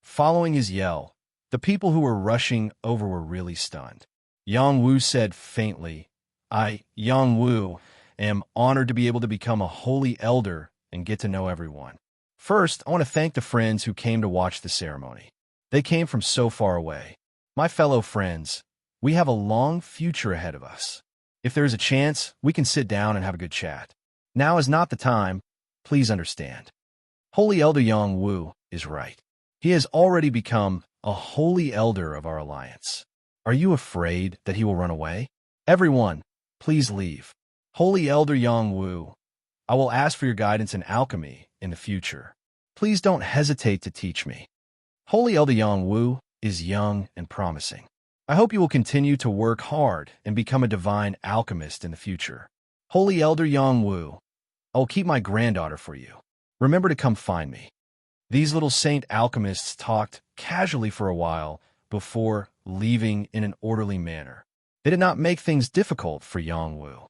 Following his yell, the people who were rushing over were really stunned. Yang Wu said faintly, "I, Yang Wu, am honored to be able to become a holy elder and get to know everyone. First, I want to thank the friends who came to watch the ceremony. They came from so far away. My fellow friends, we have a long future ahead of us. If there is a chance, we can sit down and have a good chat. Now is not the time. Please understand. Holy Elder Yang Wu is right. He has already become a holy elder of our alliance. Are you afraid that he will run away? Everyone, please leave. Holy Elder Yang Wu, I will ask for your guidance in alchemy in the future. Please don't hesitate to teach me. Holy Elder Yang Wu is young and promising. I hope you will continue to work hard and become a divine alchemist in the future. Holy Elder Yang Wu, I will keep my granddaughter for you. Remember to come find me." These little saint alchemists talked casually for a while before leaving in an orderly manner. They did not make things difficult for Yang Wu.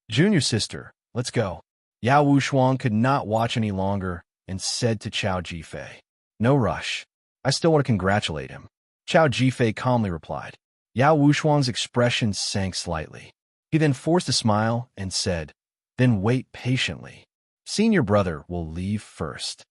"Junior sister, let's go." Yao Wushuang could not watch any longer and said to Chao Jifei, "No rush. I still want to congratulate him." Chao Jifei calmly replied. Yao Wushuang's expression sank slightly. He then forced a smile and said, "Then wait patiently. Senior brother will leave first."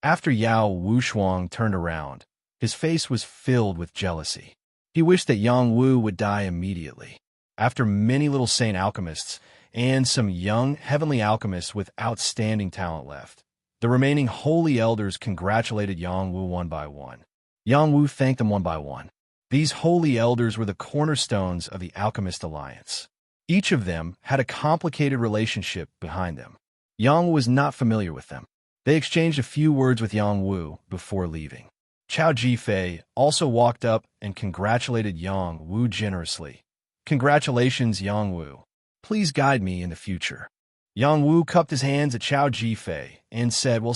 After Yao Wushuang turned around, his face was filled with jealousy. He wished that Yang Wu would die immediately. After many little saint alchemists and some young heavenly alchemists with outstanding talent left, the remaining holy elders congratulated Yang Wu one by one. Yang Wu thanked them one by one. These holy elders were the cornerstones of the Alchemist Alliance. Each of them had a complicated relationship behind them. Yang Wu was not familiar with them. They exchanged a few words with Yang Wu before leaving. Chao Jifei also walked up and congratulated Yang Wu generously. "Congratulations, Yang Wu. Please guide me in the future." Yang Wu cupped his hands at Chao Jifei and said, well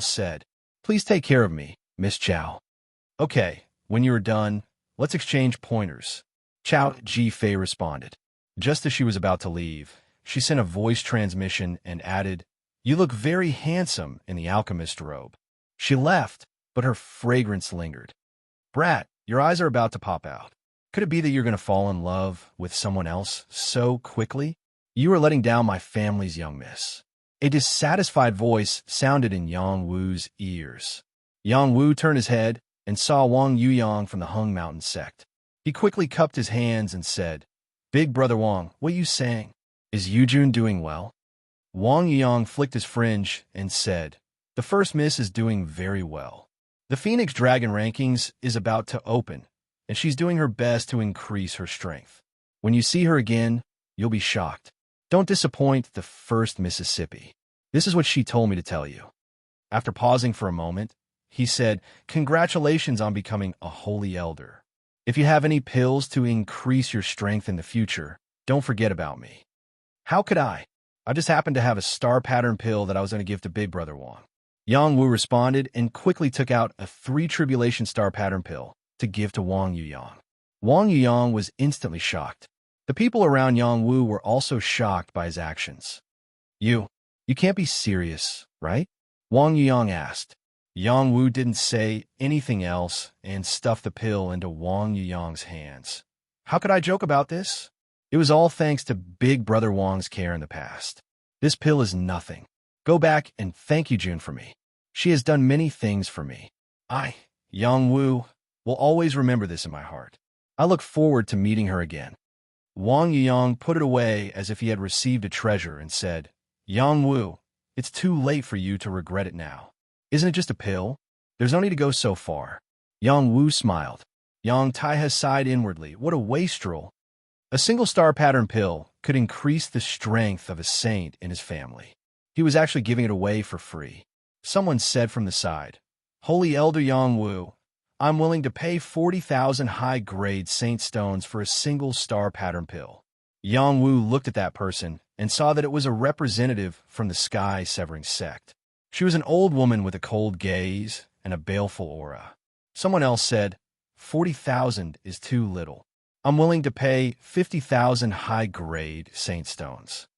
said. "Please take care of me, Miss Chao." "Okay, when you are done, let's exchange pointers," Chao Jifei responded. Just as she was about to leave, she sent a voice transmission and added, "You look very handsome in the alchemist robe." She left, but her fragrance lingered. "Brat, your eyes are about to pop out. Could it be that you're going to fall in love with someone else so quickly? You are letting down my family's young miss." A dissatisfied voice sounded in Yang Wu's ears. Yang Wu turned his head and saw Wang Yuyang from the Hung Mountain sect. He quickly cupped his hands and said, "Big brother Wang, what are you saying? Is Yujun doing well?" Wang Yang flicked his fringe and said, "The first miss is doing very well. The Phoenix Dragon rankings is about to open, and she's doing her best to increase her strength. When you see her again, you'll be shocked. Don't disappoint the first Mississippi. This is what she told me to tell you." After pausing for a moment, he said, "Congratulations on becoming a holy elder. If you have any pills to increase your strength in the future, don't forget about me." "How could I? I just happened to have a star pattern pill that I was going to give to Big Brother Wang." Yang Wu responded and quickly took out a 3 tribulation star pattern pill to give to Wang Yuyang. Wang Yuyang was instantly shocked. The people around Yang Wu were also shocked by his actions. You can't be serious, right?" Wang Yuyang asked. Yang Wu didn't say anything else and stuffed the pill into Wang Yuyang's hands. "How could I joke about this? It was all thanks to Big Brother Wang's care in the past. This pill is nothing. Go back and thank Yujun for me. She has done many things for me. I, Yang Wu, will always remember this in my heart. I look forward to meeting her again." Wang Yuyang put it away as if he had received a treasure and said, "Yang Wu, it's too late for you to regret it now. Isn't it just a pill? There's no need to go so far." Yang Wu smiled. Yang Taiha sighed inwardly. What a wastrel. A single star pattern pill could increase the strength of a saint in his family. He was actually giving it away for free. Someone said from the side, "Holy Elder Yang Wu, I'm willing to pay 40,000 high-grade saint stones for a single star pattern pill." Yang Wu looked at that person and saw that it was a representative from the sky-severing sect. She was an old woman with a cold gaze and a baleful aura. Someone else said, 40,000 is too little. I'm willing to pay 50,000 high-grade saint stones.